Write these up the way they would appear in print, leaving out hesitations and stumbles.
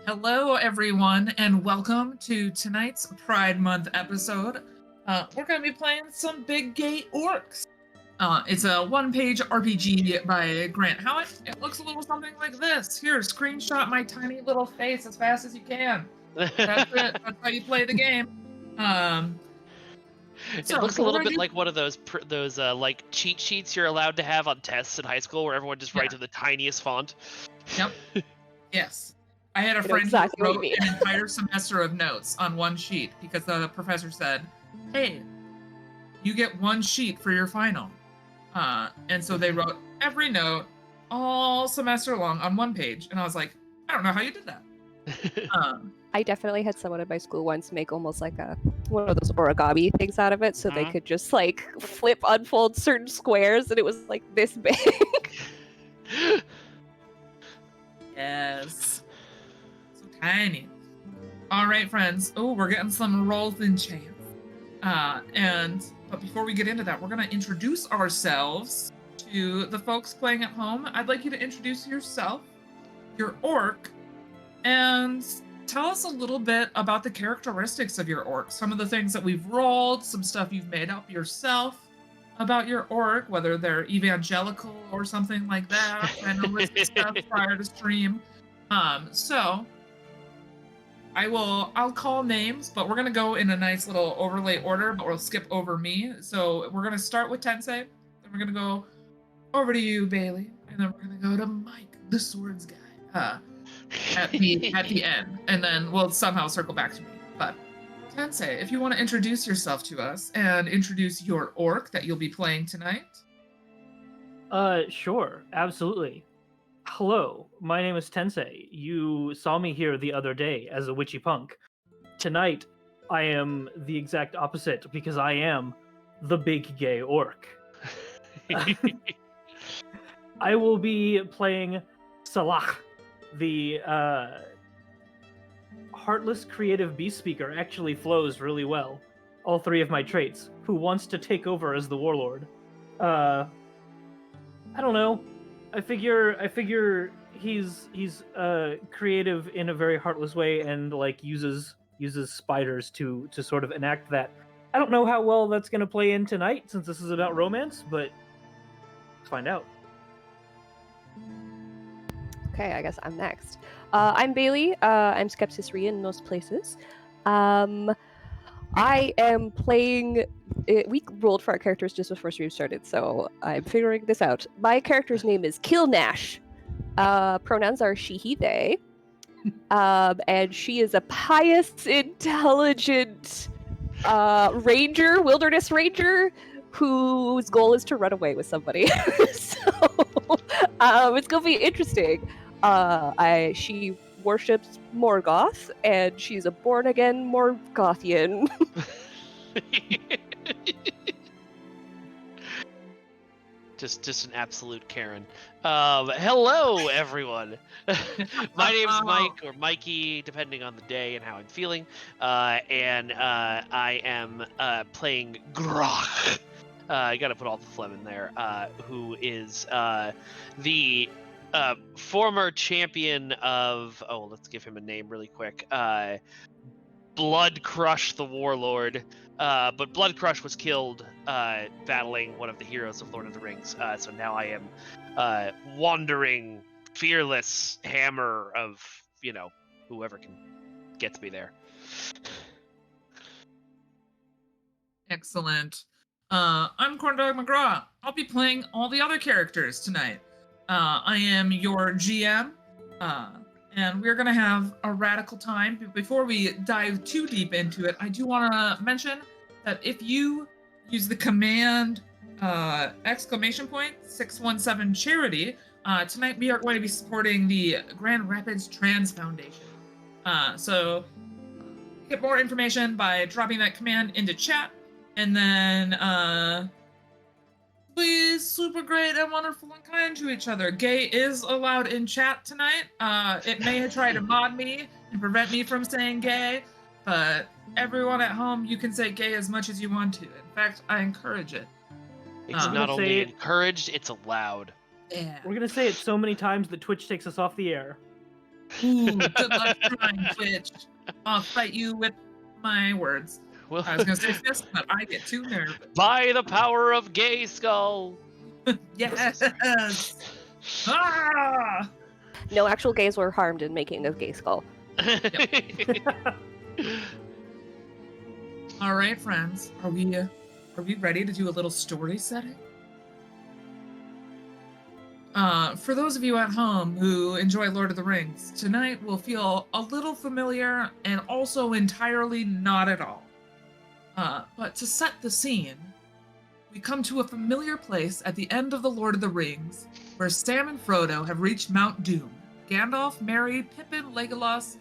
Hello, everyone, and welcome to tonight's Pride Month episode. We're going to be playing some big gay orcs. It's a one-page RPG by Grant Howitt. It looks a little something like this. Here, screenshot my tiny little face as fast as you can. That's it. That's how you play the game. It looks a little bit like one of those like cheat sheets you're allowed to have on tests in high school, where everyone just writes in the tiniest font. Yep. Yes. I had a friend who wrote an entire semester of notes on one sheet because the professor said, "Hey, you get one sheet for your final." And so they wrote every note all semester long on one page, and I was like, "I don't know how you did that." I definitely had someone at my school once make almost like one of those origami things out of it, so they could just like unfold certain squares, and it was like this big. Yes. So tiny. All right, friends. Oh, we're getting some rolls in chance. But before we get into that, we're going to introduce ourselves to the folks playing at home. I'd like you to introduce yourself, your orc, and tell us a little bit about the characteristics of your orc. Some of the things that we've rolled, some stuff you've made up yourself about your orc, whether they're evangelical or something like that. I know list stuff prior to stream. So I'll call names, but we're gonna go in a nice little overlay order, but we'll skip over me. So we're gonna start with Tensei, then we're gonna go over to you, Bailey, and then we're gonna go to Mike, the swords guy, at the end, and then we'll somehow circle back to me. But Tensei, if you want to introduce yourself to us and introduce your orc that you'll be playing tonight. Sure, absolutely. Hello, my name is Tensei. You saw me here the other day as a witchy punk. Tonight, I am the exact opposite because I am the big gay orc. I will be playing Salah, the heartless creative beast speaker. Actually flows really well. All three of my traits. Who wants to take over as the warlord? I don't know. I figure he's creative in a very heartless way and like uses spiders to sort of enact that. I don't know how well that's gonna play in tonight since this is about romance, but let's find out. Okay, I guess I'm next. I'm Bailey. I'm Skepsis in most places. I am playing. We rolled for our characters just before stream started, so I'm figuring this out. My character's name is Killnash. Pronouns are she, he, they. And she is a pious, intelligent ranger, wilderness ranger, whose goal is to run away with somebody. So it's gonna be interesting. She worships Morgoth, and she's a born-again Morgothian. just an absolute Karen. Hello, everyone. My name's Mike, or Mikey, depending on the day and how I'm feeling. And I am playing Grach. I gotta put all the phlegm in there. Who is the former champion of... Oh, let's give him a name really quick. Blood Crush the Warlord. But Blood Crush was killed battling one of the heroes of Lord of the Rings. So now I am wandering, fearless hammer of, whoever gets me there. Excellent. I'm Corndog McGraw. I'll be playing all the other characters tonight. I am your GM, and we're going to have a radical time. But before we dive too deep into it, I do want to mention that if you use the command !617 charity, tonight we are going to be supporting the Grand Rapids Trans Foundation. So get more information by dropping that command into chat. And then, please, super great and wonderful and kind to each other. Gay is allowed in chat tonight. It may try to mod me and prevent me from saying gay, but everyone at home, you can say gay as much as you want to. In fact, I encourage it. It's not only encouraged, it's allowed. Yeah. We're gonna say it so many times that Twitch takes us off the air. Ooh, good luck trying, Twitch. I'll fight you with my words. Well, I was gonna say fist, but I get too nervous. by the power of Gay Skull. Yes. Ah! No actual gays were harmed in making a gay skull. All right, friends. Are we ready to do a little story setting? For those of you at home who enjoy Lord of the Rings, tonight will feel a little familiar and also entirely not at all. But to set the scene, we come to a familiar place at the end of the Lord of the Rings, where Sam and Frodo have reached Mount Doom. Gandalf, Merry, Pippin, Legolas,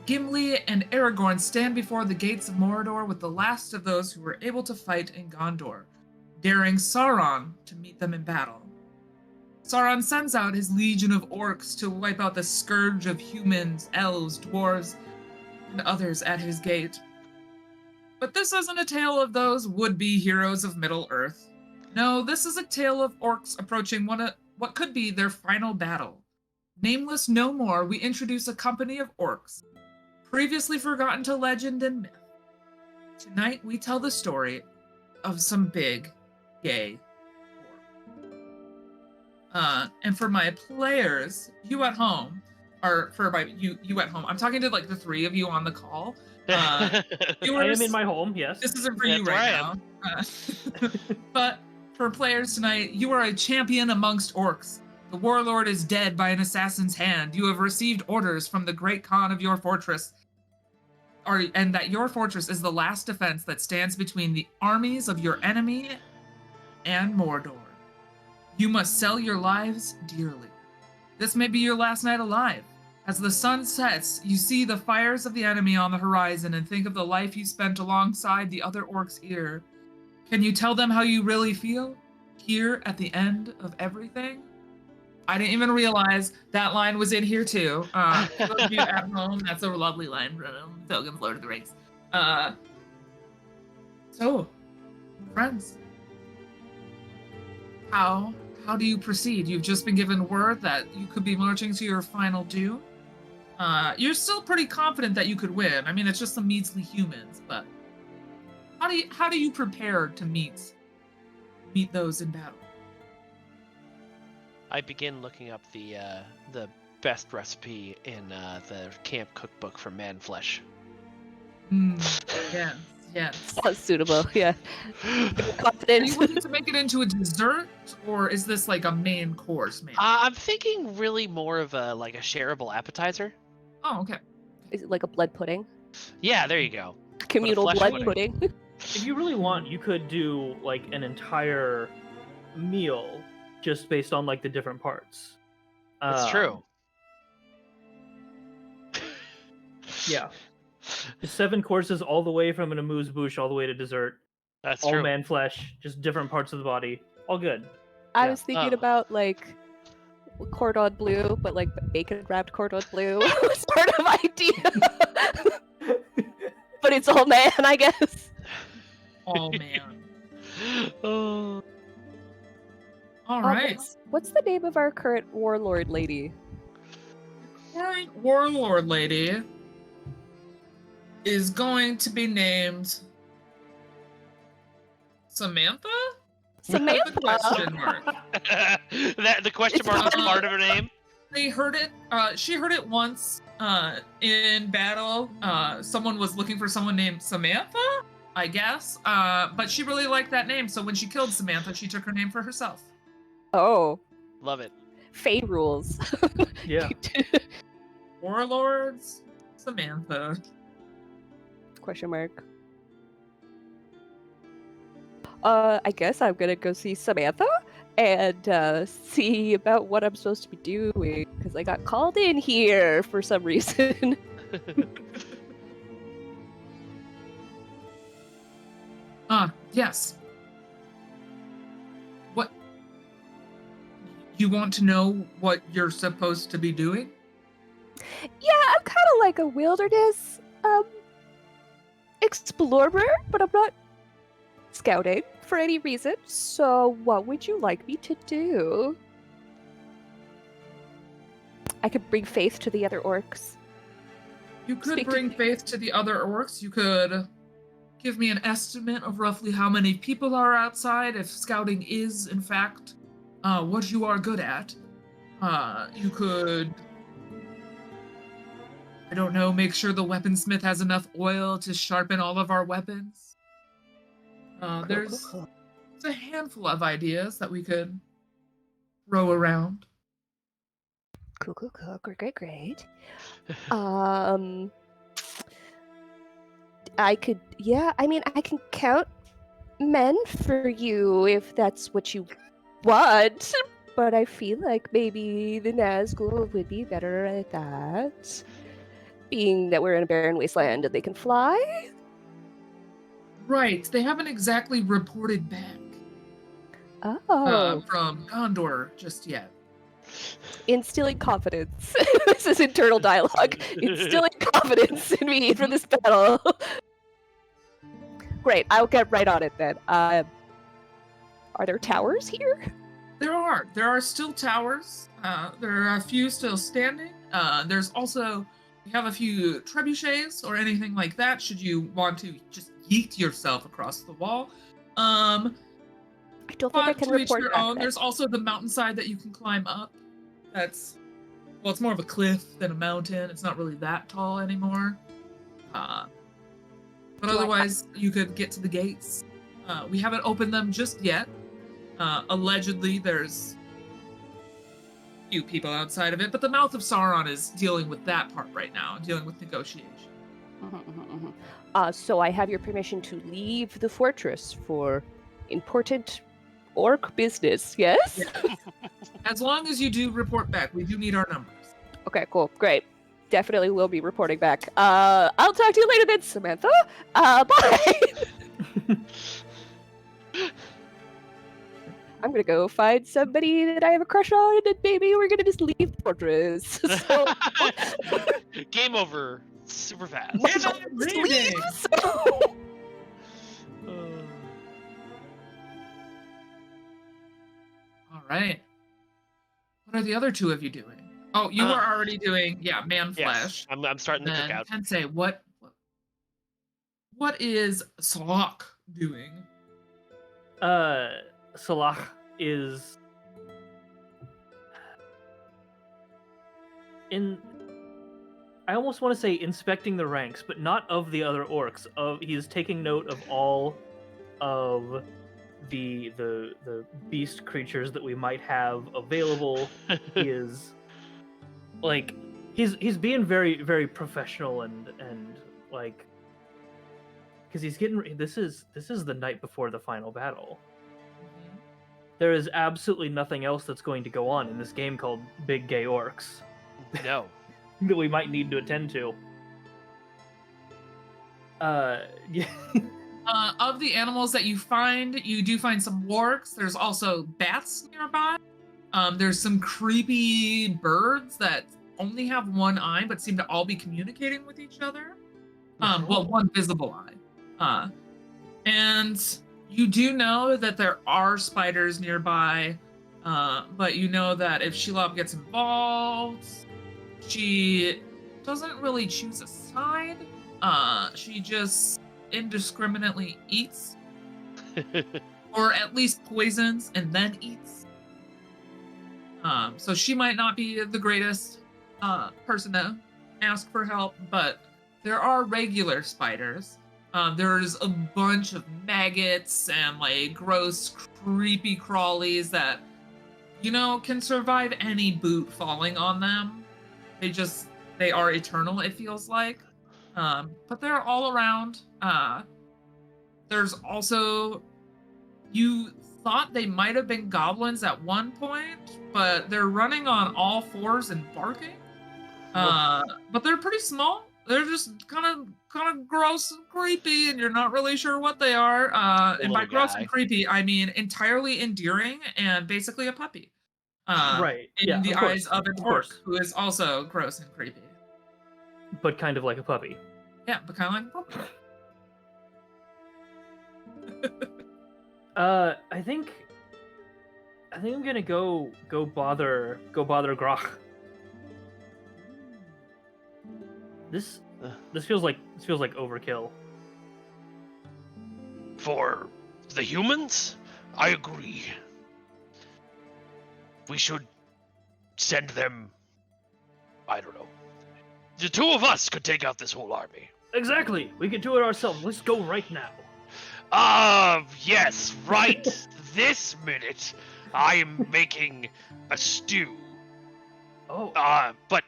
Gimli, and Aragorn stand before the gates of Mordor with the last of those who were able to fight in Gondor, daring Sauron to meet them in battle. Sauron sends out his legion of orcs to wipe out the scourge of humans, elves, dwarves, and others at his gate. But this isn't a tale of those would-be heroes of Middle-earth. No, this is a tale of orcs approaching what could be their final battle. Nameless no more, we introduce a company of orcs, previously forgotten to legend and myth. Tonight, we tell the story of some big, gay orcs. And for my players, you at home, or for my you at home, I'm talking to like the three of you on the call. I Viewers, am in my home, yes. this isn't for you That's right where I now. But for players tonight, you are a champion amongst orcs. The warlord is dead by an assassin's hand. You have received orders from the great Khan of your fortress, and that your fortress is the last defense that stands between the armies of your enemy and Mordor. You must sell your lives dearly. This may be your last night alive. As the sun sets, you see the fires of the enemy on the horizon and think of the life you spent alongside the other orcs here. Can you tell them how you really feel? Here at the end of everything? I didn't even realize that line was in here too. For those of you at home, that's a lovely line from Tolkien's Lord of the Rings. So, friends, how do you proceed? You've just been given word that you could be marching to your final doom. You're still pretty confident that you could win. I mean, it's just some measly humans, but how do you prepare to meet those in battle? I begin looking up the best recipe in the camp cookbook for man flesh. Yes. Sounds suitable, yeah. Are Confident. you looking to make it into a dessert, or is this like a main course, man? I'm thinking really more of a shareable appetizer. Oh, okay. Is it like a blood pudding? Yeah, there you go. Communal flesh blood pudding. pudding. If you really want, you could do like an entire meal just based on like the different parts. That's true. Yeah. 7 courses all the way from an amuse-bouche all the way to dessert. That's all true. man flesh, just different parts of the body. All good. I Yeah. was thinking Oh. about like cordon bleu, but like bacon wrapped cordon bleu sort of idea. But it's all man, I guess. Oh man. Oh. All right. What's the name of our current warlord lady? Current warlord lady is going to be named Samantha? Samantha. Question mark. That the question It's mark is not- part of her name. They heard it. She heard it once in battle. Someone was looking for someone named Samantha, I guess. But she really liked that name, so when she killed Samantha, she took her name for herself. Oh, Love it. Fey rules. Yeah. Warlords, Samantha. Question mark. I guess I'm gonna go see Samantha and see about what I'm supposed to be doing because I got called in here for some reason. Yes. What? You want to know what you're supposed to be doing? Yeah, I'm kind of like a wilderness explorer, but I'm not scouting for any reason. So, what would you like me to do? I could bring faith to the other orcs. You could Speak to bring me. faith to the other orcs. You could give me an estimate of roughly how many people are outside if scouting is, in fact, what you are good at. You could, I don't know, make sure the weaponsmith has enough oil to sharpen all of our weapons. There's a handful of ideas that we could throw around. Cool. Great. I can count men for you if that's what you want, but I feel like maybe the Nazgul would be better at that. Being that we're in a barren wasteland and they can fly? Right, they haven't exactly reported back Oh. from Gondor just yet. Instilling confidence. This is internal dialogue. Instilling confidence in me for this battle. Great, I'll get right on it then. Are there towers here? There are still towers. There are a few still standing. There's also, we have a few trebuchets or anything like that should you want to just yeet yourself across the wall. I don't think I But can to each report their back own. then. There's also the mountainside that you can climb up. That's, well, it's more of a cliff than a mountain. It's not really that tall anymore. But otherwise, you could get to the gates. We haven't opened them just yet. Allegedly, there's a few people outside of it, but the Mouth of Sauron is dealing with that part right now, dealing with negotiation. So I have your permission to leave the fortress for important orc business, yes? Yeah. As long as you do report back, we do need our numbers. Okay, cool, great. Definitely will be reporting back. I'll talk to you later then, Samantha. Bye! I'm gonna go find somebody that I have a crush on, and maybe we're gonna just leave the fortress. So, Game over. Super fast. Yeah, just leaving. leave. So... All right. What are the other two of you doing? Oh, you were already doing, man flesh. Yes, I'm starting the Then cookout. Tensei, what is Slok doing? Salah is I almost want to say inspecting the ranks, but not of the other orcs. He's taking note of all of the beast creatures that we might have available. He is like he's being very, very professional and like, because he's getting this is the night before the final battle. There is absolutely nothing else that's going to go on in this game called Big Gay Orcs No. that we might need to attend to. Yeah. Of the animals that you find, you do find some wargs. There's also bats nearby. There's some creepy birds that only have one eye but seem to all be communicating with each other. Well, one visible eye. And you do know that there are spiders nearby, but you know that if Shelob gets involved, she doesn't really choose a side. She just indiscriminately eats, or at least poisons and then eats. So she might not be the greatest person to ask for help, but there are regular spiders. There's a bunch of maggots and like gross, creepy crawlies that, can survive any boot falling on them. They are eternal, it feels like. But they're all around. There's also, you thought they might have been goblins at one point, but they're running on all fours and barking. But they're pretty small. They're just kind of gross and creepy, and you're not really sure what they are. And by gross and creepy, I mean entirely endearing and basically a puppy. Right. In the eyes of an orc, who is also gross and creepy. But kind of like a puppy. Yeah, but kind of like a puppy. I think I'm gonna go bother Grach. This feels like overkill. For the humans, I agree. We should send them. I don't know. The two of us could take out this whole army. Exactly. We can do it ourselves. Let's go right now. Yes, right this minute. I am making a stew. Oh. But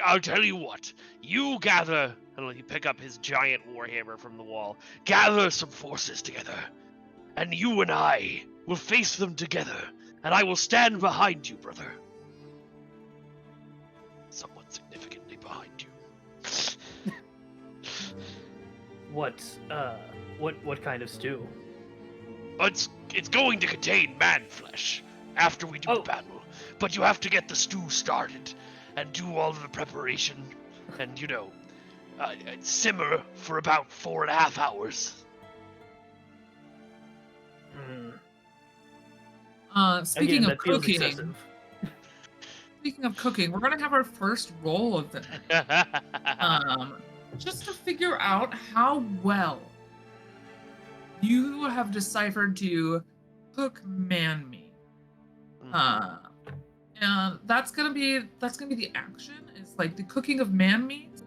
I'll tell you what. You gather, and he pick up his giant warhammer from the wall. Gather some forces together, and you and I will face them together, and I will stand behind you, brother. Somewhat significantly behind you. What kind of stew? It's going to contain man flesh after we do the battle, but you have to get the stew started and do all of the preparation, and simmer for about 4.5 hours. Speaking Again, of that feels cooking, excessive. we're gonna have our first roll of the night. Just to figure out how well you have deciphered to cook man meat. And that's gonna be the action, is like the cooking of man meat.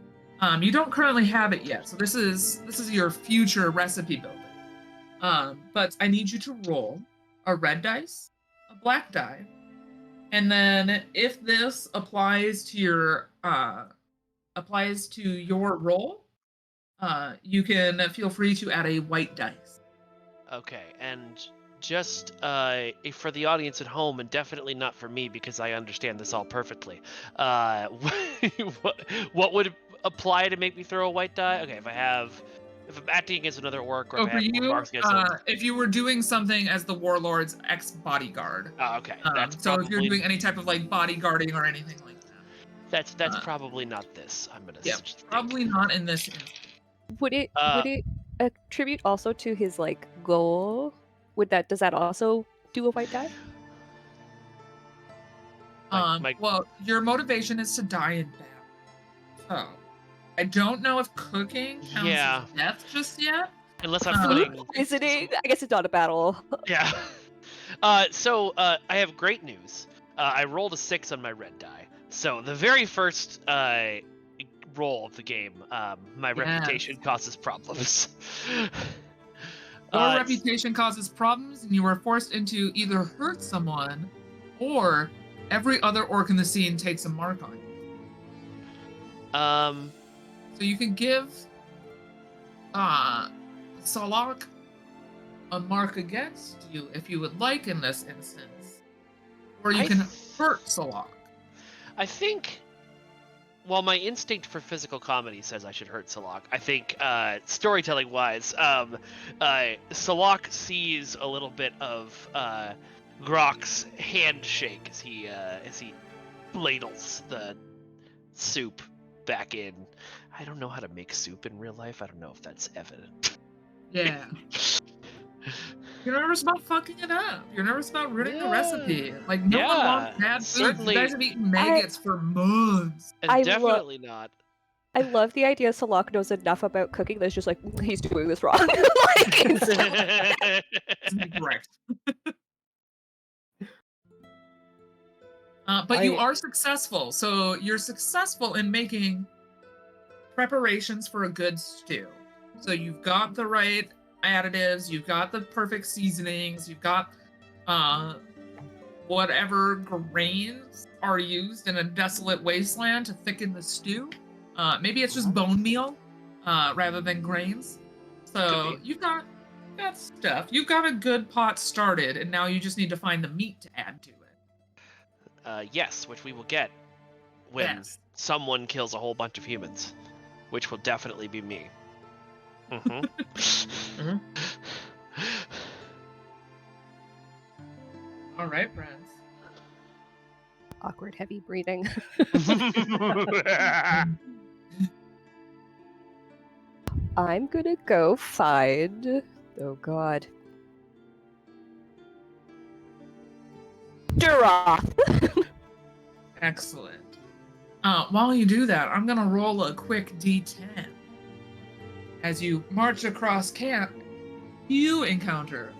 You don't currently have it yet, so this is your future recipe building. But I need you to roll a red dice, a black die, and then if this applies to your roll, you can feel free to add a white dice. Okay, and just for the audience at home, and definitely not for me because I understand this all perfectly. What would apply to make me throw a white die? Okay, if I'm acting against another orc, or if I For have you, marks against them. if you were doing something as the warlord's ex-bodyguard. Oh, okay, that's so probably, if you're doing any type of like bodyguarding or anything like that. that's probably not this. I'm gonna Probably not in this instance. Would it attribute also to his like goal? Does that also do a white die? Well, your motivation is to die in battle. So I don't know if cooking counts as death just yet. Unless I'm putting Poisoning? I guess it's not a battle. Yeah. So I have great news. I rolled a 6 on my red die. So the very first roll of the game, my reputation causes problems. Your reputation causes problems, and you are forced into either hurt someone, or every other orc in the scene takes a mark on you. So you can give Salak a mark against you if you would like in this instance, or you can hurt Salak. I think. Well, my instinct for physical comedy says I should hurt Salak. I think, storytelling-wise, Salak sees a little bit of Grok's handshake as he ladles the soup back in. I don't know how to make soup in real life. I don't know if that's evident. Yeah. You're nervous about fucking it up. You're nervous about ruining the recipe. Like, no one wants bad food. You guys have eaten maggots for months. And definitely not. I love the idea Salak knows enough about cooking that's just like, he's doing this wrong. Correct. But you are successful. So you're successful in making preparations for a good stew. So you've got the right additives, you've got the perfect seasonings, you've got whatever grains are used in a desolate wasteland to thicken the stew. Maybe it's just bone meal rather than grains. So you've got stuff. You've got a good pot started, and now you just need to find the meat to add to it. Yes, which we will get when someone kills a whole bunch of humans, which will definitely be me. All right, friends. Awkward, heavy breathing. I'm gonna go find. Oh God. Excellent. While you do that, I'm gonna roll a quick D10. As you march across camp, you encounter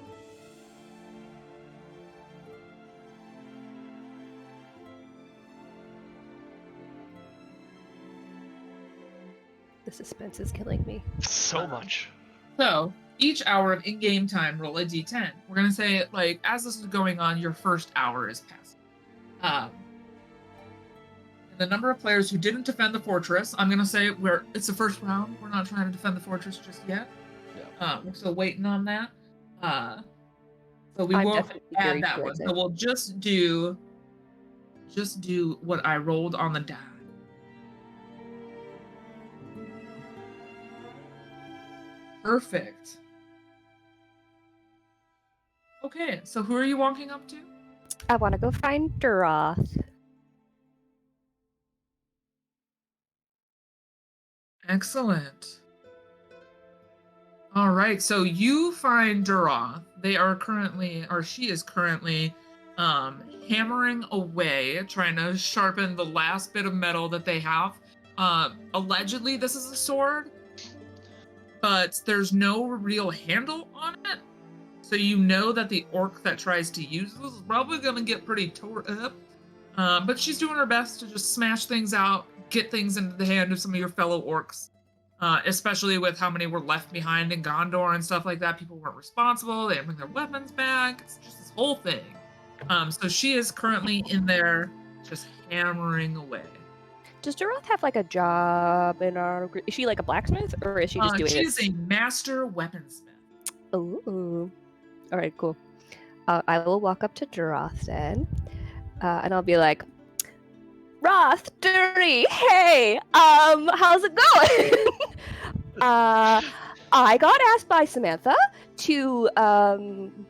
The suspense is killing me. So much. So, each hour of in-game time, roll a d10. We're going to say, like, as this is going on, your first hour is passed. And the number of players who didn't defend the fortress, I'm going to say it's the first round. We're not trying to defend the fortress just yet. Yeah. We're still waiting on that. So we I'm won't definitely add gearing that one. towards So it. we'll just do what I rolled on the die. Perfect. Okay, so who are you walking up to? I want to go find Duroth. Excellent. All right, so you find Duroth. She is currently hammering away, trying to sharpen the last bit of metal that they have. Allegedly, this is a sword, but there's no real handle on it. So you know that the orc that tries to use this is probably going to get pretty tore up. But she's doing her best to just smash things out, get things into the hand of some of your fellow orcs. Especially with how many were left behind in Gondor and stuff like that. People weren't responsible. They didn't bring their weapons back. It's just this whole thing. So she is currently in there just hammering away. Does Duroth have like a job in our group? Is she like a blacksmith or is she just doing She's this? a master weaponsmith. Ooh. All right, cool. I will walk up to Duroth then, and I'll be like, Roth, Dirty, hey, how's it going? I got asked by Samantha to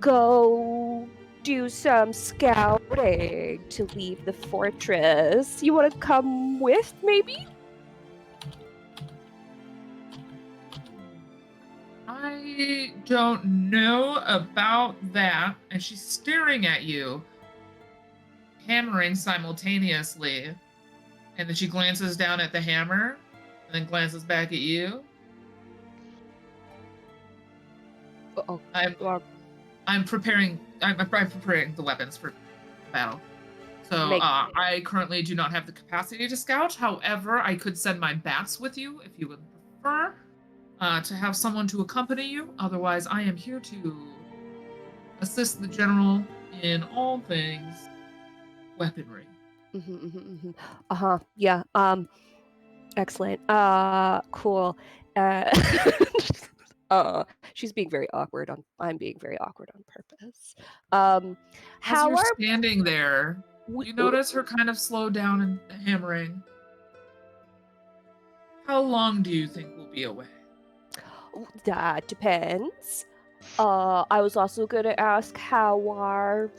go do some scouting to leave the fortress. You want to come with, maybe? I don't know about that. And she's staring at you, hammering simultaneously. And then she glances down at the hammer and then glances back at you. Uh-oh. I'm preparing the weapons for battle. So I currently do not have the capacity to scout. However, I could send my bats with you if you would prefer to have someone to accompany you. Otherwise, I am here to assist the general in all things weaponry. Yeah. Excellent. Cool. She's being very awkward I'm being very awkward on purpose. As you're standing there, you notice her kind of slow down in the hammering. How long do you think we'll be away? That depends. I was also gonna ask how our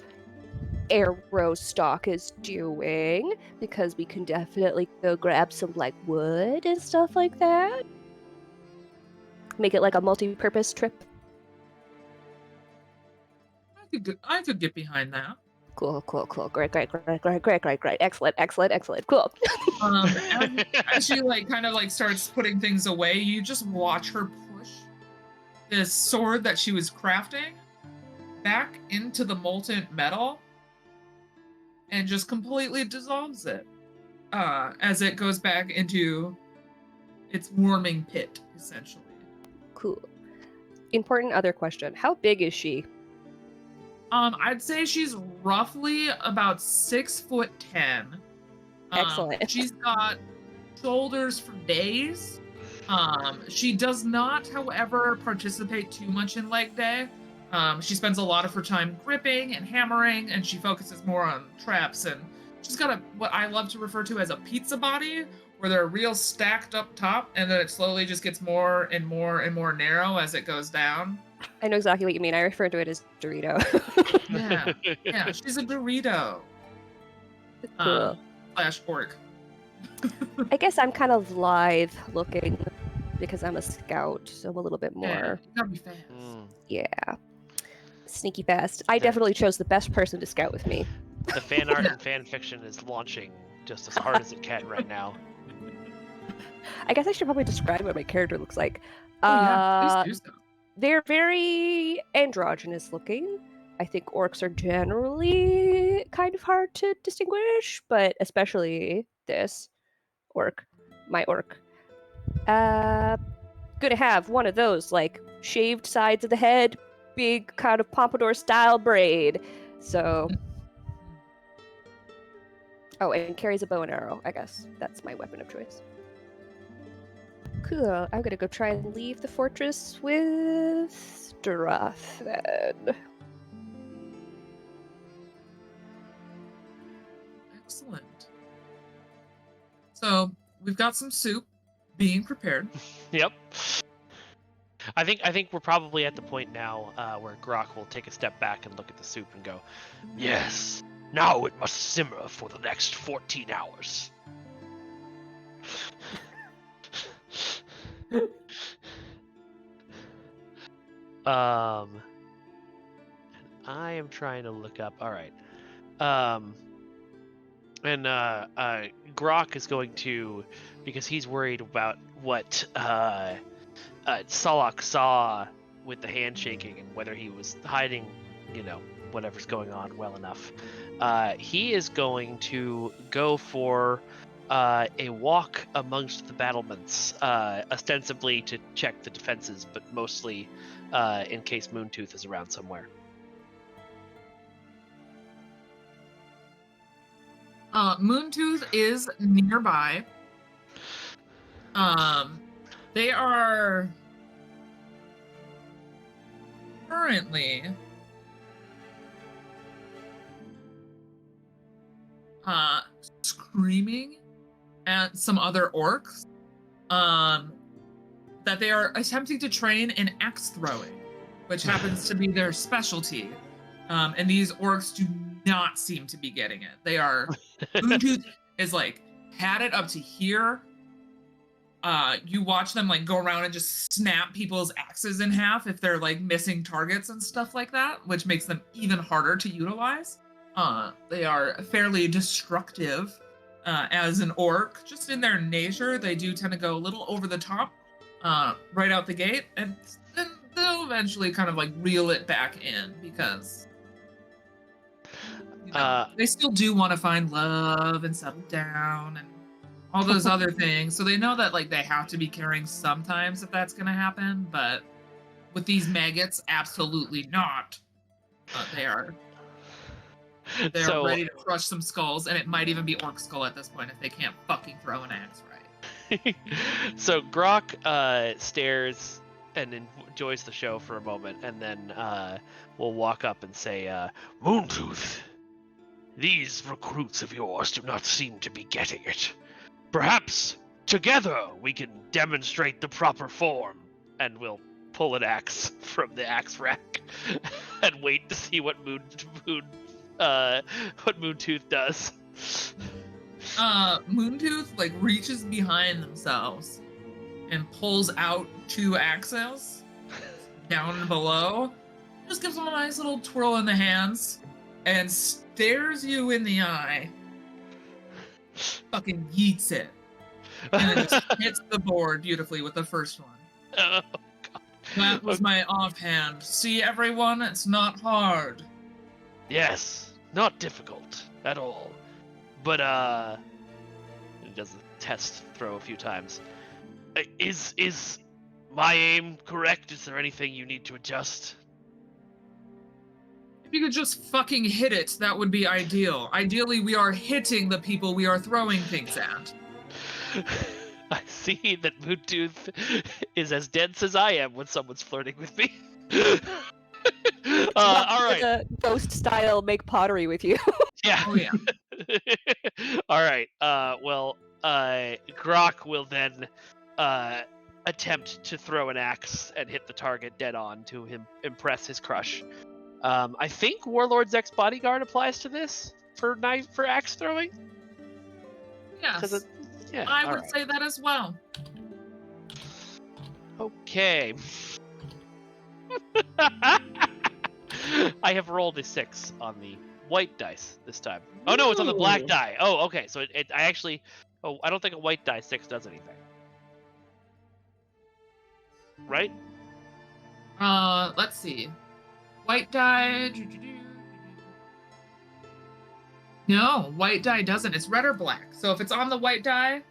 arrow stock is doing, because we can definitely go grab some like wood and stuff like that. Make it like a multi-purpose trip. I could get behind that. Cool. Great. Excellent. Cool. As she kind of starts putting things away, you just watch her push this sword that she was crafting back into the molten metal and just completely dissolves it as it goes back into its warming pit, essentially. Cool. Important other question. How big is she? I'd say she's roughly about 6'10". Excellent. She's got shoulders for days. She does not, however, participate too much in leg day. She spends a lot of her time gripping and hammering, and she focuses more on traps. And she's got what I love to refer to as a pizza body, where they're real stacked up top, and then it slowly just gets more and more and more narrow as it goes down. I know exactly what you mean. I refer to it as Dorito. Yeah, she's a Dorito. Cool. / orc. I guess I'm kind of lithe looking because I'm a scout, so I'm a little bit more. Yeah, you gotta be fast. Yeah. Sneaky fast. I definitely chose the best person to scout with me. The fan art and fan fiction is launching just as hard as it can right now. I guess I should probably describe what my character looks like. Oh yeah, please do so. They're very androgynous looking. I think orcs are generally kind of hard to distinguish, but especially this orc, my orc. Gonna have one of those, like, shaved sides of the head, big kind of pompadour style braid. So. Oh, and carries a bow and arrow, I guess. That's my weapon of choice. Cool. I'm gonna go try and leave the fortress with Darath then. Excellent. So we've got some soup being prepared. Yep. I think we're probably at the point now where Grok will take a step back and look at the soup and go, "Yes, now it must simmer for the next 14 hours." I am trying to look up. All right. And Grok is going to, because he's worried about what Salak saw with the handshaking and whether he was hiding, whatever's going on well enough. He is going to go for a walk amongst the battlements, ostensibly to check the defenses, but mostly in case Moontooth is around somewhere. Moontooth is nearby. They are currently screaming at some other orcs that they are attempting to train in axe throwing, which happens to be their specialty. And these orcs do not seem to be getting it. They are Moontooth is like had it up to here. You watch them like go around and just snap people's axes in half if they're like missing targets and stuff like that, which makes them even harder to utilize. They are fairly destructive as an orc. Just in their nature, they do tend to go a little over the top right out the gate, and then they'll eventually kind of like reel it back in because they still do want to find love and settle down and all those other things. So they know that like they have to be caring sometimes if that's going to happen, but with these maggots, absolutely not. They are ready to crush some skulls, and it might even be orc skull at this point if they can't fucking throw an axe right. So Grok stares and enjoys the show for a moment, and then will walk up and say, "Moontooth, these recruits of yours do not seem to be getting it. Perhaps together we can demonstrate the proper form," and we'll pull an axe from the axe rack and wait to see what Moontooth does. Moontooth like reaches behind themselves and pulls out 2 axes down and below. Just gives them a nice little twirl in the hands and stares you in the eye. Fucking yeets it. And it just hits the board beautifully with the first one. Oh, God. That was my offhand. See, everyone, it's not hard. Yes, not difficult at all. But, it does the test throw a few times. Is my aim correct? Is there anything you need to adjust? If you could just fucking hit it, that would be ideal. Ideally, we are hitting the people we are throwing things at. I see that Moontooth is as dense as I am when someone's flirting with me. All right. A ghost style make pottery with you. Yeah. Oh, yeah. All right. Grok will then attempt to throw an axe and hit the target dead on to impress his crush. I think Warlord's ex-bodyguard applies to this for axe throwing. Yes. Yeah, I would say that as well. Okay. I have rolled a 6 on the white dice this time. Oh no, it's on the black Ooh. die. Oh, okay. So I actually. Oh, I don't think a white die 6 does anything. Right? Let's see. White die. No, white die doesn't. It's red or black. So if it's on the white die,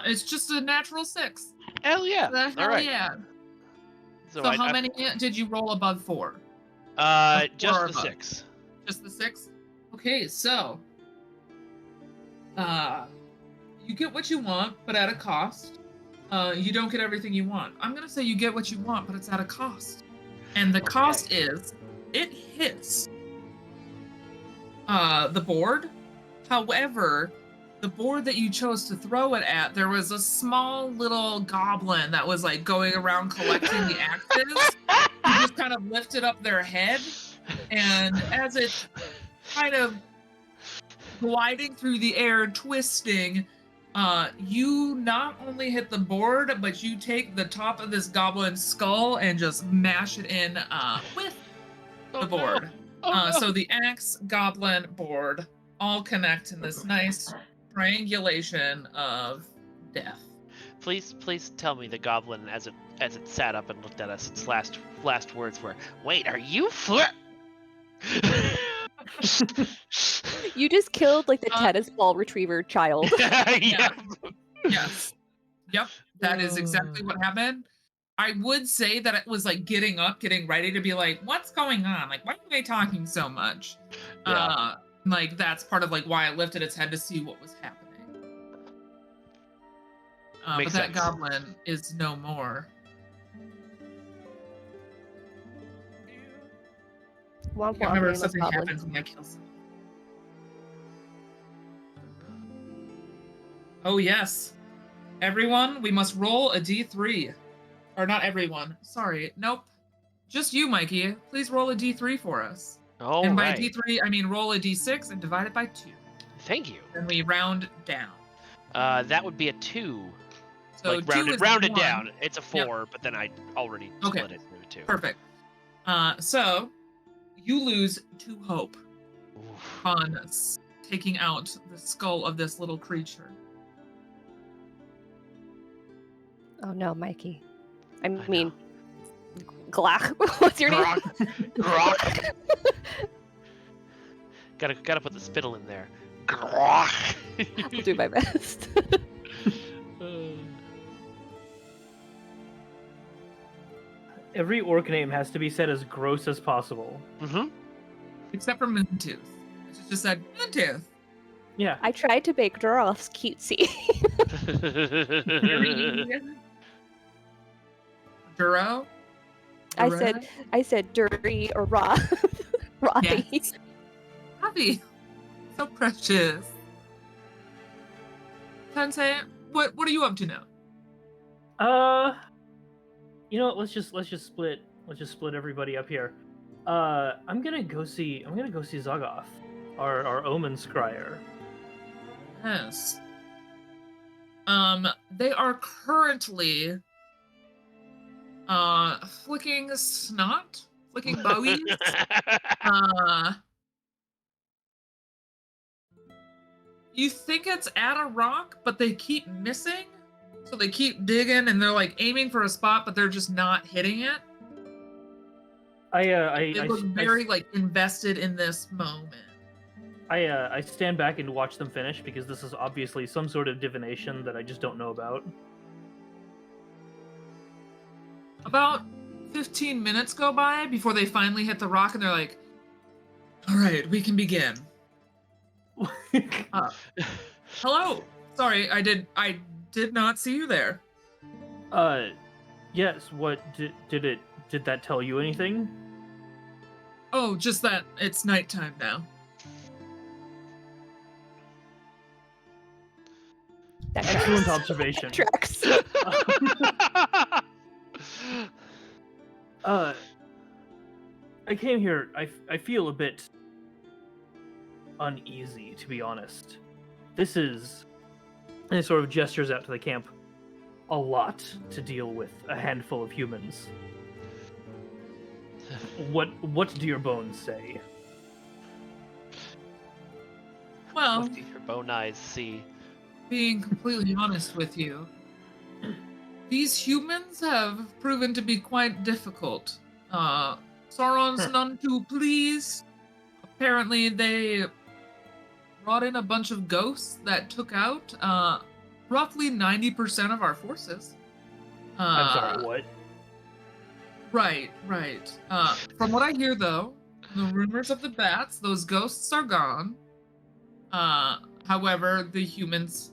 it's just a natural 6. Hell yeah. The hell All right. yeah. So, So how many did you roll above 4? Just or the above? 6. Just the 6? Okay, so you get what you want, but at a cost. You don't get everything you want. I'm gonna say you get what you want, but it's at a cost. And the cost is it hits the board. However, the board that you chose to throw it at, there was a small little goblin that was like going around collecting the axes. He just kind of lifted up their head, and as it's kind of gliding through the air, twisting, you not only hit the board, but you take the top of this goblin's skull and just mash it in with the board. No. So the axe, goblin, board all connect in this nice triangulation of death. Please tell me the goblin, as it sat up and looked at us, its last words were, "Wait, are you You just killed like the tennis ball retriever child. Yeah. Yes. Yep. That is exactly what happened. I would say that it was like getting ready to be like, what's going on? Like, why are they talking so much? Yeah. Like that's part of like why I lifted its head to see what was happening. But that sense. goblin is no more. Womp I remember womp, something goblin. happens when I kill someone. Oh yes. Everyone, we must roll a d3. Or not everyone. Sorry. Nope. Just you, Mikey. Please roll a d3 for us. Oh, And by right. d3, I mean roll a d6 and divide it by 2. Thank you. Then we round down. That would be a 2. So Like 2 is rounded 1. down. It's a 4, but then I already Okay. split it into 2. Perfect. So you lose 2 hope Oof. on taking out the skull of this little creature. Oh no, Mikey. I know. mean, Glach. What's your name? Grok. Gotta put the spittle in there. Grok. I'll do my best. Every orc name has to be said as gross as possible. Mm-hmm. Except for Moontooth. It just said Moontooth. Yeah. I tried to make Duralf's cutesy. Duro? I said Dury or Raw. Robbie. Yes. Abby. So precious. Tensei, what are you up to now? You know what? Let's just split everybody up here. I'm gonna go see Zagoth, our omen scryer. Yes. They are currently flicking snot, flicking bowies. You think it's at a rock, but they keep missing. So they keep digging and they're like aiming for a spot, but they're just not hitting it. They look very like invested in this moment. I stand back and watch them finish because this is obviously some sort of divination that I just don't know about. About 15 minutes go by before they finally hit the rock and they're like, all right, we can begin. Hello. Sorry, I did not see you there. Yes, what did that tell you anything? Oh, just that it's nighttime now. That Excellent tracks. observation. Tracks. I came here, I feel a bit uneasy, to be honest. This is, and he sort of gestures out to the camp, a lot to deal with a handful of humans. What do your bones say? Well, What do your bone eyes see? being completely honest with you, these humans have proven to be quite difficult. Sauron's none too pleased. Apparently, they brought in a bunch of ghosts that took out roughly 90% of our forces. I'm sorry, what? Right. From what I hear, though, the rumors of the bats, those ghosts are gone. However, the humans,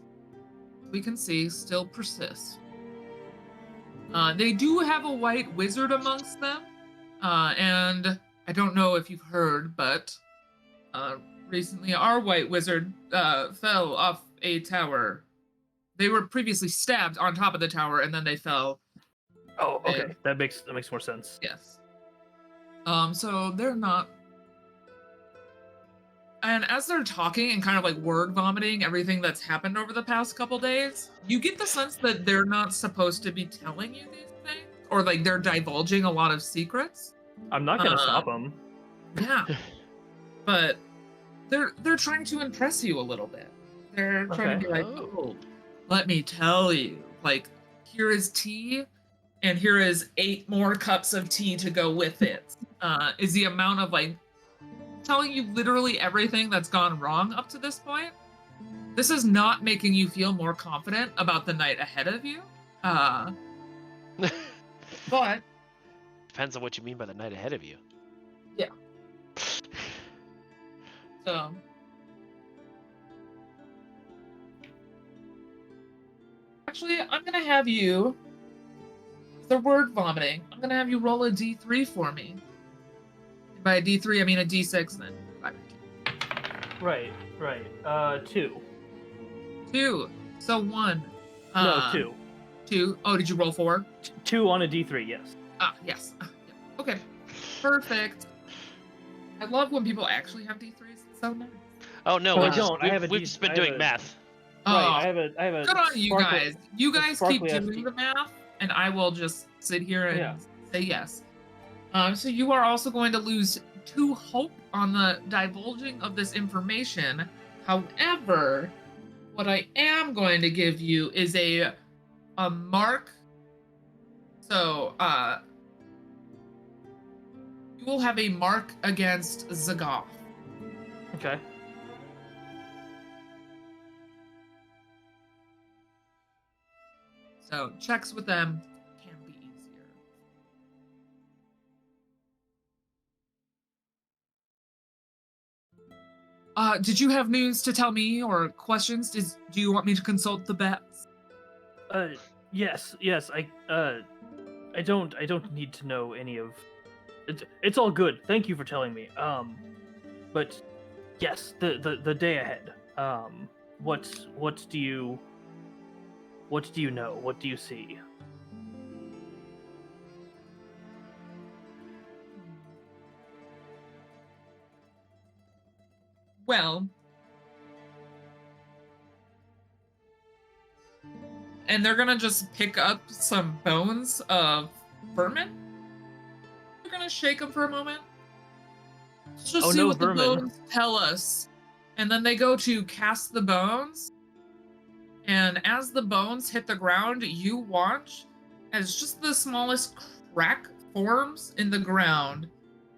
we can see, still persist. They do have a white wizard amongst them, and I don't know if you've heard, but recently our white wizard fell off a tower. They were previously stabbed on top of the tower, and then they fell. Oh, okay. That makes more sense. Yes. So they're not. And as they're talking and kind of like word vomiting everything that's happened over the past couple days, you get the sense that they're not supposed to be telling you these things, or like they're divulging a lot of secrets. I'm not gonna stop them. Yeah, but they're trying to impress you a little bit. They're trying to be like, oh, let me tell you, like, here is tea, and here is 8 more cups of tea to go with it. Is the amount of like telling you literally everything that's gone wrong up to this point. This is not making you feel more confident about the night ahead of you. But Depends on what you mean by the night ahead of you. yeah. So actually, I'm gonna have you. The word vomiting. I'm gonna have you roll a D3 for me. By a D3, I mean a D6 then. Right. 2. 2. So 1. No, 2. 2. Oh, did you roll 4? 2 on a D3, yes. Yes. Yeah. Okay. Perfect. I love when people actually have D3s. It's so nice. Oh no, No, we I don't. I have a we've D- just been I have doing a- math. Right, I have a Good on you sparkle- guys. You guys keep sparkly doing SD. the math, and I will just sit here and Yeah. say yes. So you are also going to lose 2 hope on the divulging of this information. However, what I am going to give you is a mark. So you will have a mark against Zagoth. Okay. So checks with them can be easier. Did you have news to tell me or questions? Do you want me to consult the bats? Yes. I don't need to know any of. It's all good. Thank you for telling me. But yes, the day ahead. What do you know? What do you see? Well, and they're gonna just pick up some bones of vermin. They're gonna shake them for a moment. Let's just see what vermin. the bones tell us. And then they go to cast the bones. And as the bones hit the ground, you watch as just the smallest crack forms in the ground.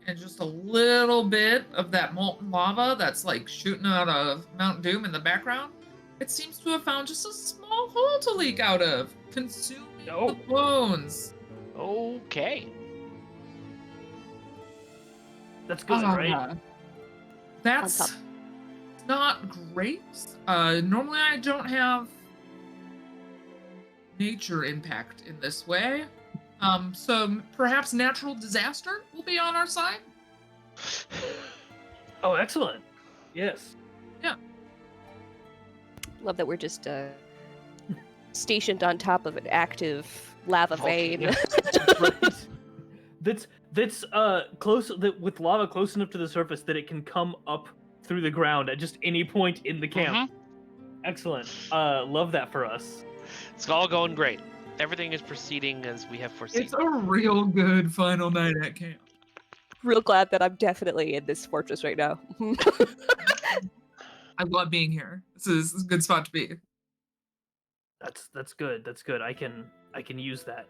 And just a little bit of that molten lava that's like shooting out of Mount Doom in the background. It seems to have found just a small hole to leak out of, consuming the bones. Okay. That's good, right? That's not great. Normally I don't have nature impact in this way. So perhaps natural disaster will be on our side. Oh, excellent. Yes. Yeah. Love that we're just stationed on top of an active lava vein. Right. That's close with lava close enough to the surface that it can come up through the ground at just any point in the camp. Excellent. Love that for us. It's all going great. Everything is proceeding as we have foreseen. It's a real good final night at camp. Real glad that I'm definitely in this fortress right now. I love being here. This is a good spot to be. That's good. That's good. I can use that.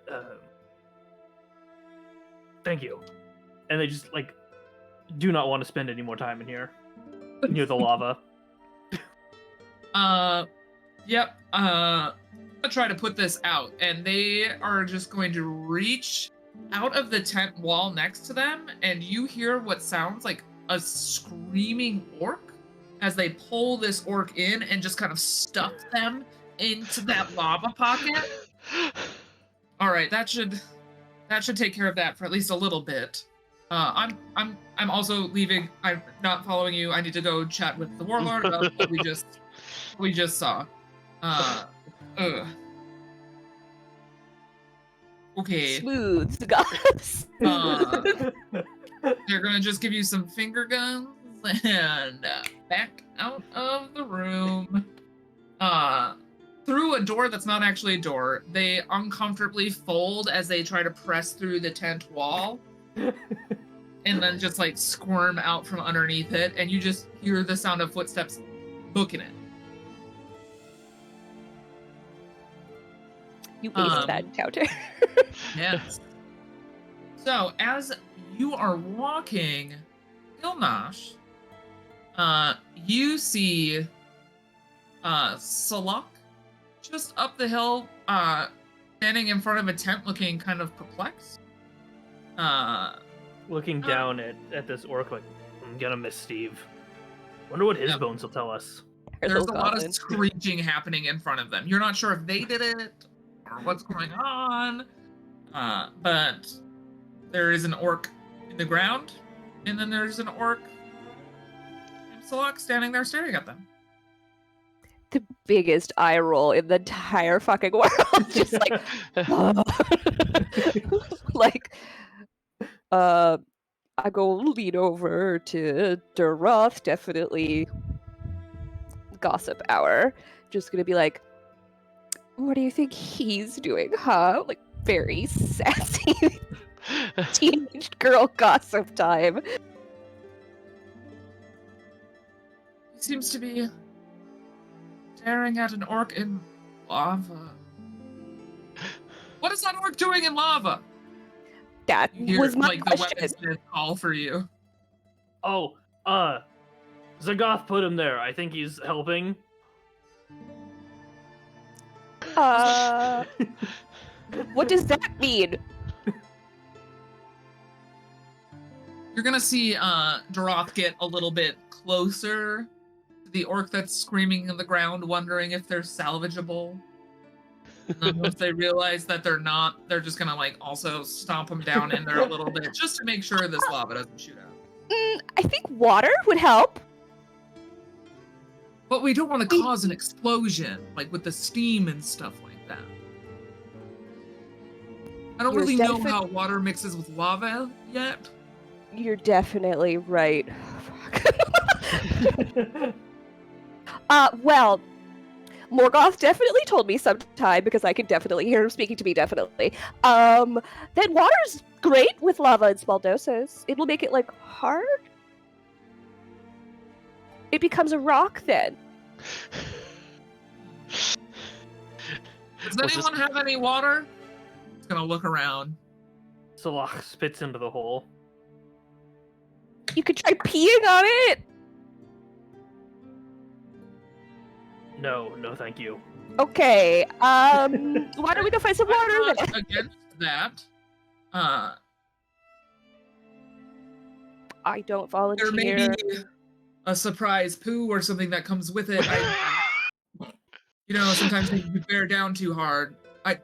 Thank you. And they just like do not want to spend any more time in here near the lava. Yep. I'll try to put this out, and they are just going to reach out of the tent wall next to them, and you hear what sounds like a screaming orc as they pull this orc in and just kind of stuff them into that lava pocket. All right, that should take care of that for at least a little bit. I'm also leaving. I'm not following you. I need to go chat with the warlord about what we just saw. Okay. Smooth, guys. They're gonna just give you some finger guns and back out of the room. Through a door that's not actually a door, they uncomfortably fold as they try to press through the tent wall. And then just like squirm out from underneath it, and you just hear the sound of footsteps booking it. You aced that encounter. Yes. So as you are walking, Ilnash, you see Salak just up the hill, standing in front of a tent looking kind of perplexed. Looking down at this orc like, I'm gonna miss Steve. Wonder what his bones will tell us. There's a lot of screeching happening in front of them. You're not sure if they did it or what's going on, but there is an orc in the ground, and then there's an orc named Salak standing there staring at them. The biggest eye roll in the entire fucking world. Just like, like, I go lean over to Duroth, definitely gossip hour. Just gonna be like, what do you think he's doing, huh? Like, very sassy teenage girl gossip time. He seems to be staring at an orc in lava. What is that orc doing in lava? That was my like question. The weaponsmith call for you. Oh, Zagoth put him there. I think he's helping. What does that mean? You're gonna see Duroth get a little bit closer to the orc that's screaming in the ground, wondering if they're salvageable. And then once they realize that they're not, they're just gonna like also stomp them down in there a little bit, just to make sure this lava doesn't shoot out. I think water would help. But we don't want to cause an explosion, like with the steam and stuff like that. I don't really know how water mixes with lava yet. You're definitely right. Well, Morgoth definitely told me sometime, because I can definitely hear him speaking to me, definitely, that water's great with lava in small doses. It will make it, like, hard? It becomes a rock, then. Does anyone have any water? It's gonna look around. Salak spits into the hole. You could try peeing on it! No, thank you. Okay, why don't we go find some water I'm then? not against that. I don't volunteer. There may be a surprise poo or something that comes with it. You know, sometimes they can bear down too hard.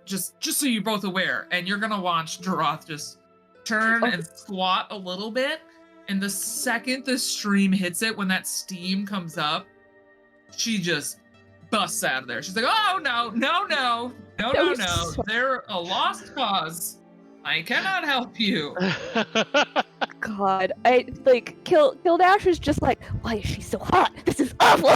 Just so you're both aware, and you're gonna watch Duroth just turn and squat a little bit, and the second the stream hits it, when that steam comes up, she just busts out of there. She's like, "Oh no! They're a lost cause. I cannot help you." God, I like Kildash is just like, why is she so hot? This is awful.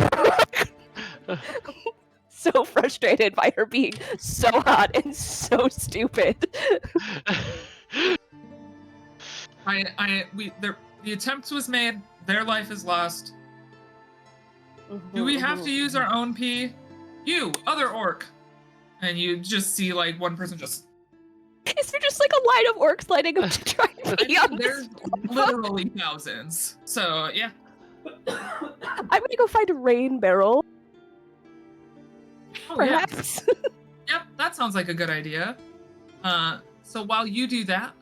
So frustrated by her being so hot and so stupid. The attempt was made. Their life is lost. Do we have to use our own pee? You, other orc. And you just see like one person just. Is there just like a line of orcs lining up to try and pee on There's this? literally thousands. So yeah. I'm gonna go find a rain barrel. Oh, yeah. Perhaps. Yep, that sounds like a good idea. So while you do that,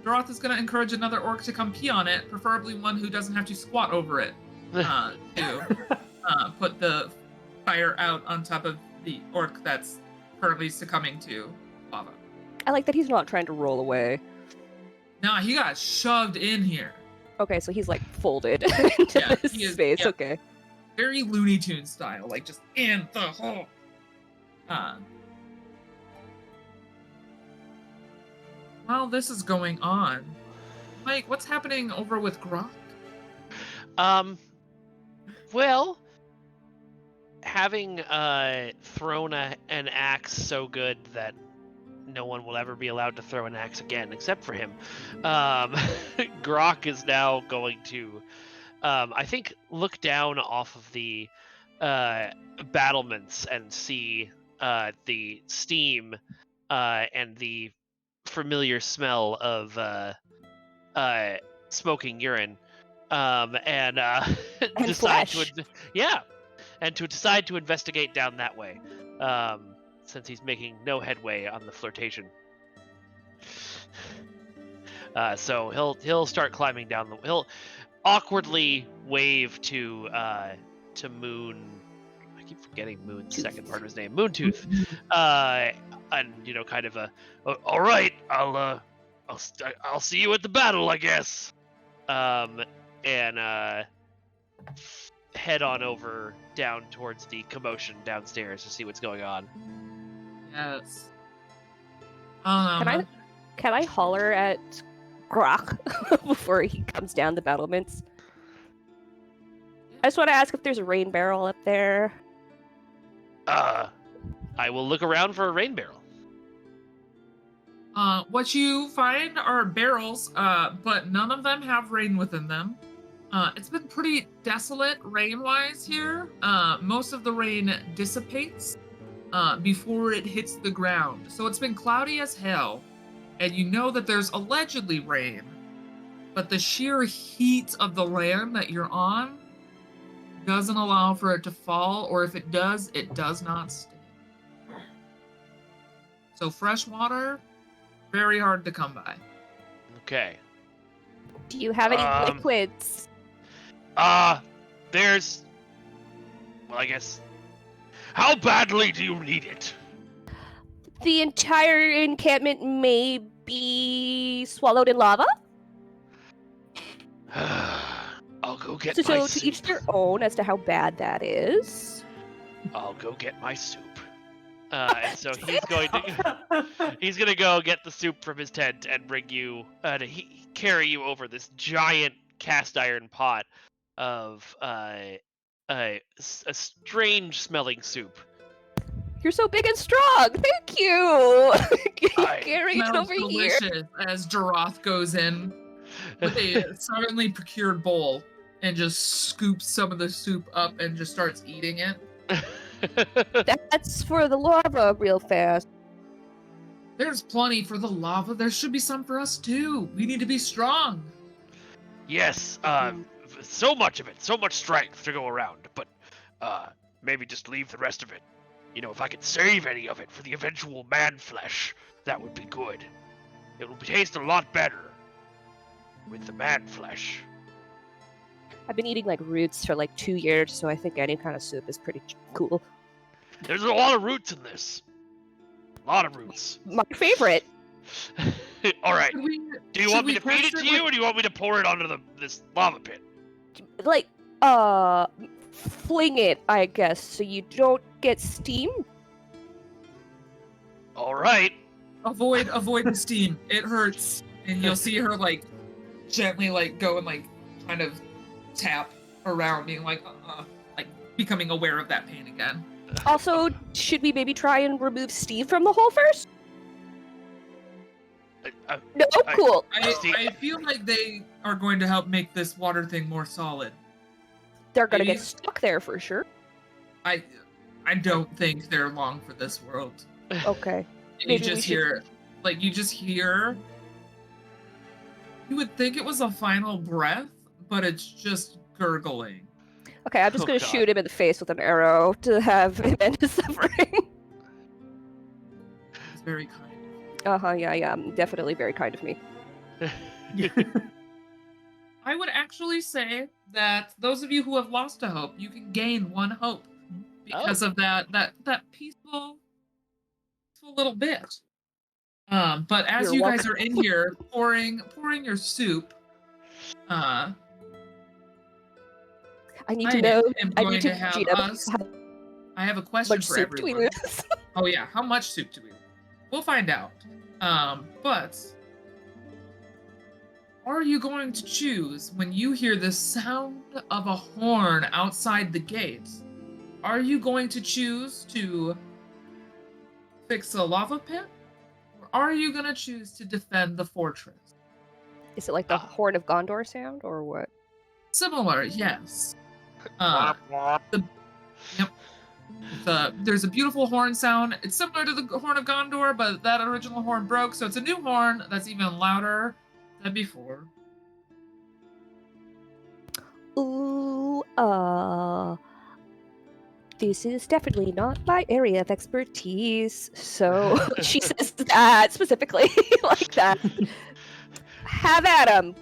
Doroth is going to encourage another orc to come pee on it, preferably one who doesn't have to squat over it to put the fire out on top of the orc that's currently succumbing to lava. I like that he's not trying to roll away. Nah, he got shoved in here. Okay, so he's like folded into Yeah, this he is- space. yeah. Okay. Very Looney Tunes style, like just in the hole. While this is going on, Mike, what's happening over with Grok? Well, having thrown an axe so good that no one will ever be allowed to throw an axe again except for him, Grok is now going to, I think, look down off of the battlements and see the steam and the familiar smell of smoking urine, and And decide flesh. to decide to investigate down that way, since he's making no headway on the flirtation. So he'll start climbing down he'll awkwardly wave to Moon. I keep forgetting Moon's second part of his name, Moontooth. And kind of all right, I'll see you at the battle, I guess. And head on over down towards the commotion downstairs to see what's going on. Yes. Can I holler at Grok before he comes down the battlements? I just want to ask if there's a rain barrel up there. I will look around for a rain barrel. What you find are barrels, but none of them have rain within them. It's been pretty desolate rain-wise here. Most of the rain dissipates before it hits the ground. So it's been cloudy as hell, and you know that there's allegedly rain, but the sheer heat of the land that you're on doesn't allow for it to fall, or if it does not stay. So fresh water, very hard to come by. Okay. Do you have any liquids? There's... Well, I guess... How badly do you need it? The entire encampment may be swallowed in lava? I'll go get So my to soup. each their own as to how bad that is. I'll go get my soup. And so he's gonna go get the soup from his tent and bring you carry you over this giant cast iron pot of a strange smelling soup. You're so big and strong. Thank you. Aye. Carry it Smells over here. delicious as Jaroth goes in with a suddenly procured bowl and just scoops some of the soup up and just starts eating it. That's for the lava real fast. There's plenty for the lava. There should be some for us too. We need to be strong. Yes, so much of it, so much strength to go around, but maybe just leave the rest of it. If I could save any of it for the eventual man flesh, that would be good. It will taste a lot better with the man flesh. I've been eating like roots for like 2 years, so I think any kind of soup is pretty cool. There's a lot of roots in this. A lot of roots. My favorite. All right. Do you want me we to feed it test to you, or do you want me to pour it onto this lava pit? Like, fling it, I guess, so you don't get steam. All right. Avoid the steam. It hurts. And you'll see her like gently like go and like kind of tap around, being like becoming aware of that pain again. Also, should we maybe try and remove steam from the hole first? No? Cool. I feel like they are going to help make this water thing more solid. They're gonna Maybe. get stuck there for sure. I don't think they're long for this world. Okay. You Maybe we just should- hear, like, you just hear. You would think it was a final breath, but it's just gurgling. Okay, I'm just Oh, gonna God. shoot him in the face with an arrow to have him end his suffering. It's very kind. Yeah, definitely very kind of me. I would actually say that those of you who have lost a hope, you can gain 1 hope because of that peaceful little bit. But as You're you guys welcome. are in here pouring your soup, I need I to know. am I going need to to have GM us. how I have a question much for soup do we everyone. lose? Oh yeah, how much soup do we? We'll find out. But are you going to choose when you hear the sound of a horn outside the gate? Are you going to choose to fix a lava pit, or are you going to choose to defend the fortress? Is it like the Horn of Gondor sound, or what? Similar, yes. Womp, womp. There's a beautiful horn sound. It's similar to the Horn of Gondor, but that original horn broke, so it's a new horn that's even louder than before. Ooh, this is definitely not my area of expertise. So she says that specifically like that. Have at him.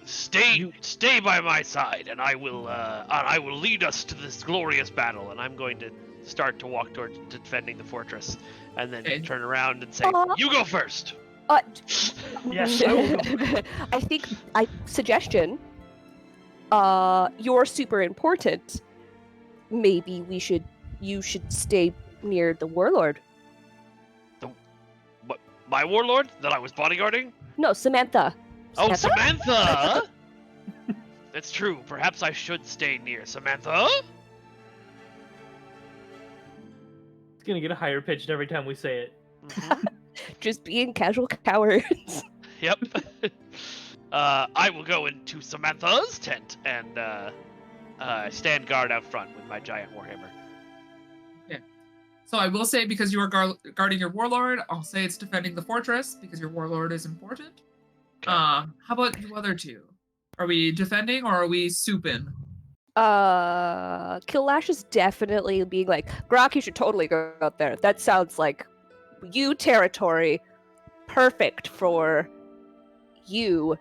Stay by my side, and I will lead us to this glorious battle. And I'm going to start to walk towards defending the fortress, and then Okay. turn around and say, Aw. "You go first." Yes, I will go. I think suggestion. You're super important. Maybe you should stay near the warlord. My warlord that I was bodyguarding? No, Samantha. Oh, Samantha! That's true. Perhaps I should stay near Samantha. It's gonna get higher pitched every time we say it. Mhm. Just being casual cowards. Yep. I will go into Samantha's tent and stand guard out front with my giant warhammer. So I will say, because you are guarding your warlord, I'll say it's defending the fortress because your warlord is important. Okay. How about you other two? Are we defending or are we souping? Killash is definitely being like, Grok, you should totally go out there. That sounds like you territory. Perfect for you.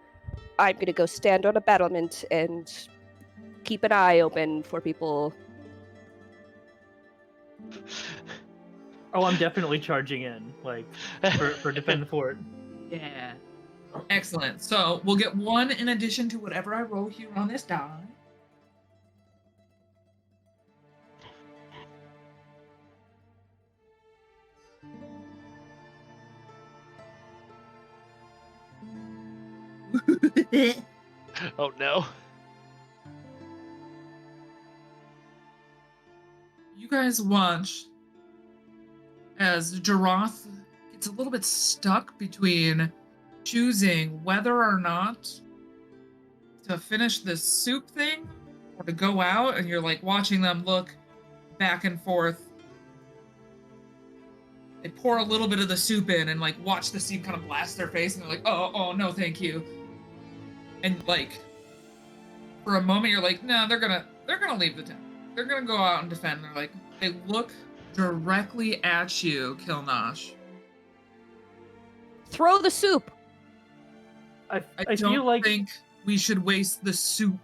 I'm gonna go stand on a battlement and keep an eye open for people. Oh, I'm definitely charging in, like, for defend the fort. Yeah. Excellent. So we'll get 1 in addition to whatever I roll here on this die. Oh no. You guys watch as Jaroth gets a little bit stuck between choosing whether or not to finish this soup thing or to go out, and you're like watching them look back and forth. They pour a little bit of the soup in and like watch the soup kind of blast their face, and they're like, oh no, thank you. And like for a moment you're like, no, they're gonna leave the town. They're gonna go out and defend. They're like, they look directly at you, Kilnash. Throw the soup. I I feel don't like think we should waste the soup.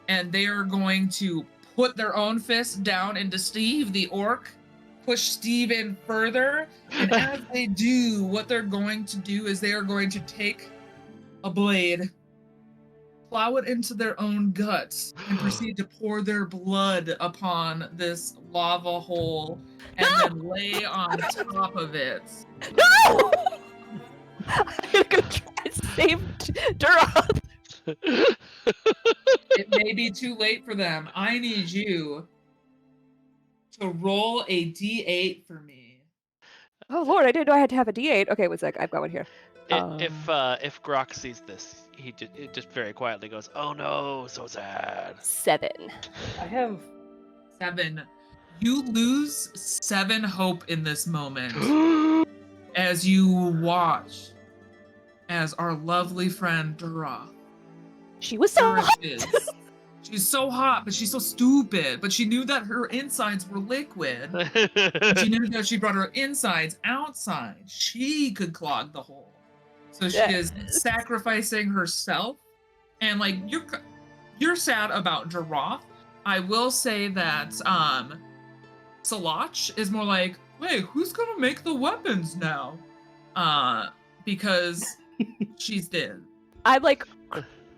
And they are going to put their own fist down into Steve, the orc, push Steve in further. And as they do, what they're going to do is they are going to take a blade, plow it into their own guts, and proceed to pour their blood upon this lava hole and then lay on top of it. No! I'm gonna go try and save Duroth. It may be too late for them. I need you to roll a d8 for me. Oh lord, I didn't know I had to have a D8. Okay, one sec. I've got one here. If Grok sees this, it just very quietly goes, "Oh no, so sad." 7. I have 7. You lose 7 hope in this moment as you watch as our lovely friend Dara She was so hot. perishes. She's so hot, but she's so stupid. But she knew that her insides were liquid. She knew that if she brought her insides outside, she could clog the hole. So she is sacrificing herself. And like you're sad about Giraffe. I will say that Salach is more like, wait, who's gonna make the weapons now? Because she's dead. I'm like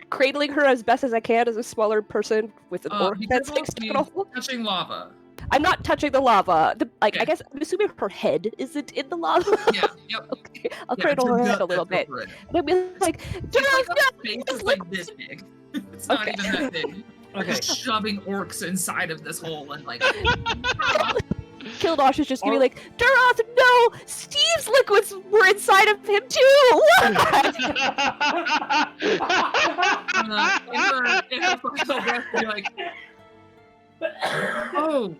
cradling her as best as I can as a smaller person with an orc that's like stuck in a hole. Touching lava. I'm not touching the lava. I Okay. guess I'm assuming her head isn't in the lava. Yeah, yep. Okay, I'll Yeah, cradle it's her gut head a little that's bit. over it. And I'll be like, It's like no, the space it's is like this big. It's not Okay. even that big. okay. Just shoving orcs inside of this hole and like Kildosh is just gonna be like, Duroth, no! Steve's liquids were inside of him too! in her final breath be like, oh,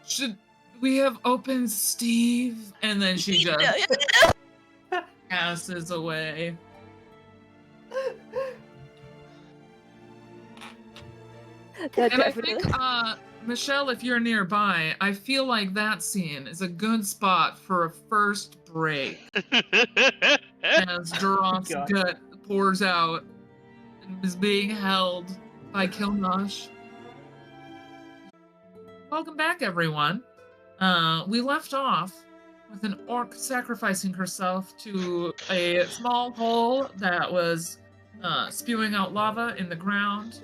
should we have opened Steve? And then she just passes away. That And I definitely. think, Michelle, if you're nearby, I feel like that scene is a good spot for a first break. As Duroth's God. gut pours out and is being held by Kilnosh. Welcome back, everyone. We left off with an orc sacrificing herself to a small hole that was spewing out lava in the ground.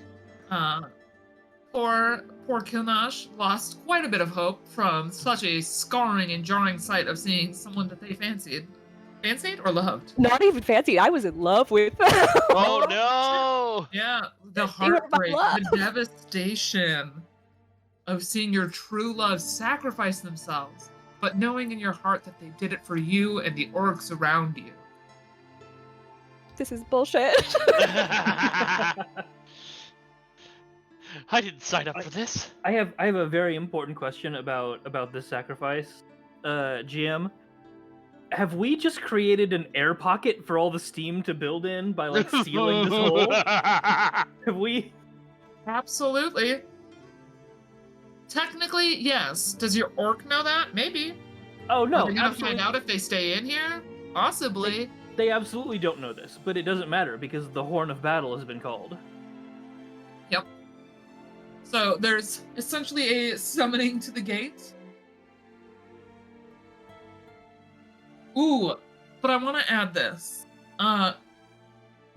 Poor Kilnosh lost quite a bit of hope from such a scarring and jarring sight of seeing someone that they fancied. Fancied or loved? Not even fancy. I was in love with. Oh no! Yeah, the They were my heartbreak, love. the devastation of seeing your true love sacrifice themselves, but knowing in your heart that they did it for you and the orcs around you. This is bullshit. I didn't sign up for this. I have a very important question about this sacrifice, GM. Have we just created an air pocket for all the steam to build in by like sealing this hole? Have we? Absolutely. Technically, yes. Does your orc know that? Maybe. Oh no! Are we gonna absolutely. find out if they stay in here? Possibly. They absolutely don't know this, but it doesn't matter because the Horn of Battle has been called. Yep. So there's essentially a summoning to the gate. Ooh, but I want to add this.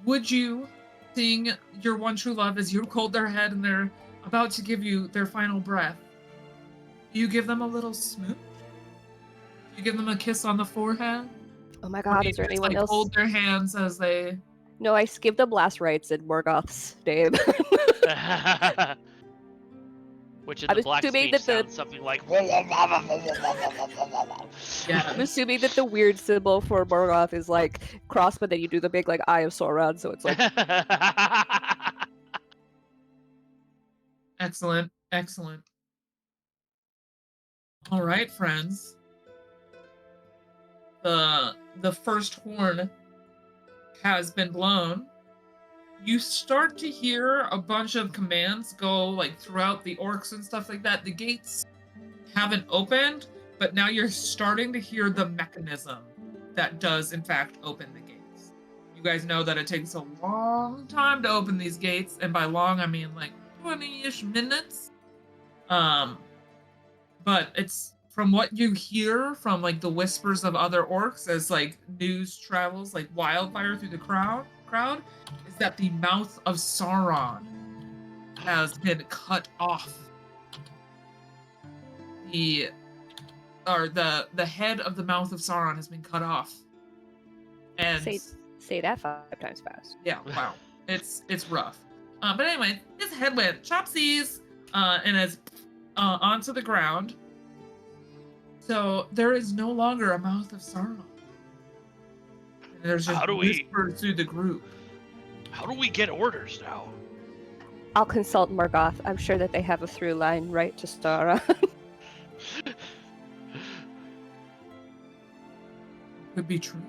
Would you, seeing your one true love as you hold their head and they're about to give you their final breath, do you give them a little smooch? Do you give them a kiss on the forehead? Oh my Or god, do is you there just, anyone else? hold their hands as they... No, I skipped them last rites in Morgoth's name. Which in I'm the black assuming speech that the- sounds something like. Yeah. I'm assuming that the weird symbol for Morgoth is like cross, but then you do the big like Eye of Sauron, so it's like Excellent, excellent. All right, friends. The first horn has been blown. You start to hear a bunch of commands go like throughout the orcs and stuff like that. The gates haven't opened, but now you're starting to hear the mechanism that does in fact open the gates. You guys know that it takes a long time to open these gates, and by long I mean like 20-ish minutes. But it's from what you hear from like the whispers of other orcs as like news travels like wildfire through the crowd is that the mouth of Sauron has been cut off. The head of the mouth of Sauron has been cut off. And say that 5 times fast. yeah, wow. It's rough. But anyway, his head went chopsies and is onto the ground. So there is no longer a mouth of Sauron. And there's just How do we- whispers through the group. How do we get orders now? I'll consult Morgoth. I'm sure that they have a through line right to Stara. Could be true.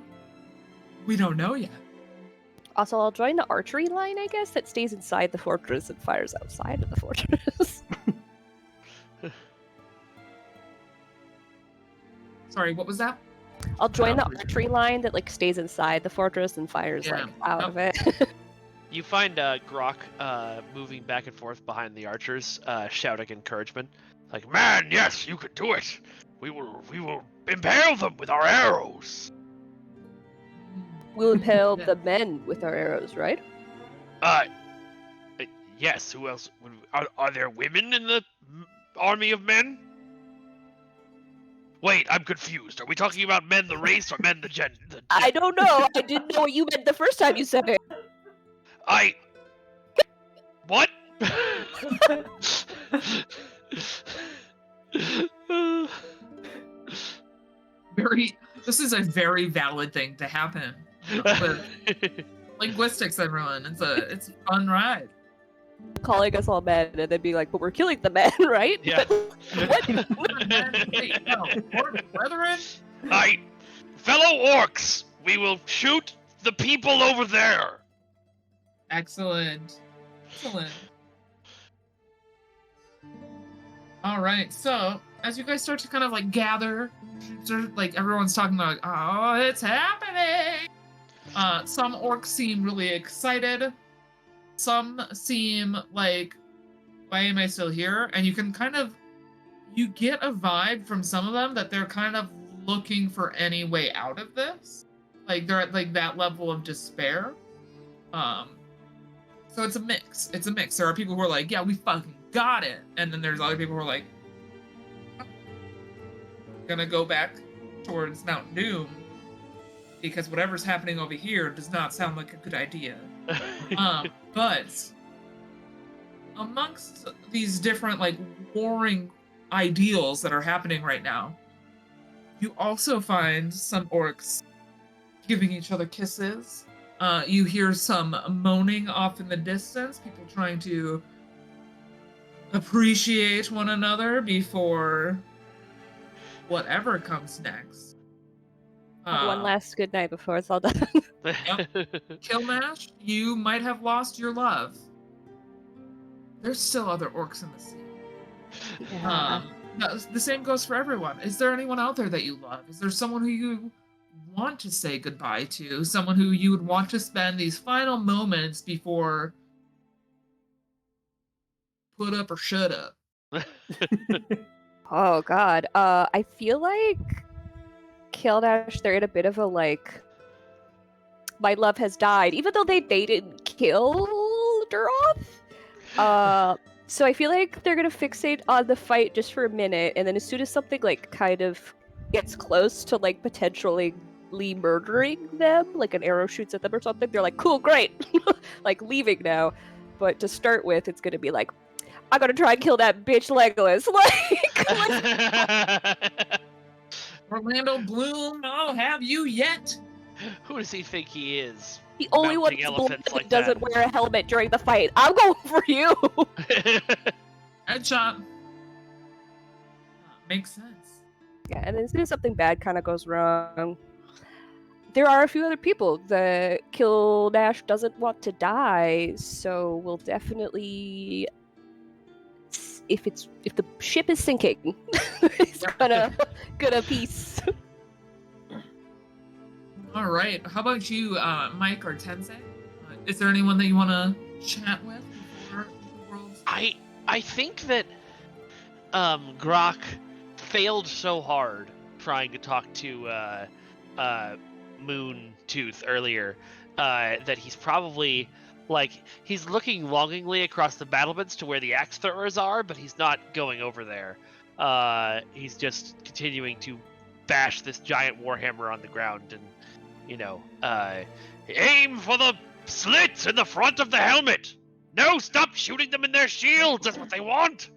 We don't know yet. Also, I'll join the archery line, I guess, that stays inside the fortress and fires outside of the fortress. Sorry, what was that? I'll join the archery line that like stays inside the fortress and fires Yeah. like out of it. You find Grok moving back and forth behind the archers, shouting encouragement. Like, man, yes, you could do it. We will impale them with our arrows. We'll impale the men with our arrows, right? Yes. Who else? Are there women in the army of men? Wait, I'm confused. Are we talking about men the race or men the gen? I don't know. I didn't know what you meant the first time you said it. What? This is a very valid thing to happen. With linguistics, everyone. It's a fun ride. Calling us all men and then being like, but we're killing the men, right? Yeah. Wait, no, brethren? Fellow orcs, we will shoot the people over there. Excellent. All right, so as you guys start to kind of like gather, like everyone's talking about, oh, it's happening. Some orcs seem really excited. Some seem like, why am I still here? And you can you get a vibe from some of them that they're kind of looking for any way out of this. Like they're at like that level of despair. So it's a mix. There are people who are like, yeah, we fucking got it. And then there's other people who are like, gonna go back towards Mount Doom because whatever's happening over here does not sound like a good idea. But amongst these different like warring ideals that are happening right now, you also find some orcs giving each other kisses. You hear some moaning off in the distance, people trying to appreciate one another before whatever comes next. One last good night before it's all done. Killnash, you might have lost your love. There's still other orcs in the sea. Yeah. The same goes for everyone. Is there anyone out there that you love? Is there someone who you want to say goodbye to? Someone who you would want to spend these final moments before put up or shut up? Oh god. I feel like Killdash, they're in a bit of a like, my love has died, even though they didn't kill Duroth. So I feel like they're gonna fixate on the fight just for a minute, and then as soon as something like kind of gets close to like potentially murdering them, like an arrow shoots at them or something, they're like, cool, great, like leaving now. But to start with, it's gonna be like, I'm gonna try and kill that bitch Legolas. Like Orlando Bloom, I'll have you yet. Who does he think he is? the only one Mounting who elephants like doesn't wear a helmet during the fight. I'm going for you. Headshot. Makes sense. Yeah, and then as soon as something bad kind of goes wrong, there are a few other people. The Killdash doesn't want to die, so we'll definitely, if the ship is sinking, it's gonna peace. All right. How about you, Mike or Tensei? Is there anyone that you want to chat with before the world's... I think that Grok failed so hard trying to talk to Moon Tooth earlier that he's probably he's looking longingly across the battlements to where the axe throwers are, but he's not going over there. He's just continuing to bash this giant warhammer on the ground and, aim for the slits in the front of the helmet. No, stop shooting them in their shields. That's what they want.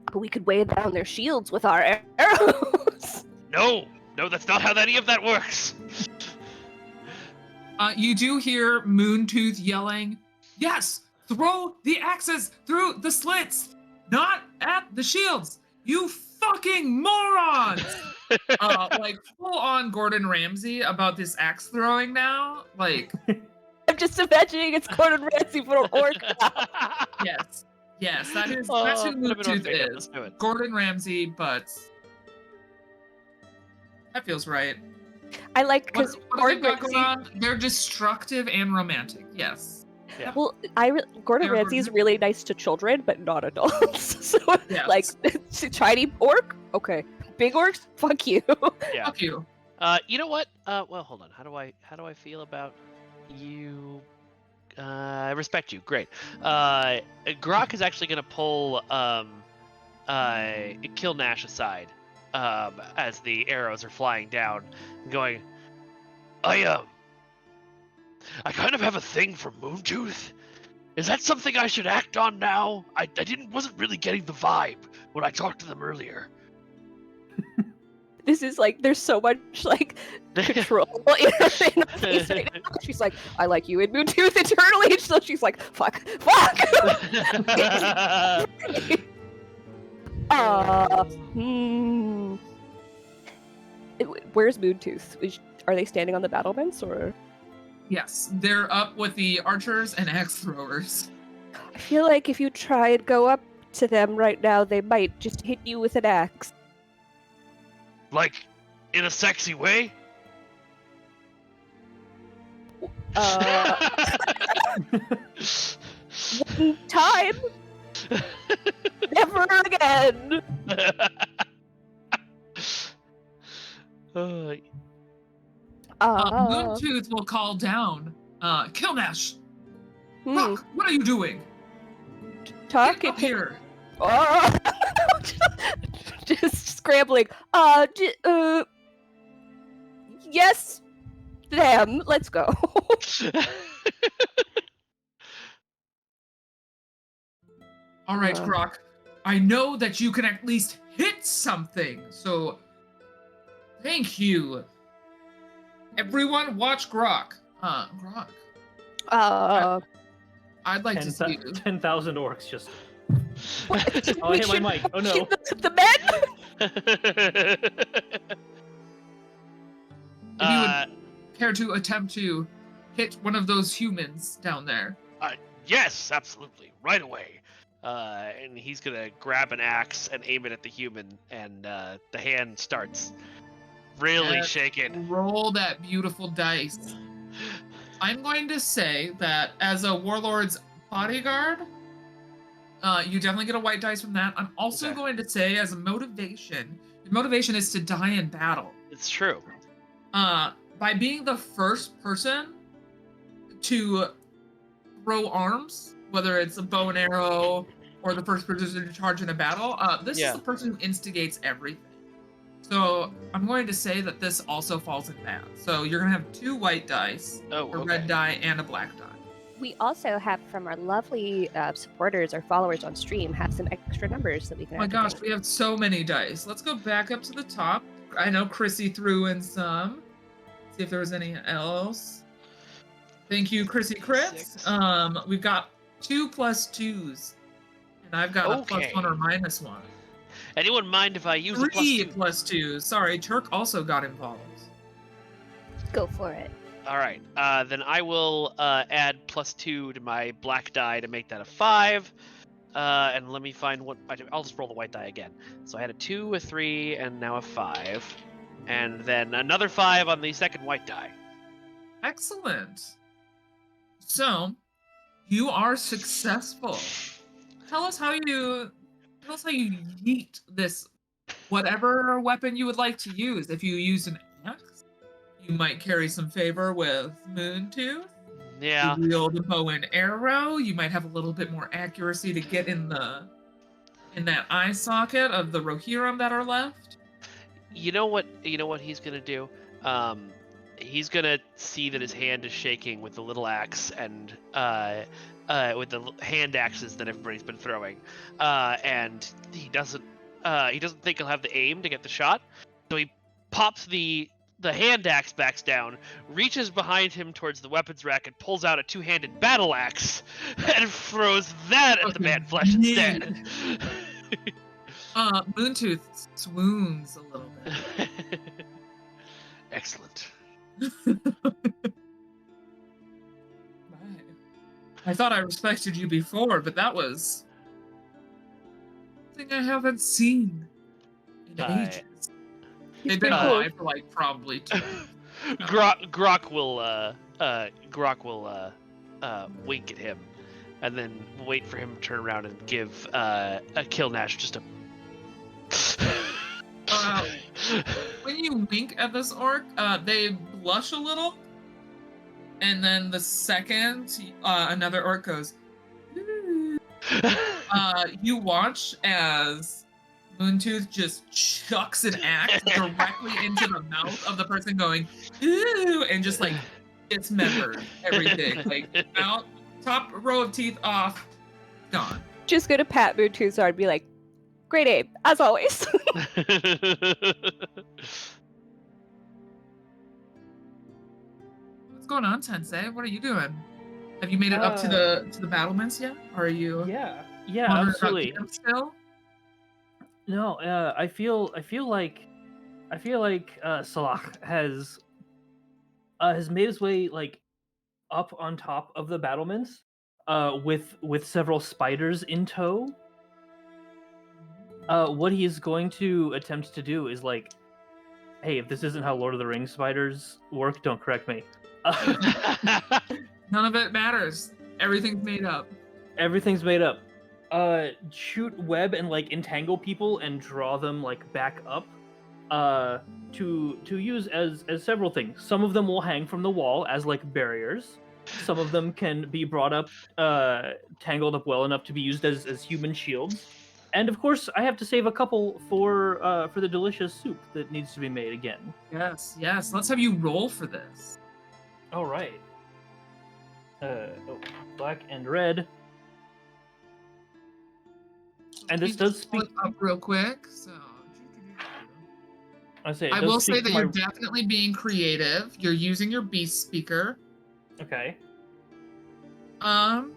But we could weigh down their shields with our arrows. No, that's not how any of that works. You do hear Moontooth yelling, "Yes, throw the axes through the slits, not at the shields. You fucking morons!" Like full on Gordon Ramsay about this axe throwing now. Like, I'm just imagining it's Gordon Ramsay for an orc now. yes, that's who Put him in our Moontooth makeup, let's is. do it. Gordon Ramsay, but that feels right. I like What, because what have they Gordon got going Ramsay. on? They're destructive and romantic. Yes. Yeah. Well, Gordon They're Ramsay is really nice to children, but not adults. So, Yes. like, tiny orc, okay. Big orcs, fuck you. Yeah. Fuck you. You know what? Well, hold on. How do I feel about you? I respect you. Great. Grok is actually gonna pull Kill Nash aside as the arrows are flying down, going. I kind of have a thing for Moontooth. Is that something I should act on now? I wasn't really getting the vibe when I talked to them earlier. This is like, there's so much like control in her face right now. She's like, I like you in Moontooth eternally. So she's like, fuck. Where's Moontooth? Are they standing on the battlements or? Yes, they're up with the archers and axe throwers. I feel like if you try and go up to them right now, they might just hit you with an axe. Like, in a sexy way? One time, never again. Moontooth will call down. Kill Nash. Rock, what are you doing? Talk Get up here. Just scrambling. Yes, them. Let's go. All right, Grok. I know that you can at least hit something, so thank you. Everyone, watch Grok. Grok. I'd like to see you. 10,000 orcs just. Oh, I hit my mic. Oh no. The men. If you would care to attempt to hit one of those humans down there. Yes, absolutely. Right away. And he's gonna grab an axe and aim it at the human, and the hand starts really shaking. Roll that beautiful dice. I'm going to say that as a warlord's bodyguard, you definitely get a white dice from that. I'm also going to say as a motivation, your motivation is to die in battle. It's true. By being the first person to throw arms, whether it's a bow and arrow or the first person to charge in a battle, this is the person who instigates everything. So I'm going to say that this also falls in that. So you're going to have 2 white dice, a red die, and a black die. We also have from our lovely supporters or followers on stream have some extra numbers that we can. Oh my gosh, we have so many dice. Let's go back up to the top. I know Chrissy threw in some. See if there was any else. Thank you, Chrissy Crits. We've got 2 plus 2s, and I've got a +1 or -1. Anyone mind if I use 3 a +2? plus 2s. Sorry, Turk also got involved. Go for it. All right. Then I will add +2 to my black die to make that a 5. And let me find what I'll just roll the white die again. So I had a 2, a 3, and now a 5, and then another 5 on the second white die. Excellent. So, you are successful. Tell us how you yeet this whatever weapon you would like to use. If you use an axe, you might carry some favor with Moontooth. Yeah. You wield a bow and arrow. You might have a little bit more accuracy to get in that eye socket of the Rohirrim that are left. You know what he's gonna do? He's gonna see that his hand is shaking with the little axe and with the hand axes that everybody's been throwing, and he doesn't think he'll have the aim to get the shot, so he pops the the hand axe backs down, reaches behind him towards the weapons rack, and pulls out a two-handed battle axe and throws that at the man flesh instead. Moontooth swoons a little bit. Excellent. Right. I thought I respected you before, but that was something I haven't seen in ages. They've been pretty cool. alive for like probably 2 years. Grok will wink at him, and then wait for him to turn around and give a Kill Nash just a. When you wink at this orc, they blush a little, and then the second another orc goes, you watch as Moontooth just chucks an axe directly into the mouth of the person going, ooh, and just like dismembered everything. Like out, top row of teeth off, gone. Just go to pat Moontooth's arm and be like, great aim, as always. What's going on, Sensei? What are you doing? Have you made it up to the battlements yet? Or are you Yeah, wandering around absolutely. camp still? No, I feel like Salah has made his way like up on top of the battlements, with several spiders in tow. What he is going to attempt to do is like, hey, if this isn't how Lord of the Rings spiders work, don't correct me. None of it matters. Everything's made up. Everything's made up. Shoot web and like entangle people and draw them like back up. To use as several things. Some of them will hang from the wall as like barriers. Some of them can be brought up, tangled up well enough to be used as human shields. And of course, I have to save a couple for the delicious soup that needs to be made again. Yes, yes. Let's have you roll for this. All right. Black and red. And this does speak up real quick. So I will say that you're definitely being creative. You're using your beast speaker. Okay. And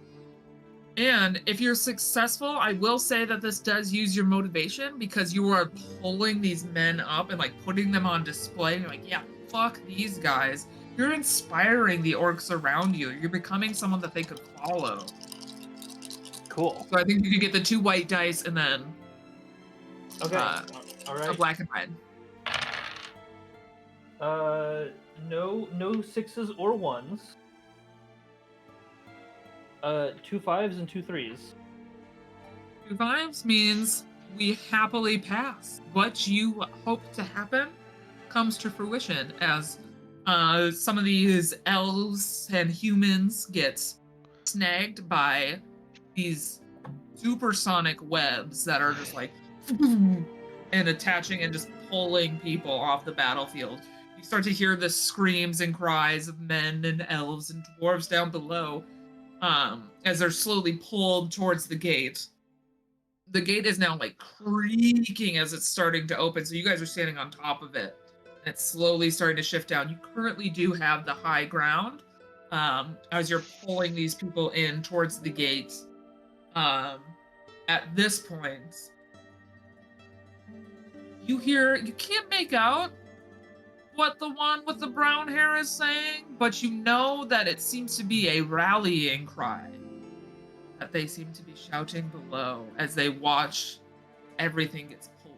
if you're successful, I will say that this does use your motivation because you are pulling these men up and like putting them on display. You're like, yeah, fuck these guys. You're inspiring the orcs around you. You're becoming someone that they could follow. Cool. So I think you could get the 2 white dice and then Okay. All right. a black and red. No sixes or ones. 2 5s and 2 3s. 2 5s means we happily pass. What you hope to happen comes to fruition as some of these elves and humans get snagged by these supersonic webs that are just like and attaching and just pulling people off the battlefield. You start to hear the screams and cries of men and elves and dwarves down below as they're slowly pulled towards the gate. The gate is now like creaking as it's starting to open, so you guys are standing on top of it. And it's slowly starting to shift down. You currently do have the high ground as you're pulling these people in towards the gate. At this point, you can't make out what the one with the brown hair is saying, but you know that it seems to be a rallying cry that they seem to be shouting below as they watch everything gets pulled.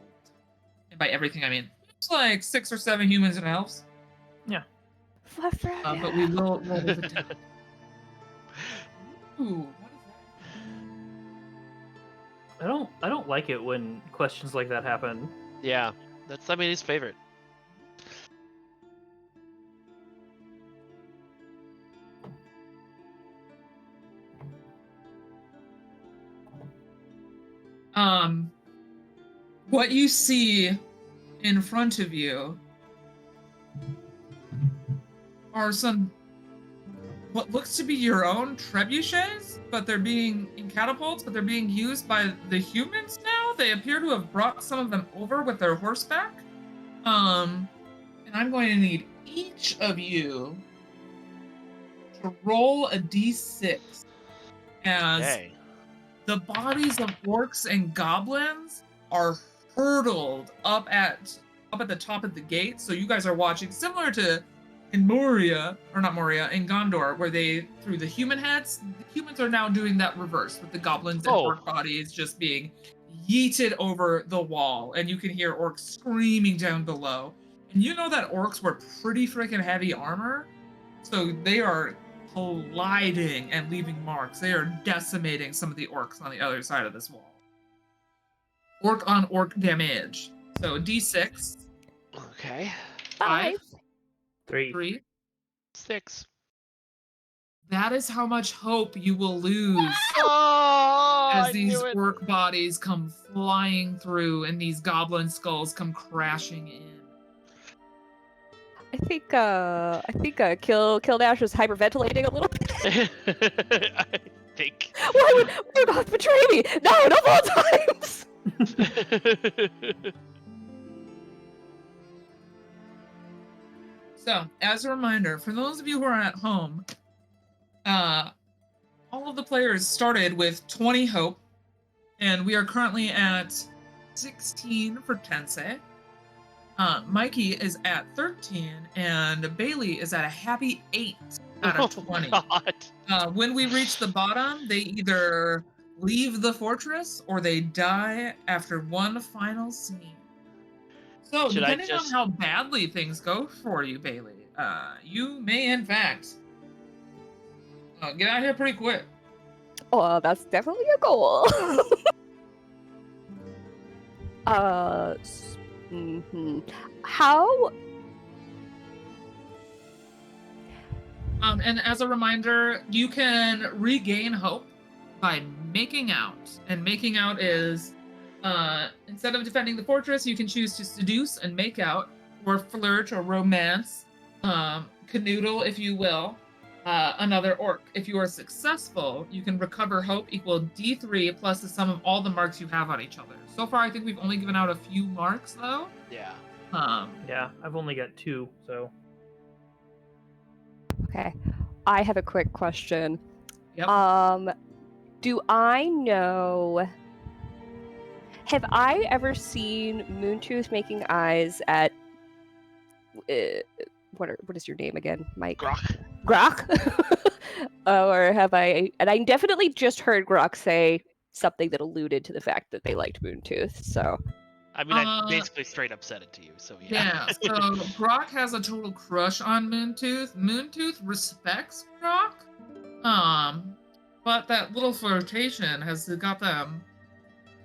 And by everything, I mean it's like 6 or 7 humans and elves. Yeah. But we will roll the down. Ooh, what is that? I don't like it when questions like that happen. Yeah, that's his favorite. What you see in front of you are some what looks to be your own trebuchets, but they're being in catapults, but they're being used by the humans now. They appear to have brought some of them over with their horseback. And and I'm going to need each of you to roll a d6 as Okay. the bodies of orcs and goblins are hurtled up at the top of the gate. So you guys are watching, similar to in Moria, or not Moria, in Gondor, where they threw the human heads. The humans are now doing that reverse, with the goblins and orc bodies just being yeeted over the wall, and you can hear orcs screaming down below. And you know that orcs wear pretty freaking heavy armor, so they are colliding and leaving marks. They are decimating some of the orcs on the other side of this wall. Orc on orc damage. So d6. Okay. 5, 3. 3. 6. That is how much hope you will lose Oh, as I these knew it. orc bodies come flying through and these goblin skulls come crashing in. I think Kill Dash was hyperventilating a little bit. I think. Why would Rudolph betray me? No, of all times. So, as a reminder, for those of you who are at home, all of the players started with 20 hope, and we are currently at 16 for Tensei. Mikey is at 13, and Bailey is at a happy 8 out of 20. God. When we reach the bottom, they either leave the fortress or they die after one final scene. So, Should I depending on how badly things go for you, Bailey, you may in fact get out of here pretty quick. Oh, that's definitely a goal. How? And as a reminder, you can regain hope by making out. And making out is, instead of defending the fortress, you can choose to seduce and make out, or flirt or romance, canoodle, if you will, another orc. If you are successful, you can recover hope equal D3 plus the sum of all the marks you have on each other. So far, I think we've only given out a few marks, though. Yeah. Yeah, I've only got 2, so. Okay, I have a quick question. Yep. Do I know? Have I ever seen Moontooth making eyes at? What is your name again, Mike? Grok. Or have I? And I definitely just heard Grok say something that alluded to the fact that they liked Moontooth. So. I mean, I basically straight up said it to you, so yeah. Yeah, so Grok has a total crush on Moontooth. Moontooth respects Grok, but that little flirtation has got them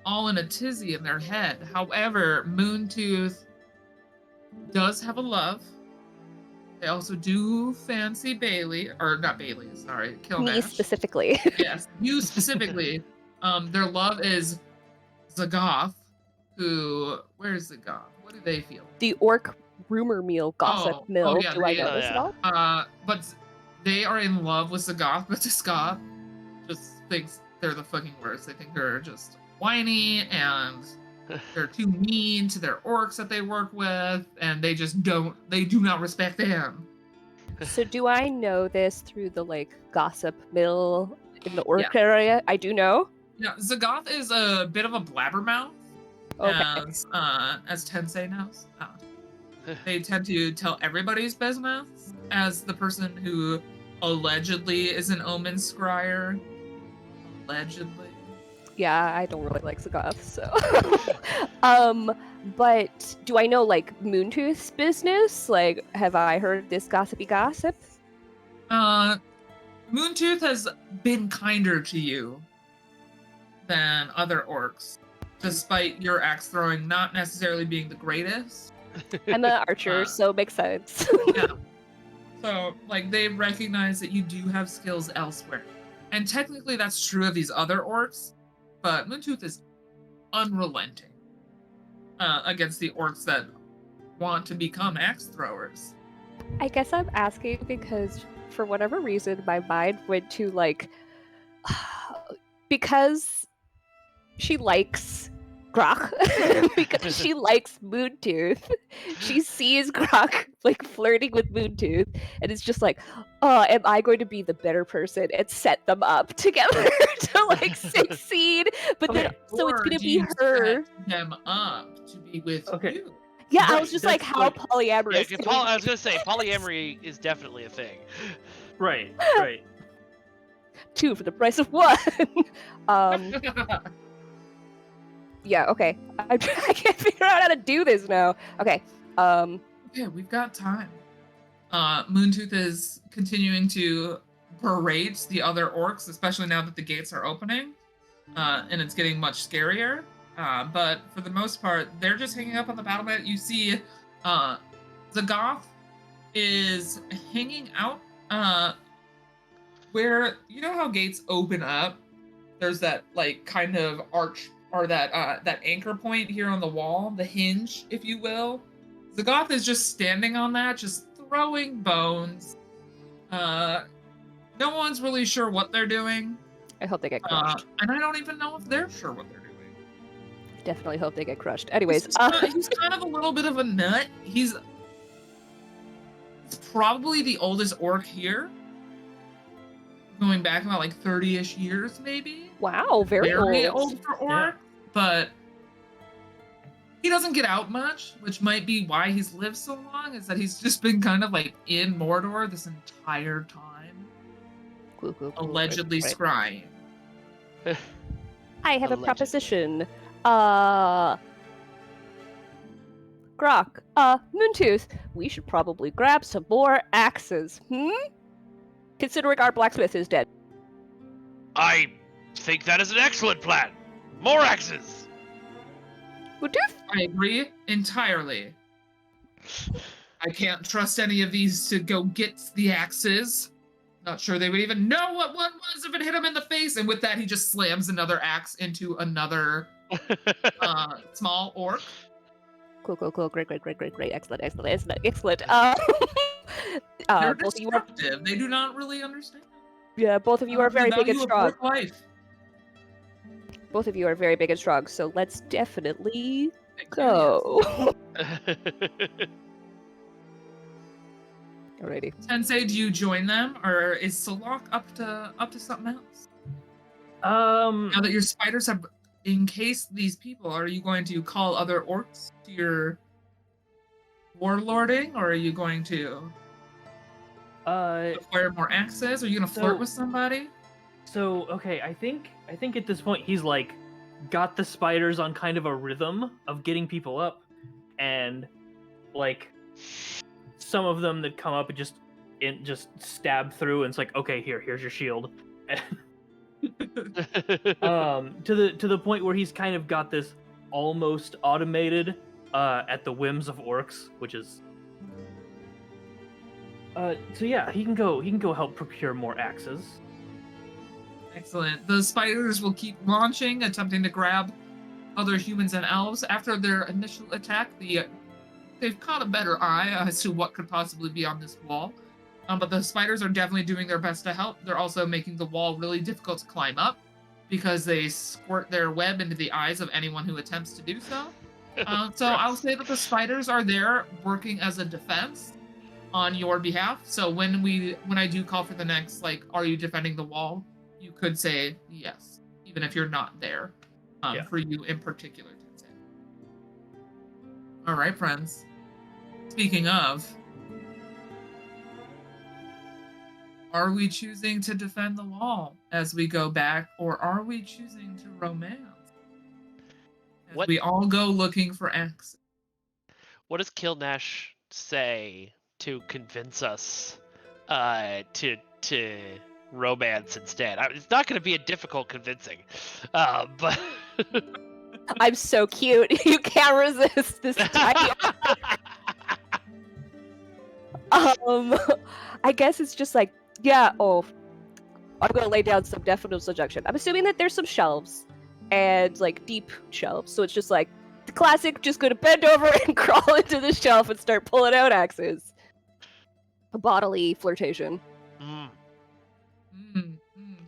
all in a tizzy in their head. However, Moontooth does have a love. They also do fancy Bailey, or not Bailey, sorry, Killnash. Me specifically. Yes, you specifically. Their love is Zagoth. Where's the goth? What do they feel? The orc rumor mill, gossip mill. Yeah, do I know this at all? But they are in love with the goth, but this goth just thinks they're the fucking worst. They think they're just whiny and they're too mean to their orcs that they work with, and they do not respect them. So do I know this through the gossip mill in the orc area? I do know. Yeah, Zagoth is a bit of a blabbermouth. Okay. As Tensei knows. They tend to tell everybody's business, as the person who allegedly is an omen scryer. Allegedly. Yeah, I don't really like Zagoth, so. But do I know Moontooth's business? Have I heard this gossipy gossip? Moontooth has been kinder to you than other orcs, despite your axe throwing not necessarily being the greatest. I'm an archer, so it makes sense. Yeah. So, they recognize that you do have skills elsewhere. And technically that's true of these other orcs, but Moontooth is unrelenting against the orcs that want to become axe throwers. I guess I'm asking because, for whatever reason, my mind went to, because she likes Grok because she likes Moontooth. She sees Grok like flirting with Moontooth, and it's just like, oh, am I going to be the better person and set them up together to like succeed? But then, Okay. so it's Or gonna do be you her. set them up to be with Okay. you? Yeah, I Right, was just like, that's how like- polyamorous. Yeah, can because we I was be? gonna say polyamory is definitely a thing. Right. Right. 2 for the price of 1. um, yeah, okay. I can't figure out how to do this now. Okay. Okay, we've got time. Moontooth is continuing to berate the other orcs, especially now that the gates are opening, and it's getting much scarier. But for the most part, they're just hanging up on the battle mat. You see, Zagoth is hanging out where you know how gates open up. There's that like kind of arch or that anchor point here on the wall, the hinge, if you will. Zagoth is just standing on that, just throwing bones. No one's really sure what they're doing, I hope they get crushed. and I don't even know if they're sure what they're doing. Definitely hope they get crushed. Anyways, He's kind of a little bit of a nut. He's probably the oldest orc here, going back about like 30-ish years, maybe. wow, very Old for orc, Yeah. but he doesn't get out much, which might be why he's lived so long, is that he's just been kind of like in Mordor this entire time, Cool, cool, cool. allegedly Right. scrying. I have a Allegedly. proposition. Grok, Moontooth, we should probably grab some more axes, Considering our blacksmith is dead. I think that is an excellent plan. More axes. Moontooth? I agree entirely. I can't trust any of these to go get the axes. Not sure they would even know what one was if it hit him in the face. And with that, he just slams another axe into another small orc. Cool, cool, cool. Great. Excellent. They're Both of you are, destructive. They do not really understand. yeah, both of you are The very big value and of strong. orc life. Both of you are very big and strong, so let's definitely go. Alrighty. Tensei, do you join them, or is Salak up to something else? Um. Now that your spiders have encased these people, are you going to call other orcs to your warlording, or are you going to acquire more access? Are you going to flirt So- with somebody? So okay, I think at this point he's like got the spiders on kind of a rhythm of getting people up, and like some of them that come up and just stab through, and it's like, okay, here's your shield. To the point where he's kind of got this almost automated at the whims of orcs, which is so yeah, he can go help procure more axes. Excellent. The spiders will keep launching, attempting to grab other humans and elves. After their initial attack, they've caught a better eye as to what could possibly be on this wall. But the spiders are definitely doing their best to help. They're also making the wall really difficult to climb up because they squirt their web into the eyes of anyone who attempts to do so. So I'll say that the spiders are there working as a defense on your behalf. So when I do call for the next, like, are you defending the wall? You could say yes, even if you're not there. Yeah. For you in particular, Tensei. All right, friends. Speaking of, are we choosing to defend the wall as we go back, or are we choosing to romance? As What- we all go looking for X. What does Kilnash say to convince us to romance instead? It's not going to be a difficult convincing, but I'm so cute. You can't resist this tiny. I guess it's just like, yeah. Oh, I'm gonna lay down some definite suggestion. I'm assuming that there's some shelves and like deep shelves, so it's just like the classic. Just gonna bend over and crawl into the shelf and start pulling out axes. A bodily flirtation.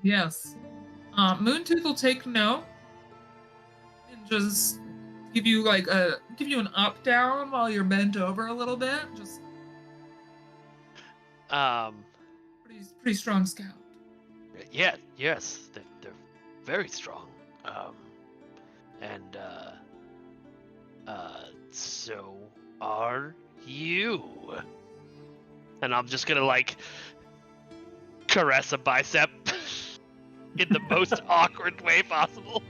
Yes. Moontooth will take note and just give you an up down while you're bent over a little bit. Just pretty strong scout. Yeah, yes, they're very strong. And so are you. And I'm just gonna like caress a bicep in the most awkward way possible.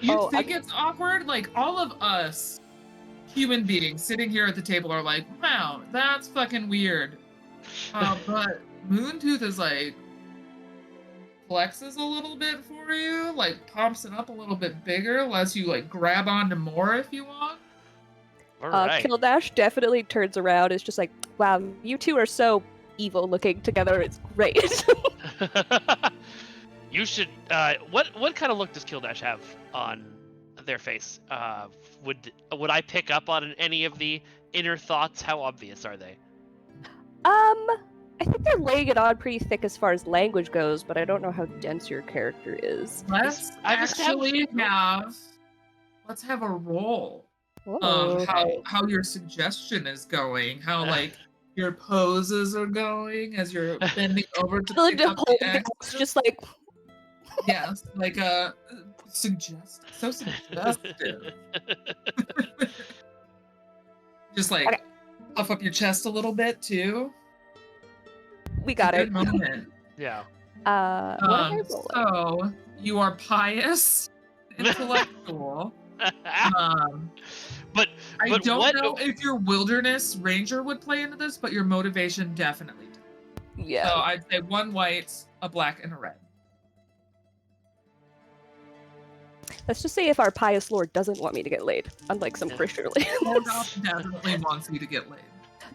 You think it's awkward? Like, all of us human beings sitting here at the table are like, wow, that's fucking weird. But Moontooth is like, flexes a little bit for you, like pumps it up a little bit bigger, lets you like grab onto more if you want. All right. Kildash definitely turns around. It's just like, wow, you two are so evil looking together. It's great. You should. What kind of look does Kildash have on their face? Would I pick up on any of the inner thoughts? How obvious are they? I think they're laying it on pretty thick as far as language goes, but I don't know how dense your character is. Let's have a roll. Whoa. How your suggestion is going, how like your poses are going as you're bending over to pick up the axes. Just like yes, like so suggestive. Just like puff up your chest a little bit too. We got it. Moment. Yeah. So you are pious, intellectual. But I don't know if your wilderness ranger would play into this, but your motivation definitely does. Yeah. So I'd say 1 white, a black, and a red. Let's just say if our pious lord doesn't want me to get laid, unlike some Christian Lord definitely wants you to get laid.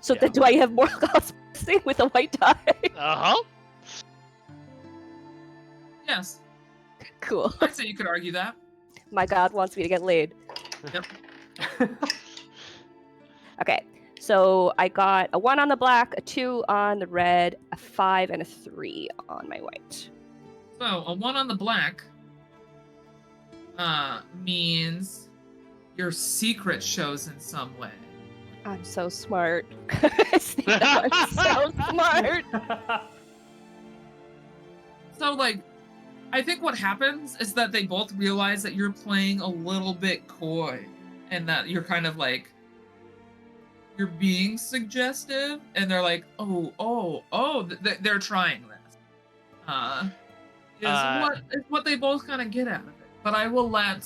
So then do I have more cosplay with a white tie? Uh-huh. Yes. Cool. I'd say you could argue that. My god wants me to get laid. Yep. Okay, so I got a 1 on the black, a 2 on the red, a 5, and a 3 on my white. So a 1 on the black means your secret shows in some way. I'm so smart. I'm so smart. So, like, I think what happens is that they both realize that you're playing a little bit coy and that you're kind of like, you're being suggestive, and they're like, they're trying this. Is what they both kind of get out of it. But I will let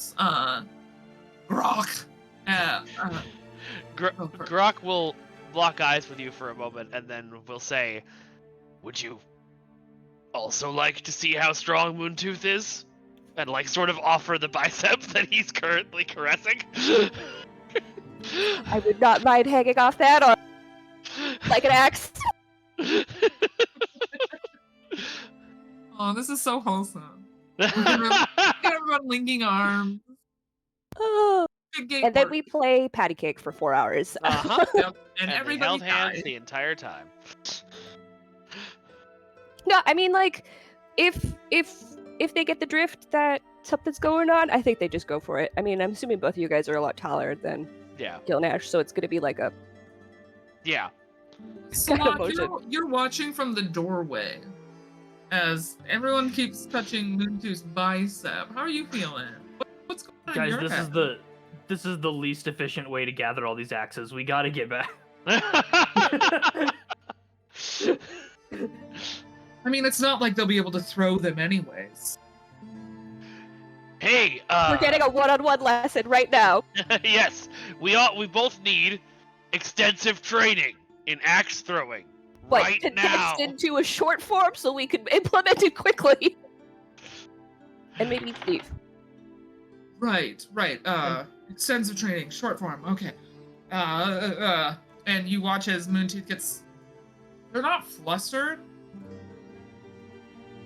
Grok. Grok will lock eyes with you for a moment, and then will say, "Would you also like to see how strong Moontooth is?" And like sort of offer the bicep that he's currently caressing. I would not mind hanging off that arm like an axe. Oh, this is so wholesome. We're gonna run linking arms. Oh. And then we play patty cake for 4 hours. Uh-huh. Yep. And they everybody held hands died. the entire time. No, I mean, like, if they get the drift that something's going on, I think they just go for it. I mean, I'm assuming both of you guys are a lot taller than Gilnash, so it's going to be like a So you're watching from the doorway as everyone keeps touching Moontooth's bicep. How are you feeling? What's going on? Guys, in your head? this is the least efficient way to gather all these axes. We gotta get back. I mean, it's not like they'll be able to throw them anyways. Hey, we're getting a one-on-one lesson right now. Yes, we both need extensive training in axe throwing right now. Condensed into a short form so we can implement it quickly. And maybe Steve. Right. Extensive training, short form. Okay. And you watch as Moontooth gets. They're not flustered,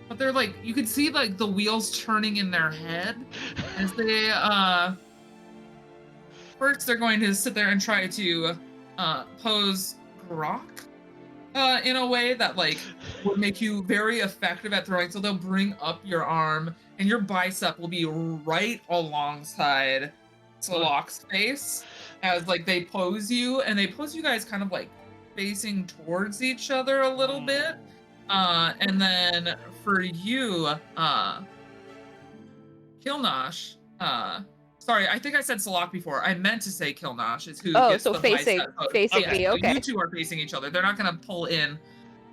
but they're like, you can see like the wheels turning in their head as they first they're going to sit there and try to pose Grok in a way that like would make you very effective at throwing. So they'll bring up your arm and your bicep will be right alongside Salok's face as like they pose you, and they pose you guys kind of like facing towards each other a little bit. And then for you, Kilnosh, sorry, I think I said Salok before. I meant to say Kilnosh is who Oh, gets so the facing bicep pose. facing Yeah, me. so Okay. you two are facing each other. They're not gonna pull in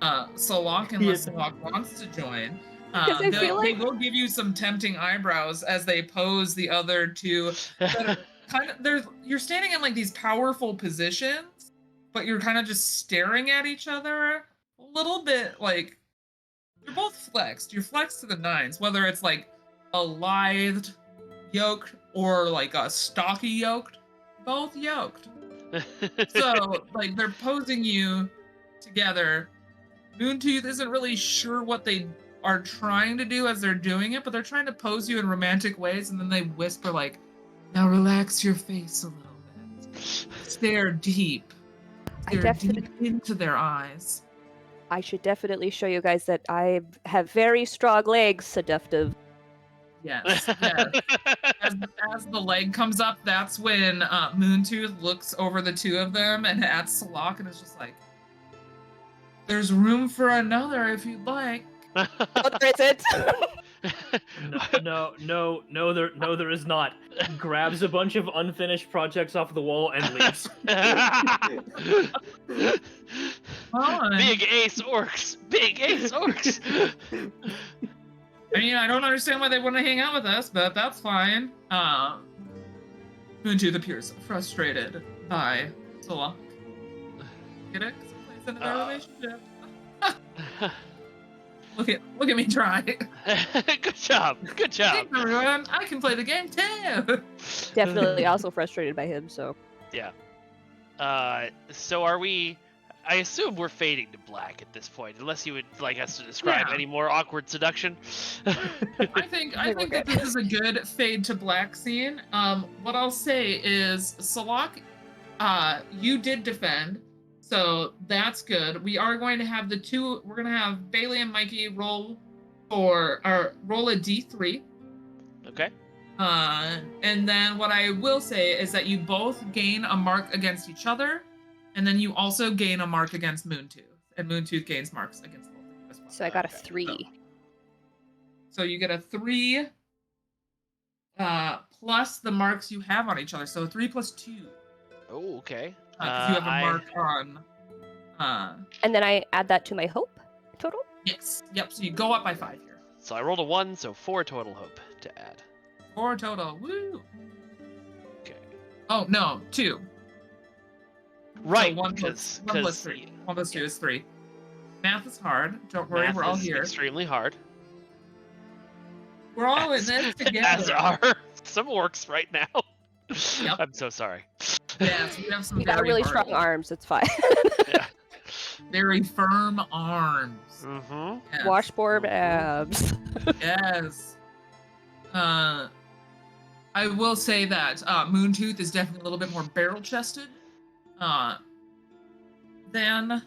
Salok unless Salok wants to join. Because I feel They like will give you some tempting eyebrows as they pose the other two. Kind of, you're standing in like these powerful positions, but you're kind of just staring at each other a little bit. Like you're both flexed. You're flexed to the nines, whether it's like a lithed yoked or like a stocky yoked, both yoked. So like they're posing you together. Moontooth isn't really sure what they are trying to do as they're doing it, but they're trying to pose you in romantic ways, and then they whisper like, "Now relax your face a little bit. Stare deep. Stare deep into their eyes." I should definitely show you guys that I have very strong legs, seductive. Yes, yes. As the leg comes up, that's when Moontooth looks over the two of them and at Salok and is just like, "There's room for another if you'd like." No, there isn't. No, there is not. He grabs a bunch of unfinished projects off the wall and leaves. Big Ace Orcs! Big Ace Orcs! I mean, I don't understand why they wouldn't hang out with us, but that's fine. Moontooth appears frustrated by Salok. Get it? 'Cause it plays into their relationship. Look at me try. Good job. Good job. Thanks, everyone. I can play the game too. Definitely also frustrated by him, so. Yeah. So are we? I assume we're fading to black at this point, unless you would like us to describe any more awkward seduction. I think that this is a good fade to black scene. What I'll say is, Salok, you did defend, so that's good. We are going to have we're going to have Bailey and Mikey roll a D3. Okay. And then what I will say is that you both gain a mark against each other, and then you also gain a mark against Moontooth, and Moontooth gains marks against both of you as well. So I got a 3. So you get a 3 plus the marks you have on each other. So 3 plus 2. Oh, okay. Because you have a mark on. And then I add that to my hope total? Yes. Yep. So you go up by 5 here. So I rolled a 1, so 4 total hope to add. 4 total. Woo! Okay. Oh, no. 2. Right. So 1 plus 3. 1 plus 2 is 3. Math is hard. Don't worry, Math we're all is here. Extremely hard. We're all in this together. As are some orcs right now. Yep. I'm so sorry. Yes, we have some You got very really hard strong arms, it's fine. Yeah. Very firm arms. Mm-hmm. Yes. Washboard abs. Yes. I will say that Moontooth is definitely a little bit more barrel-chested than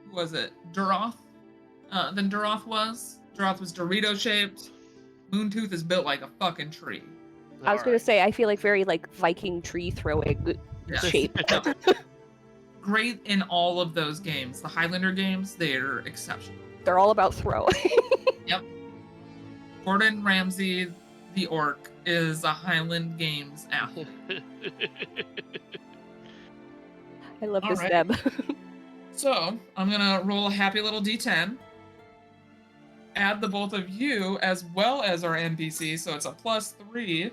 who was it? Duroth. Than Duroth was. Duroth was Dorito-shaped. Moontooth is built like a fucking tree. I was gonna say, I feel like very like Viking tree throwing Yes. shape. Great in all of those games. The Highlander games, they're exceptional. They're all about throwing. Yep. Gordon Ramsay, the orc, is a Highland Games athlete. I love this Alright. Deb. So, I'm gonna roll a happy little d10. Add the both of you as well as our NPC, so it's a +3.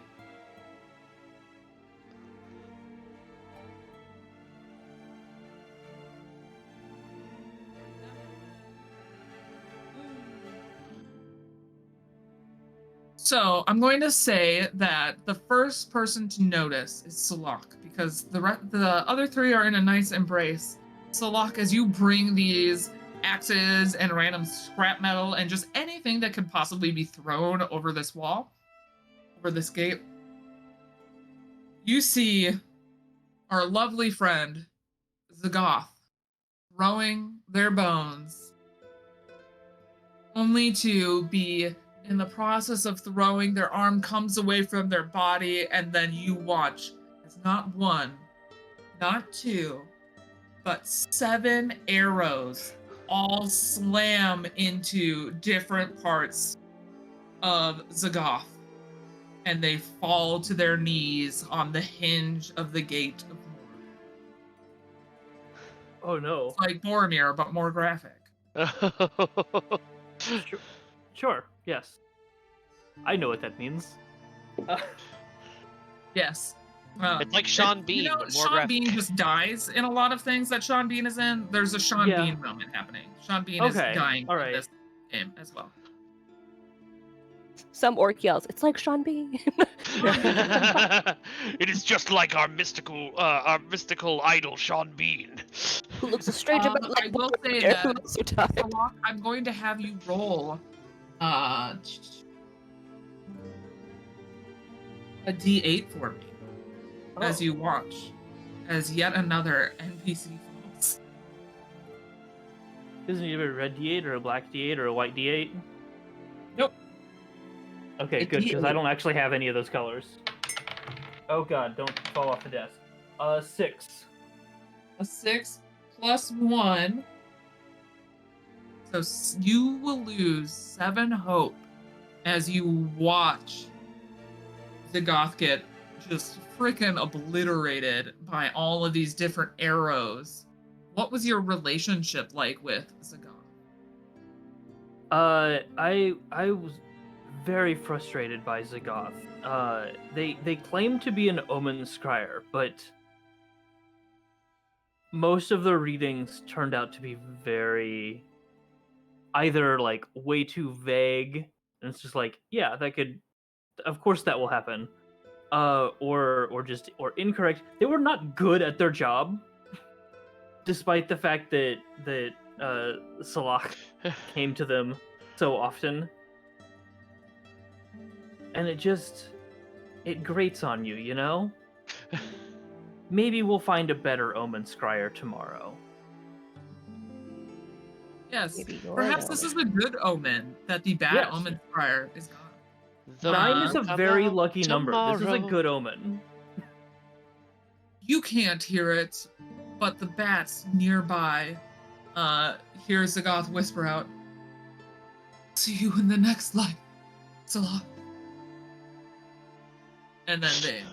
So I'm going to say that the first person to notice is Salok, because the other 3 are in a nice embrace. Salok, as you bring these axes and random scrap metal and just anything that could possibly be thrown over this wall, over this gate, you see our lovely friend Zagoth throwing their bones, only to be in the process of throwing, their arm comes away from their body, and then you watch as not one, not two, but 7 arrows all slam into different parts of Zagoth, and they fall to their knees on the hinge of the gate of Morg. Oh no. It's like Boromir, but more graphic. Sure. Yes. I know what that means. Yes. It's like Sean Bean, but more Sean graphic. Bean just dies in a lot of things that Sean Bean is in. There's a Sean Yeah. Bean moment happening. Sean Bean is Okay, dying all in right. this game as well. Some orc yells, "It's like Sean Bean." It is just like our mystical idol, Sean Bean. Who looks a stranger but I like will say Boromir, that who also died. Salak, I'm going to have you roll a D8 for me as you watch as yet another NPC falls. Isn't it either a red D8 or a black D8 or a white D8? Nope. Okay, A good, because I D8. don't actually have any of those colors. Oh god, don't fall off the desk. 6. A 6 plus 1. So you will lose 7 hope as you watch Zagoth get just freaking obliterated by all of these different arrows. What was your relationship like with Zagoth? I was very frustrated by Zagoth. They claim to be an omen scryer, but most of the readings turned out to be very either like way too vague, and it's just like, yeah, that could, of course that will happen, or incorrect. They were not good at their job, despite the fact that Salak came to them so often, and it grates on you, you know? Maybe we'll find a better omen scryer tomorrow. Yes, Maybe you're perhaps the this omen. is a good omen that the bad Yes. omen prior is gone. The 9 is a moon very come out lucky number. This is a tomorrow. good omen. You can't hear it, but the bats nearby hear Zagoth whisper out, "See you in the next life, Salah." And then they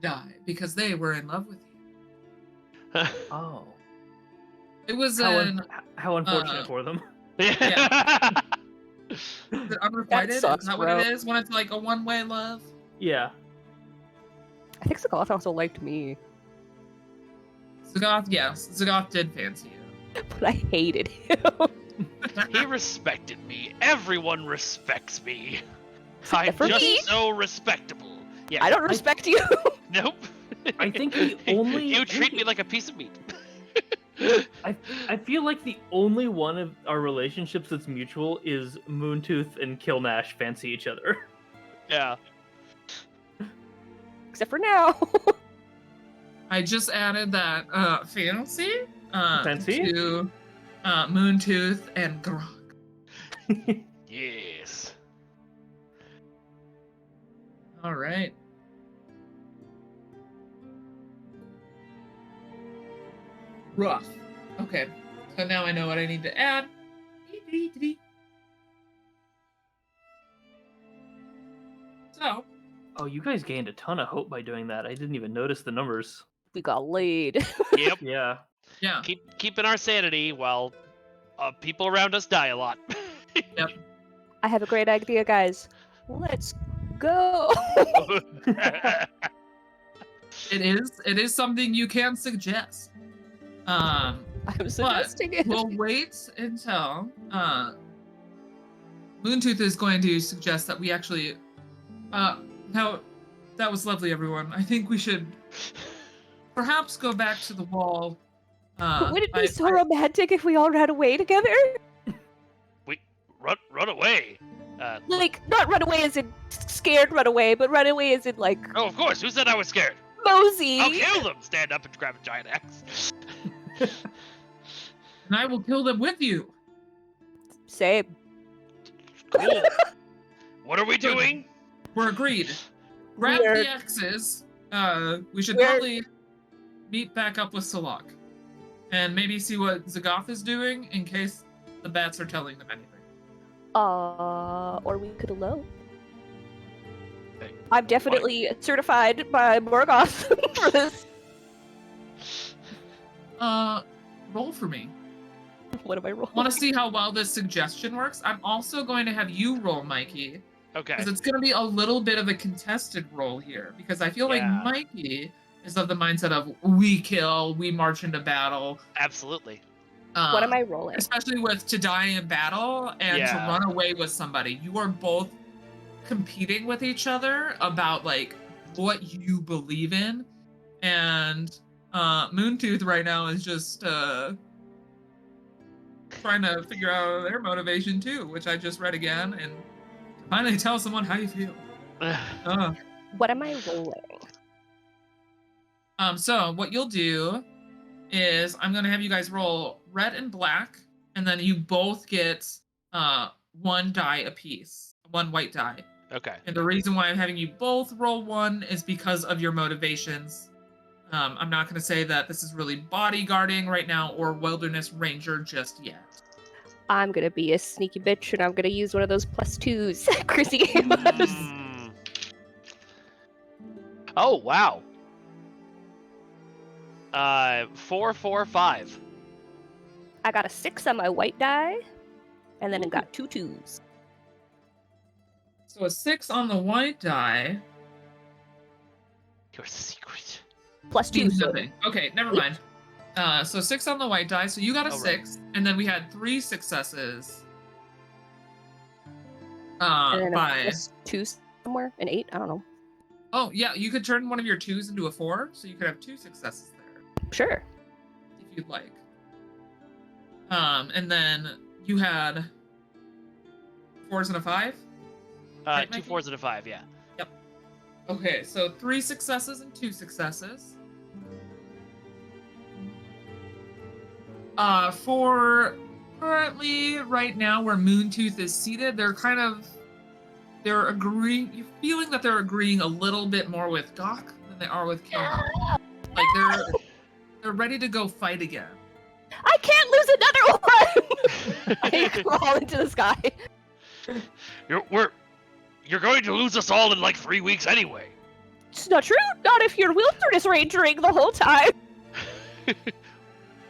die because they were in love with you. Oh. It was How unfortunate for them. Yeah. is it unrequited? Is sucks, that what bro. it is when it's like a one-way love? Yeah. I think Zagoth also liked me, Zagoth, yes, Zagoth did fancy you. but I hated him. He respected me. Everyone respects me. I'm for just me. so respectable. Yeah. I don't respect you. Nope. I think the only- You treat me like a piece of meat. I feel like the only one of our relationships that's mutual is Moontooth and Killnash fancy each other. Yeah. Except for now. I just added that fancy Fancy? to Moontooth and Grok. Yes. All right. Rough. Okay. So now I know what I need to add. So, Oh, you guys gained a ton of hope by doing that. I didn't even notice the numbers. We got laid. Yep. Yeah. yeah. Keeping our sanity while people around us die a lot. Yep. I have a great idea, guys. Let's go. It is something you can suggest. I'm suggesting it. We'll wait until Moontooth is going to suggest that we actually now that was lovely, everyone. I think we should perhaps go back to the wall. Would it be so romantic if we all ran away together? We run away. Like, not run away as in scared run away, but run away as in, like, Oh, of course. Who said I was scared? mosey. I'll kill them. Stand up and grab a giant axe. And I will kill them with you. Same. Cool. What are we doing? We're agreed. Grab We're- the X's. We should We're- probably meet back up with Salak. And maybe see what Zagoth is doing in case the bats are telling them anything. Or we could elope. Hey, I'm definitely certified by Morgoth for this. Roll for me. What am I rolling? Want to see how well this suggestion works? I'm also going to have you roll, Mikey, Okay. because it's going to be a little bit of a contested roll here. Because I feel like Yeah. Mikey is of the mindset of we kill, we march into battle. Absolutely. What am I rolling? Especially with to die in battle and to Yeah. run away with somebody. You are both competing with each other about like what you believe in, and Moontooth right now is just trying to figure out their motivation too, which I just read again, and finally tell someone how you feel. What am I rolling? So what you'll do is I'm gonna have you guys roll red and black, and then you both get one die apiece, one white die. Okay. And the reason why I'm having you both roll one is because of your motivations. I'm not going to say that this is really bodyguarding right now or wilderness ranger just yet. I'm gonna be a sneaky bitch and I'm gonna use one of those +2s Chrissy gave us. Mm. Oh wow. 4, 4, 5. I got a 6 on my white die, and then I got 2 2s. So a 6 on the white die Your secret. +2, means so nothing. Okay, never mind. So 6 on the white die. So you got a Oh, right. 6, and then we had 3 successes. and then By a +2 somewhere, an 8. I don't know. oh yeah, you could turn one of your 2s into a 4, so you could have 2 successes there. Sure. If you'd like. And then you had 4s and a 5? Right, 2 Mikey? 4s and a 5. Yeah. Okay, so 3 successes and 2 successes. For currently, right now, where Moontooth is seated, they're agreeing. You're feeling that they're agreeing a little bit more with Gawk than they are with Kilmer. Like they're ready to go fight again. I can't lose another one! I crawl into the sky. You're going to lose us all in like 3 weeks anyway. It's not true. Not if you're wilderness rangering the whole time.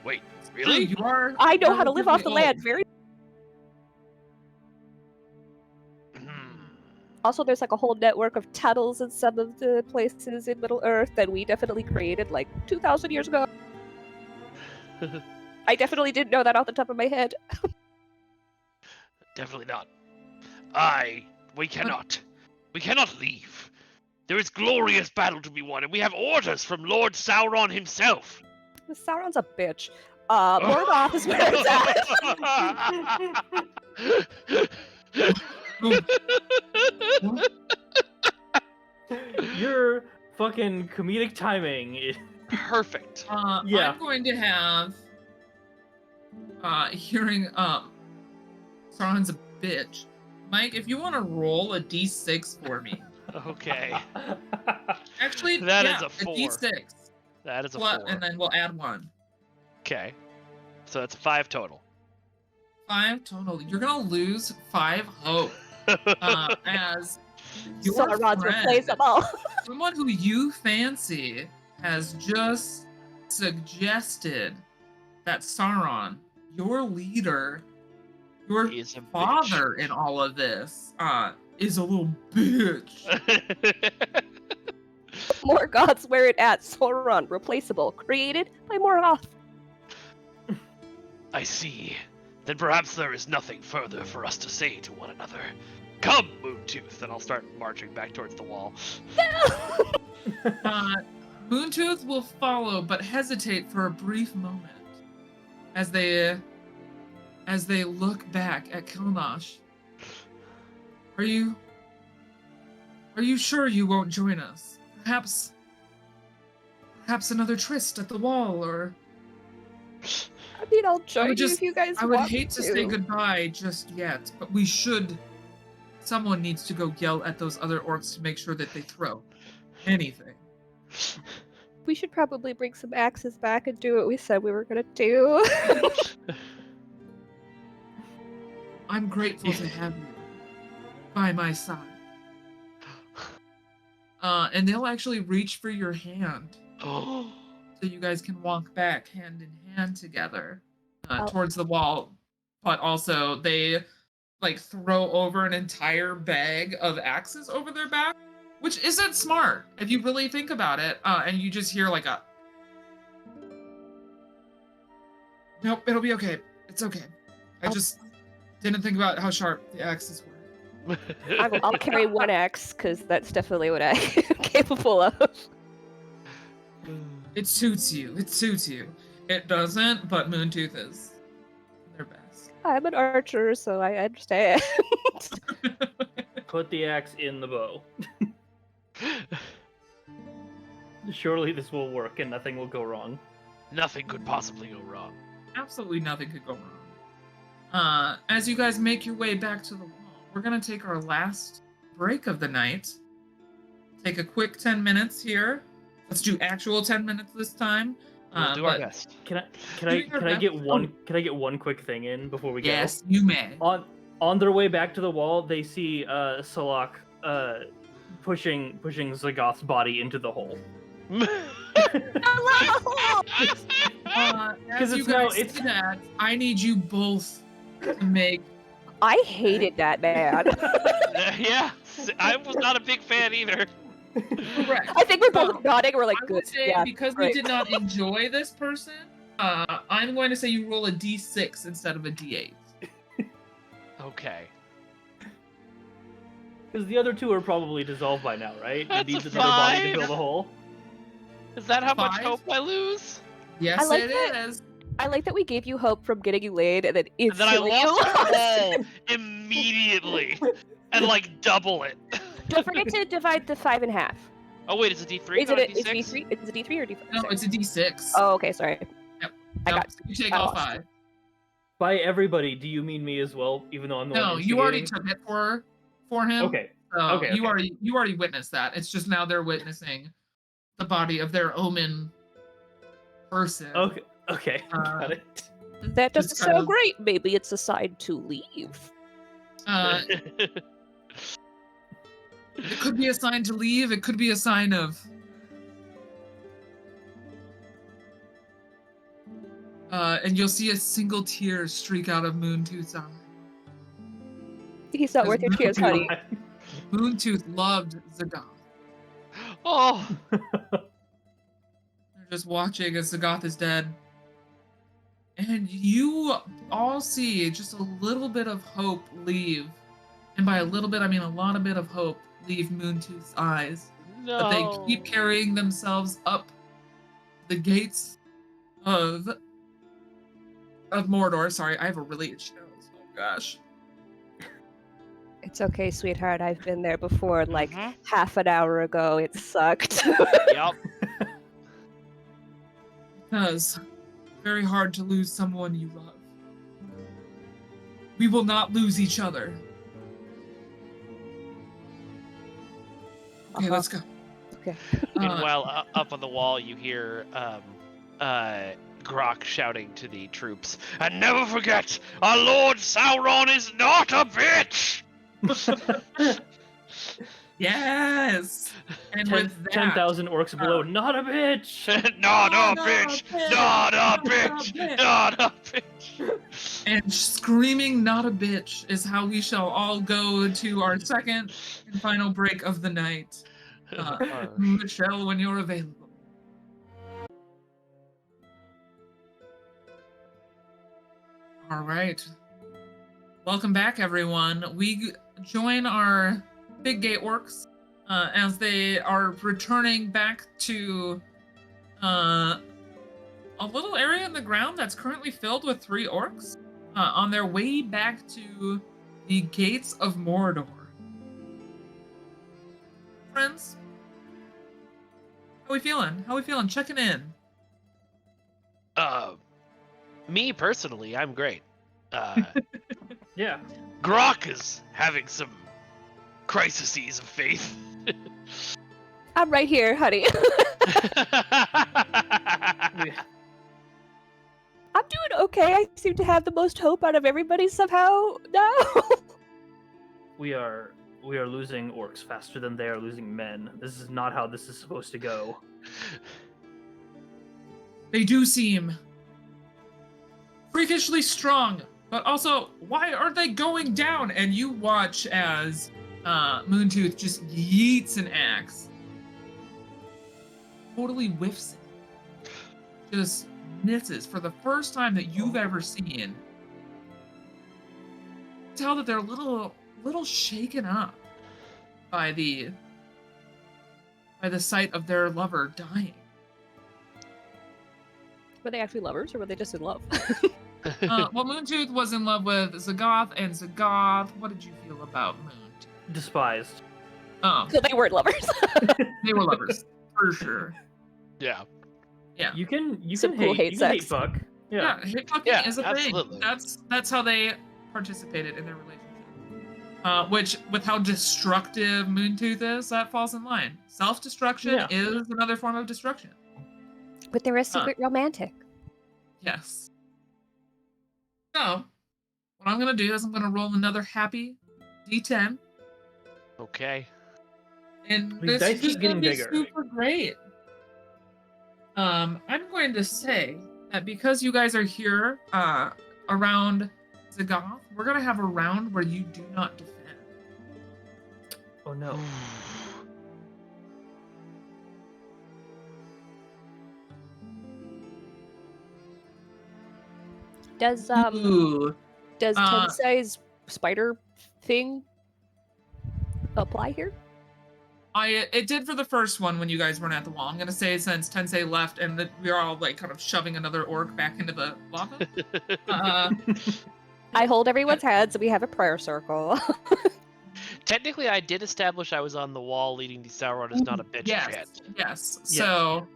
Wait, True, really? you are. I know how to live off the relatively land. Very. Hmm. Also, there's like a whole network of tunnels in some of the places in Middle Earth that we definitely created like 2,000 years ago. I definitely didn't know that off the top of my head. Definitely not. We cannot. We cannot leave. There is glorious battle to be won, and we have orders from Lord Sauron himself. Sauron's a bitch. Morgoth is where it's at. Your fucking comedic timing. Perfect. Yeah. I'm going to have hearing Sauron's a bitch. Mike, if you want to roll a d6 for me. Okay. Actually, That yeah, is a 4. d6. That is a Plus- 4. And then we'll add 1. Okay. So that's 5 total. 5 total. You're gonna lose 5 hope. As your Sauron's friend, replaceable. someone who you fancy, has just suggested that Sauron, your leader, your He is a father in all of this, is a little bitch. Morgoth's where it at. Sauron replaceable. Created by Morgoth. I see. Then perhaps there is nothing further for us to say to one another. Come, Moontooth, and I'll start marching back towards the wall. Moontooth will follow, but hesitate for a brief moment as they look back at Kilnash. Are you sure you won't join us? Perhaps another tryst at the wall, or I mean, I'll join you just- if you guys I would want hate to say goodbye just yet, but we should someone needs to go yell at those other orcs to make sure that they throw anything. We should probably bring some axes back and do what we said we were gonna do. I'm grateful to have you by my side. And they'll actually reach for your hand. Oh. So you guys can walk back hand in hand together Oh. towards the wall. But also they like throw over an entire bag of axes over their back, which isn't smart if you really think about it. And you just hear like a, nope, it'll be okay. It's okay. I just didn't think about how sharp the axes were. I'll carry one axe because that's definitely what I'm capable of. It suits you. It suits you. It doesn't, but Moontooth is their best. I'm an archer, so I understand. Put the axe in the bow. Surely this will work and nothing will go wrong. Nothing could possibly go wrong. Absolutely nothing could go wrong. As you guys make your way back to the wall, we're gonna take our last break of the night. Take a quick 10 minutes here. Let's do actual 10 minutes this time. We'll do our best. Can I get one quick thing in before we go? Yes, you may. On their way back to the wall, they see Salak pushing Zagoth's body into the hole. As you guys see that, I need you both to make. I hated that man. Yeah, I was not a big fan either. Correct. I think we're both nodding. We're like, I good. would say Yeah, because great. we did not enjoy this person, I'm going to say you roll a d6 instead of a d8. Okay. Because the other two are probably dissolved by now, right? That's It needs a another body to 5. fill the hole. Is that how much 5? hope I lose? Yes, I like it that. is. I like that we gave you hope from getting you laid, and then And then I instantly you lost lost. it all immediately, and like double it. Don't forget to divide the 5 in half. Oh wait, it's a D3, Is not it a a, is D6? D3? Is it D3 or D4? No, it's a d6. Oh, okay, sorry. Yep. I Nope, got. You take I all lost. 5. By everybody, do you mean me as well? Even though I'm the one No, you already instigating? took it for him. Okay. So Okay, you okay. already witnessed that. It's just now they're witnessing the body of their omen person. Okay. Okay. Uh, Got it. That doesn't Just kind sound of- great. Maybe it's a sign to leave. It could be a sign to leave. It could be a sign of. And you'll see a single tear streak out of Moontooth's eye. He's not worth your tears, honey. Moontooth loved Zagoth. Oh, They're just watching as Zagoth is dead. And you all see just a little bit of hope leave. And by a little bit, I mean a lot of bit of hope leave Moontooth's eyes. no. But they keep carrying themselves up the gates of Mordor. Sorry, I have a really itchy nose. Oh gosh. It's okay, sweetheart. I've been there before, like Mhm. half an hour ago. It sucked. Yep. Because very hard to lose someone you love. We will not lose each other. Okay, let's go. Okay. Meanwhile, up on the wall, you hear Grok shouting to the troops, "And never forget, our Lord Sauron is not a bitch!" Yes. And with that, 10,000 orcs below. Not a bitch! Not a Not a bitch! bitch! Not a Not a bitch! bitch! Not a bitch! and screaming "not a bitch" is how we shall all go to our second and final break of the night. Michelle, when you're available. All right. Welcome back, everyone. We join our big gate orcs as they are returning back to a little area in the ground that's currently filled with 3 orcs on their way back to the gates of Mordor. Friends, how we feeling? How we feeling? Checking in. Me personally, I'm great. Yeah. Grok is having some crises of faith. I'm right here, honey. We, I'm doing okay. I seem to have the most hope out of everybody somehow now. we are losing orcs faster than they are losing men. This is not how this is supposed to go. They do seem freakishly strong, but also, why aren't they going down? And you watch as Moontooth just yeets an axe. Totally whiffs it. Just misses for the first time that you've ever seen. Tell that they're a little shaken up by the sight of their lover dying. Were they actually lovers, or were they just in love? Well, Moontooth was in love with Zagoth, and Zagoth, what did you feel about Moontooth? Despised. Oh, So they weren't lovers. they were lovers for sure. Yeah. Yeah. You can Some cool hate hate you can hate sex. fuck. Yeah. Hate fucking Yeah, is a absolutely. thing. That's how they participated in their relationship. Which, with how destructive Moontooth is, that falls in line. Self-destruction Yeah. is another form of destruction. But they're a secret romantic. Yes. So, what I'm gonna do is I'm gonna roll another happy D10, Okay. and These this dice is keep just gonna getting be bigger. super great. I'm going to say that because you guys are here around Zagoth, we're gonna have a round where you do not defend. Oh no. Does Ooh. Tensei's spider thing apply here? It did for the first one when you guys weren't at the wall. I'm gonna say since Tensei left and that we're all like kind of shoving another orc back into the lava. I hold everyone's hands and we have a prayer circle. Technically, I did establish I was on the wall leading the Sauron is not a bitch Yes. chant. Yes. So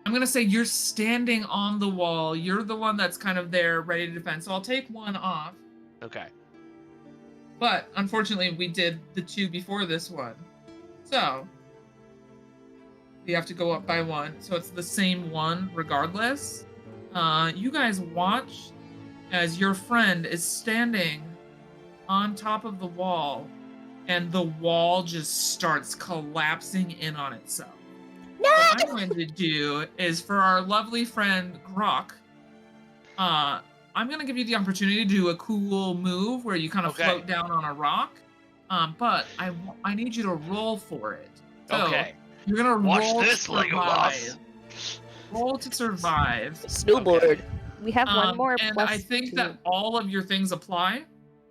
I'm gonna say you're standing on the wall. You're the one that's kind of there, ready to defend. So I'll take one off. Okay. But unfortunately, we did the two before this one. So we have to go up by one. So it's the same one regardless. You guys watch as your friend is standing on top of the wall and the wall just starts collapsing in on itself. No! What I'm going to do is for our lovely friend Grok, I'm going to give you the opportunity to do a cool move where you kind of Okay. float down on a rock. But I need you to roll for it. So Okay. you're going to Watch roll this, to Legolas. survive. Roll to survive. Snowboard. Okay. We have one more. And plus I think two. that all of your things apply.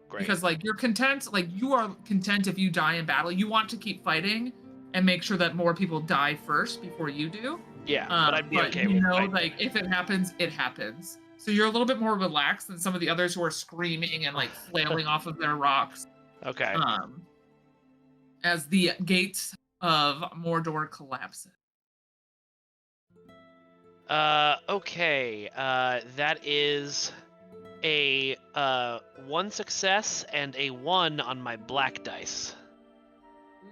Great. Because like you're content, like you are content if you die in battle. You want to keep fighting and make sure that more people die first before you do. Yeah, but I'd be okay you with know, fighting. like if it happens, it happens. So you're a little bit more relaxed than some of the others who are screaming and like flailing off of their rocks. Okay. As the gates of Mordor collapse. Okay. That is a 1 success and a 1 on my black dice.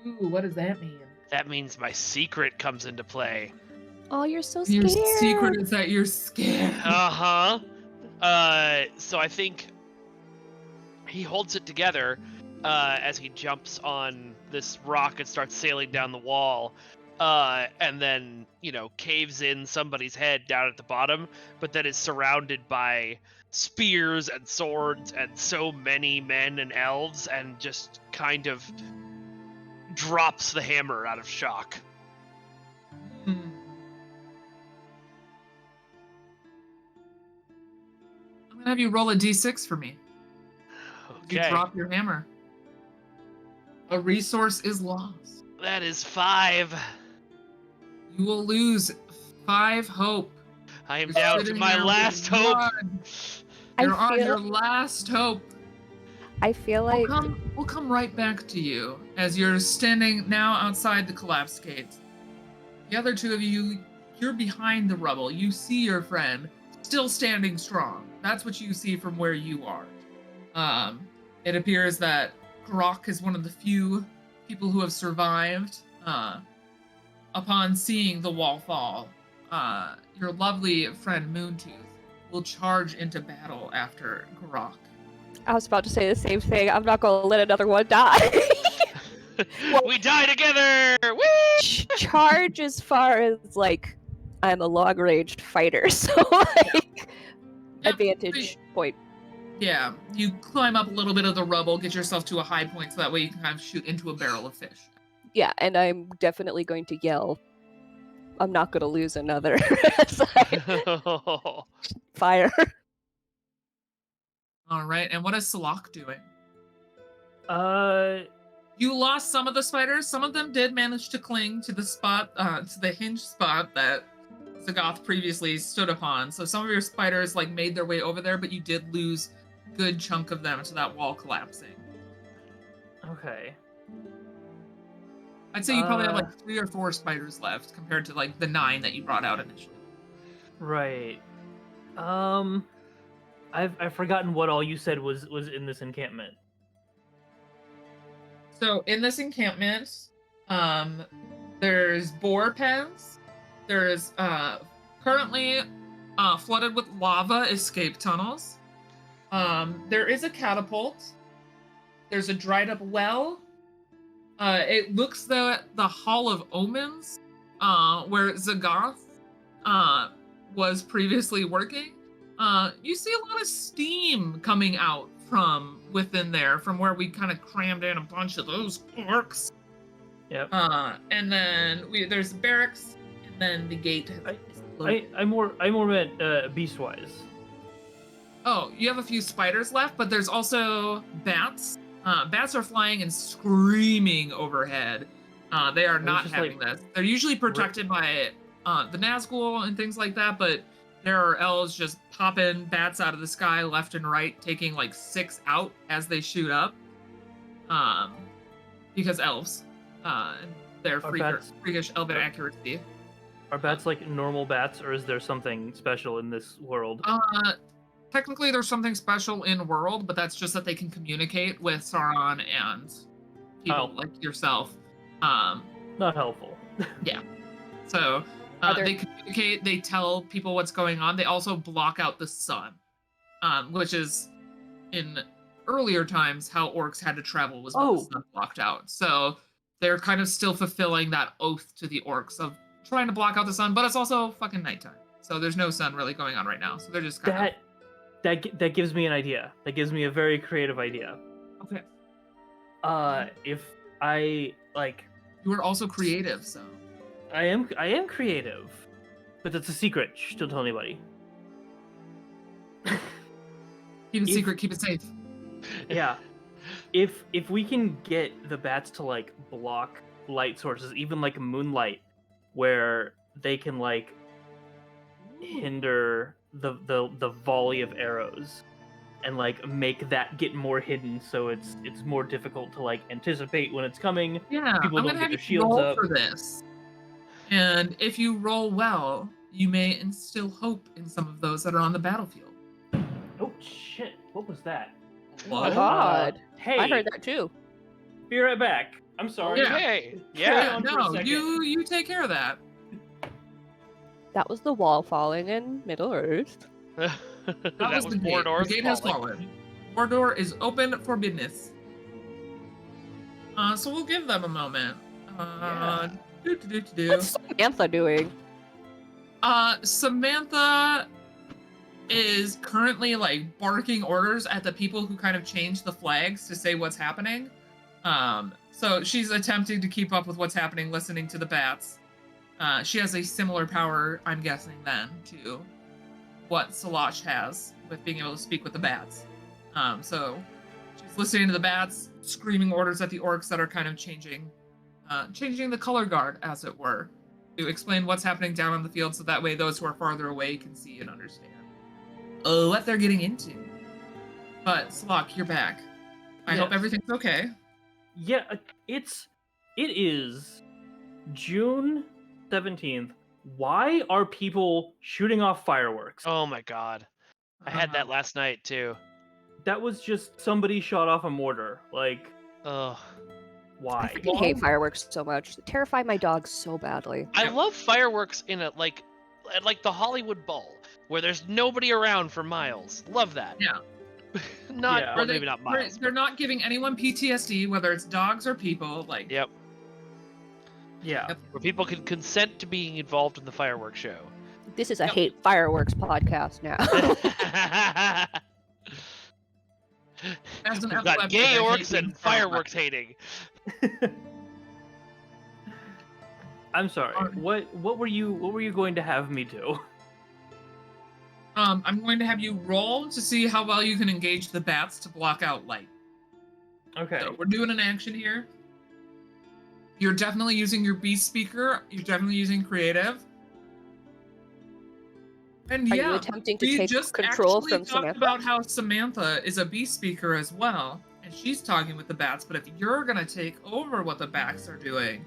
Ooh, what does that mean? That means my secret comes into play. Oh, you're so Your scared. secret is that you're scared. Uh-huh. So I think he holds it together as he jumps on this rock and starts sailing down the wall. And then, caves in somebody's head down at the bottom, but then is surrounded by spears and swords and so many men and elves and just kind of drops the hammer out of shock. Hmm. I'm gonna have you roll a d6 for me. You Okay. drop your hammer. A resource is lost. That is 5. You will lose 5 hope. I am You're down to sitting my there last with hope. one. I You're on feel- your last hope. I feel like We'll come right back to you as you're standing now outside the collapse gate. The other two of you, you're behind the rubble. You see your friend still standing strong. That's what you see from where you are. It appears that Grok is one of the few people who have survived, upon seeing the wall fall, your lovely friend Moontooth will charge into battle after Grok. I was about to say the same thing. I'm not gonna let another one die. Well- We die together! Whee! Charge as far as like I'm a long-ranged fighter, so like Yep, advantage point. Yeah, you climb up a little bit of the rubble, get yourself to a high point, so that way you can kind of shoot into a barrel of fish. Yeah, and I'm definitely going to yell. I'm not gonna lose another as I fire. All right, and what is Salak doing? Uh, You lost some of the spiders. Some of them did manage to cling to the spot, to the hinge spot that Zagoth previously stood upon. So some of your spiders like made their way over there, but you did lose a good chunk of them to that wall collapsing. okay. I'd say you probably have like 3 or 4 spiders left compared to like the 9 that you brought out initially. Right. I've forgotten what all you said was in this encampment. So in this encampment, there's boar pens. There's currently flooded with lava escape tunnels. There is a catapult. There's a dried up well. It looks the Hall of Omens, where Zagoth was previously working. You see a lot of steam coming out from within there, from where we kind of crammed in a bunch of those orcs. Yep. And then there's the barracks, and then the gate. I more meant beast-wise. Oh, you have a few spiders left, but there's also bats. Bats are flying and screaming overhead. They are not just, having like, this. They're usually protected by the Nazgul and things like that, but there are elves just popping bats out of the sky left and right, taking like 6 out as they shoot up. Because elves, and their freakish elven accuracy. Are bats like normal bats, or is there something special in this world? Technically, there's something special in world, but that's just that they can communicate with Sauron and people like yourself. Not helpful. Yeah. So they communicate. They tell people what's going on. They also block out the sun, which is in earlier times how orcs had to travel was when the sun blocked out. So they're kind of still fulfilling that oath to the orcs of trying to block out the sun, but it's also fucking nighttime. So there's no sun really going on right now. So they're just kind of... That gives me an idea. That gives me a very creative idea. Okay. If I like... You are also creative, so... I am creative. But that's a secret. Shh, don't tell anybody. Keep it secret, keep it safe. Yeah. If we can get the bats to like block light sources, even like moonlight, where they can like hinder the volley of arrows and like make that get more hidden, so it's more difficult to like anticipate when it's coming. Yeah, people I'm don't gonna get have their you shields roll up. for this. And if you roll well, you may instill hope in some of those that are on the battlefield. Oh shit! What was that? Oh my god! Hey, I heard that too. Be right back. I'm sorry. Yeah. Hey, Carry yeah. on for a No, second. you take care of that. That was the wall falling in Middle Earth. that was was the gate. Mordor's The gate has falling. fallen. Mordor is open for business. So we'll give them a moment. Yeah. What's Samantha doing? Samantha is currently like barking orders at the people who kind of changed the flags to say what's happening. So she's attempting to keep up with what's happening, listening to the bats. She has a similar power, I'm guessing, then, to what Salash has with being able to speak with the bats. So she's listening to the bats, screaming orders at the orcs that are kind of changing the color guard, as it were, to explain what's happening down on the field, so that way those who are farther away can see and understand what they're getting into. But Salak, you're back. I hope Yes. everything's okay. Yeah, it is June 17th. Why are people shooting off fireworks? Oh my god. I had that last night too. That was just somebody shot off a mortar. Like, Ugh. I Why? freaking hate fireworks so much. They terrify my dog so badly. I love fireworks in a like the Hollywood Bowl where there's nobody around for miles. Love that. Yeah. Not Yeah. well, maybe not miles. They're not giving anyone PTSD, whether it's dogs or people. Like, Yep. Yeah. Yep. Where people can consent to being involved in the fireworks show. This is a Yep. hate fireworks podcast now. as an We've got epileptic, gay I hate orcs being and fireworks. fireworks hating. I'm sorry. Alright. What were you going to have me do? I'm going to have you roll to see how well you can engage the bats to block out light. Okay. So we're doing an action here. You're definitely using your beast speaker. You're definitely using creative. And Are yeah, you attempting to we take just control actually from talked Samantha? about how Samantha is a beast speaker as well, and she's talking with the bats. But if you're gonna take over what the bats are doing,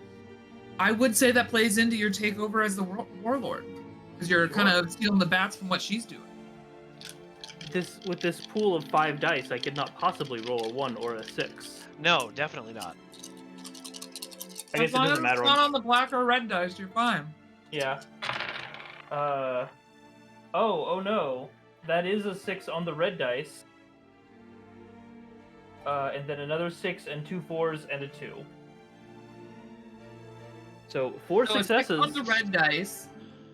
I would say that plays into your takeover as the warlord, because you're kind of stealing the bats from what she's doing. With this pool of 5 dice, I could not possibly roll a 1 or a 6. No, definitely not. I guess As it long as doesn't matter. it's not on the black or red dice, you're fine. Yeah. Oh no. That is a 6 on the red dice. And then another 6 and 2 4s and a 2. So 4 So a six successes. on the red dice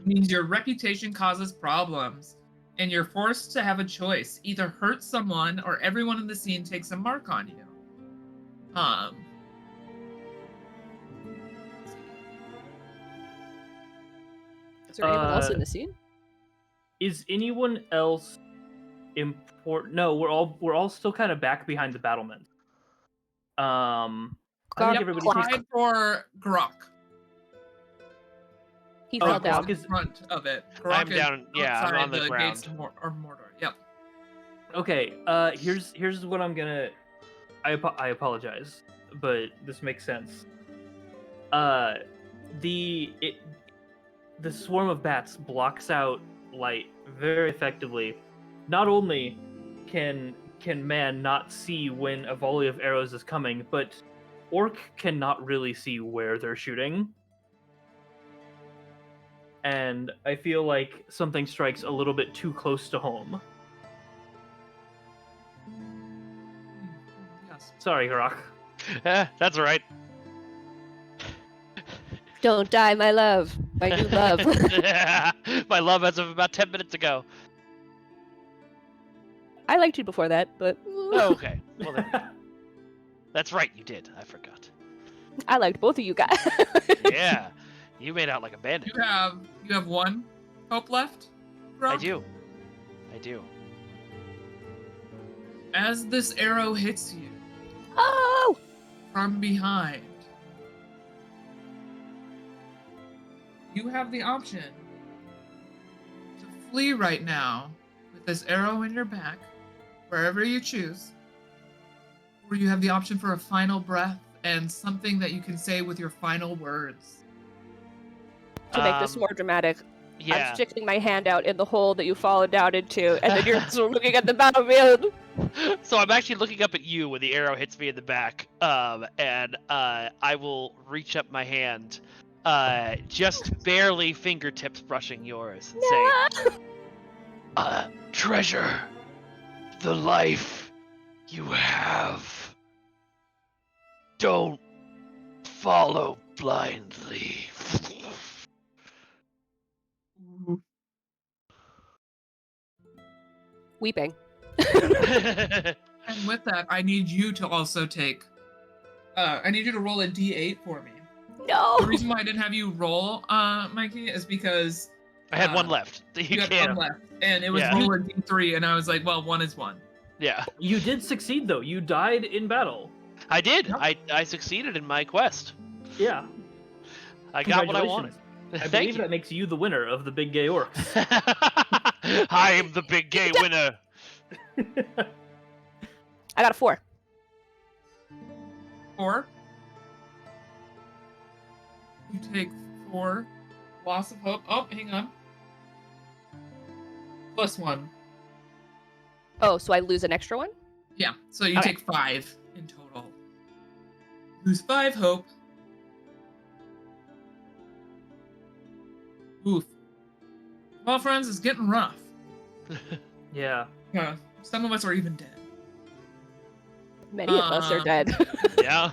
means your reputation causes problems, and you're forced to have a choice: either hurt someone or everyone in the scene takes a mark on you. Is there anyone else in the scene? Is anyone else important? No, we're all still kind of back behind the battlement. I think Yep, everybody's Applied for Grok. He Oh, fell Grok down. Grok is in front of it. Grok I'm is down. Yeah, I'm outside on the gates ground. or Mordor. Yep. Okay, here's what I'm gonna. I apologize, but this makes sense. The swarm of bats blocks out light very effectively. Not only can man not see when a volley of arrows is coming, but orc cannot really see where they're shooting. And I feel like something strikes a little bit too close to home. Yes. Sorry, Grok. That's all right. Don't die, my love. My new love. My love as of about 10 minutes ago. I liked you before that, but Oh, okay. Well, there we go. That's right, you did. I forgot. I liked both of you guys. Yeah, you made out like a bandit. You have one hope left, Grok? I do. I do. As this arrow hits you Oh! from behind, you have the option to flee right now with this arrow in your back, wherever you choose, or you have the option for a final breath and something that you can say with your final words. To make this more dramatic, Yeah. I'm sticking my hand out in the hole that you've fallen down into, and then you're sort of looking at the battlefield. So I'm actually looking up at you when the arrow hits me in the back, and I will reach up my hand, just barely fingertips brushing yours, and say, "Treasure the life you have. Don't follow blindly." Weeping. And with that, I need you to also take. I need you to roll a d8 for me. No! The reason why I didn't have you roll, Mikey, is because I had one left. you had can't. one left, and it was Yeah. roll a d3, and I was like, well, one is one. Yeah, You did succeed though. You died in battle. I did. Yep. I succeeded in my quest. Yeah. I got what I wanted. I Thank believe you. that makes you the winner of the big gay orcs. I am the big gay winner. I got a 4. 4. You take 4 loss of hope. Oh, hang on. +1. Oh, so I lose an extra one? Yeah, so you Okay. take 5 in total. Lose 5 hope. Oof. Well, friends, it's getting rough. Yeah. Some of us are even dead. Many of us are dead. Yeah.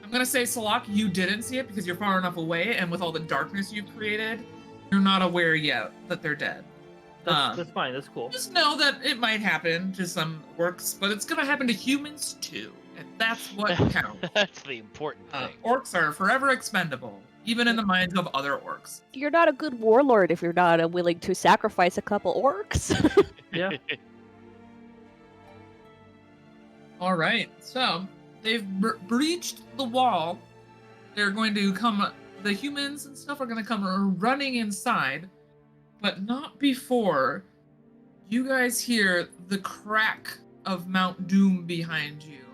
I'm gonna say, Salak, you didn't see it because you're far enough away, and with all the darkness you've created, you're not aware yet that they're dead. That's fine. That's cool. Just know that it might happen to some orcs, but it's gonna happen to humans too, and that's what counts. That's the important thing. Orcs are forever expendable, even in the minds of other orcs. You're not a good warlord if you're not willing to sacrifice a couple orcs. Yeah. All right, so they've breached the wall. They're going to come. The humans and stuff are going to come running inside, but not before you guys hear the crack of Mount Doom behind you.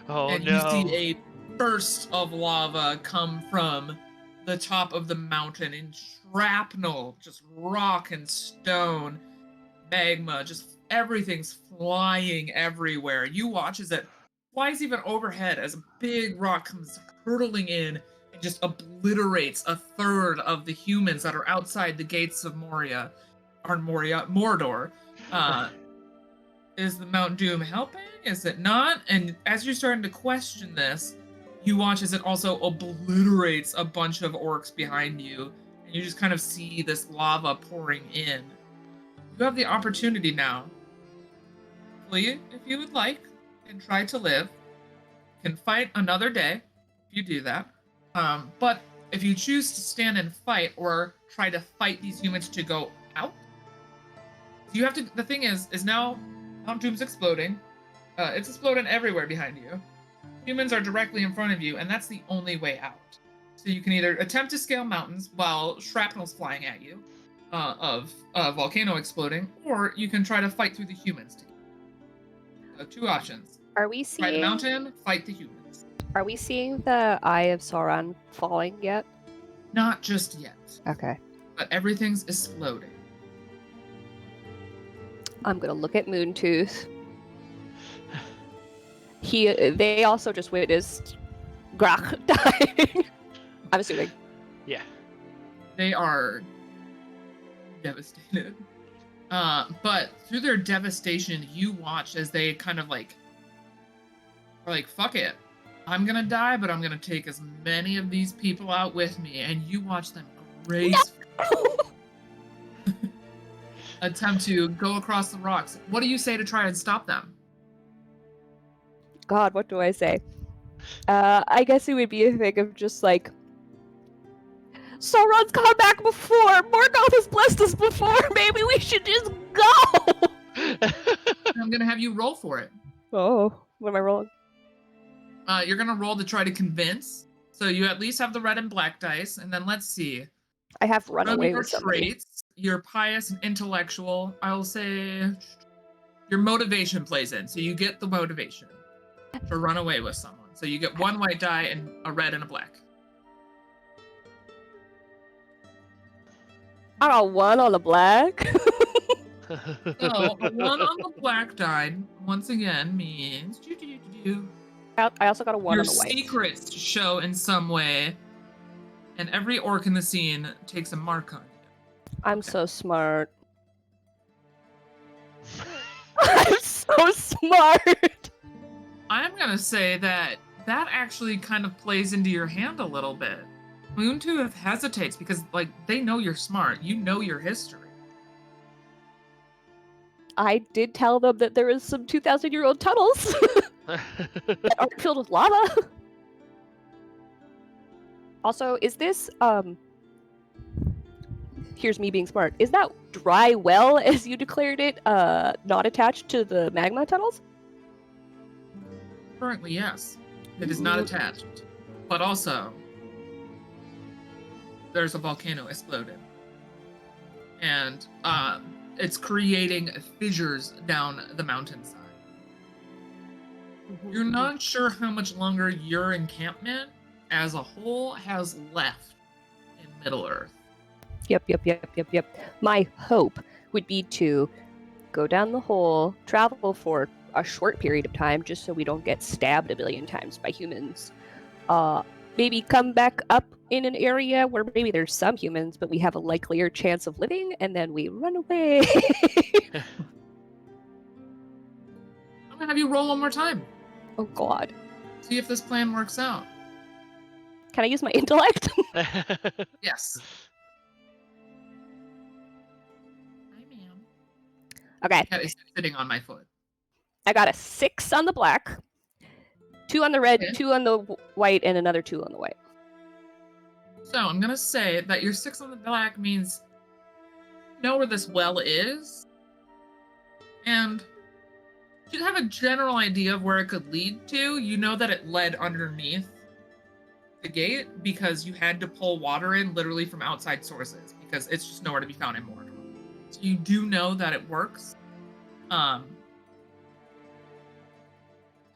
Oh and no. You see a burst of lava come from the top of the mountain in shrapnel, just rock and stone, magma, just everything's flying everywhere. You watch as it flies even overhead as a big rock comes hurtling in and just obliterates a third of the humans that are outside the gates of Mordor. Is the Mount Doom helping? Is it not? And as you're starting to question this, you watch as it also obliterates a bunch of orcs behind you, and you just kind of see this lava pouring in. You have the opportunity now. Flee if you would like, and try to live. You can fight another day if you do that. But if you choose to stand and fight or try to fight these humans to go out, you have to. The thing is now Mount Doom's exploding. It's exploding everywhere behind you. Humans are directly in front of you, and that's the only way out. So you can either attempt to scale mountains while shrapnel's flying at you, of a volcano exploding, or you can try to fight through the humans. Two options. Are we Fight the seeing? mountain, fight the humans. Are we seeing the Eye of Sauron falling yet? Not just yet, Okay. but everything's exploding. I'm gonna look at Moontooth. They also just witnessed Grach dying. I'm assuming. Yeah. They are devastated. But through their devastation, you watch as they kind of are like, fuck it. I'm gonna die, but I'm gonna take as many of these people out with me, and you watch them gracefully attempt to go across the rocks. What do you say to try and stop them? God, what do I say? I guess it would be a thing of just like, Sauron's come back before! Morgoth has blessed us before! Maybe we should just go! I'm gonna have you roll for it. Oh, what am I rolling? You're gonna roll to try to convince. So you at least have the red and black dice, and then let's see. I have run From away your with somebody. traits, you're pious and intellectual. I'll say your motivation plays in, so you get the motivation to run away with someone. So you get one white die and a red and a black. I got one on the black. So a one on the black die once again means I also got a one your on the white. secrets show in some way, and every orc in the scene takes a mark on you. I'm so smart. I'm so smart. I'm gonna say that actually kind of plays into your hand a little bit. Moontooth hesitates because, they know you're smart. You know your history. I did tell them that there is some 2,000-year-old tunnels that aren't filled with lava. Also, is this here's me being smart. Is that dry well, as you declared it, not attached to the magma tunnels? Currently, yes. It is not attached. But also, there's a volcano exploded. And it's creating fissures down the mountainside. You're not sure how much longer your encampment as a whole has left in Middle-earth. Yep. My hope would be to go down the hole, travel for a short period of time, just so we don't get stabbed a billion times by humans. maybe come back up in an area where maybe there's some humans, but we have a likelier chance of living, and then we run away. I'm gonna have you roll one more time. Oh God. See if this plan works out. Can I use my intellect? Yes. Hi, ma'am. Okay, Cat is sitting on my foot. I got a 6 on the black, 2 on the red, Okay. 2 on the white, and another 2 on the white. So I'm gonna say that your 6 on the black means you know where this well is, and you have a general idea of where it could lead to. You know that it led underneath the gate because you had to pull water in literally from outside sources because it's just nowhere to be found in Mordor. So you do know that it works.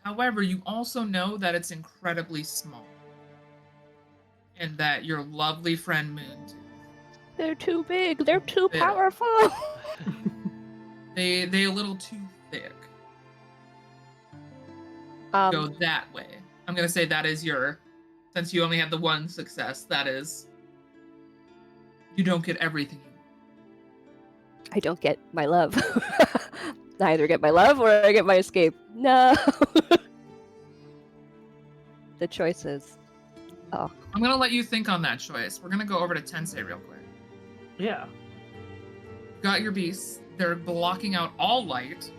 However, you also know that it's incredibly small. And that your lovely friend Moon. They're too big. They're too Big. powerful. They a little too thick. Go that way. I'm gonna say that is your, since you only had the one success, that is, you don't get everything you want. I don't get my love. I either get my love or I get my escape. No. The choices. Oh. I'm gonna let you think on that choice. We're gonna go over to Tensei real quick. Yeah. Got your beasts. They're blocking out all light,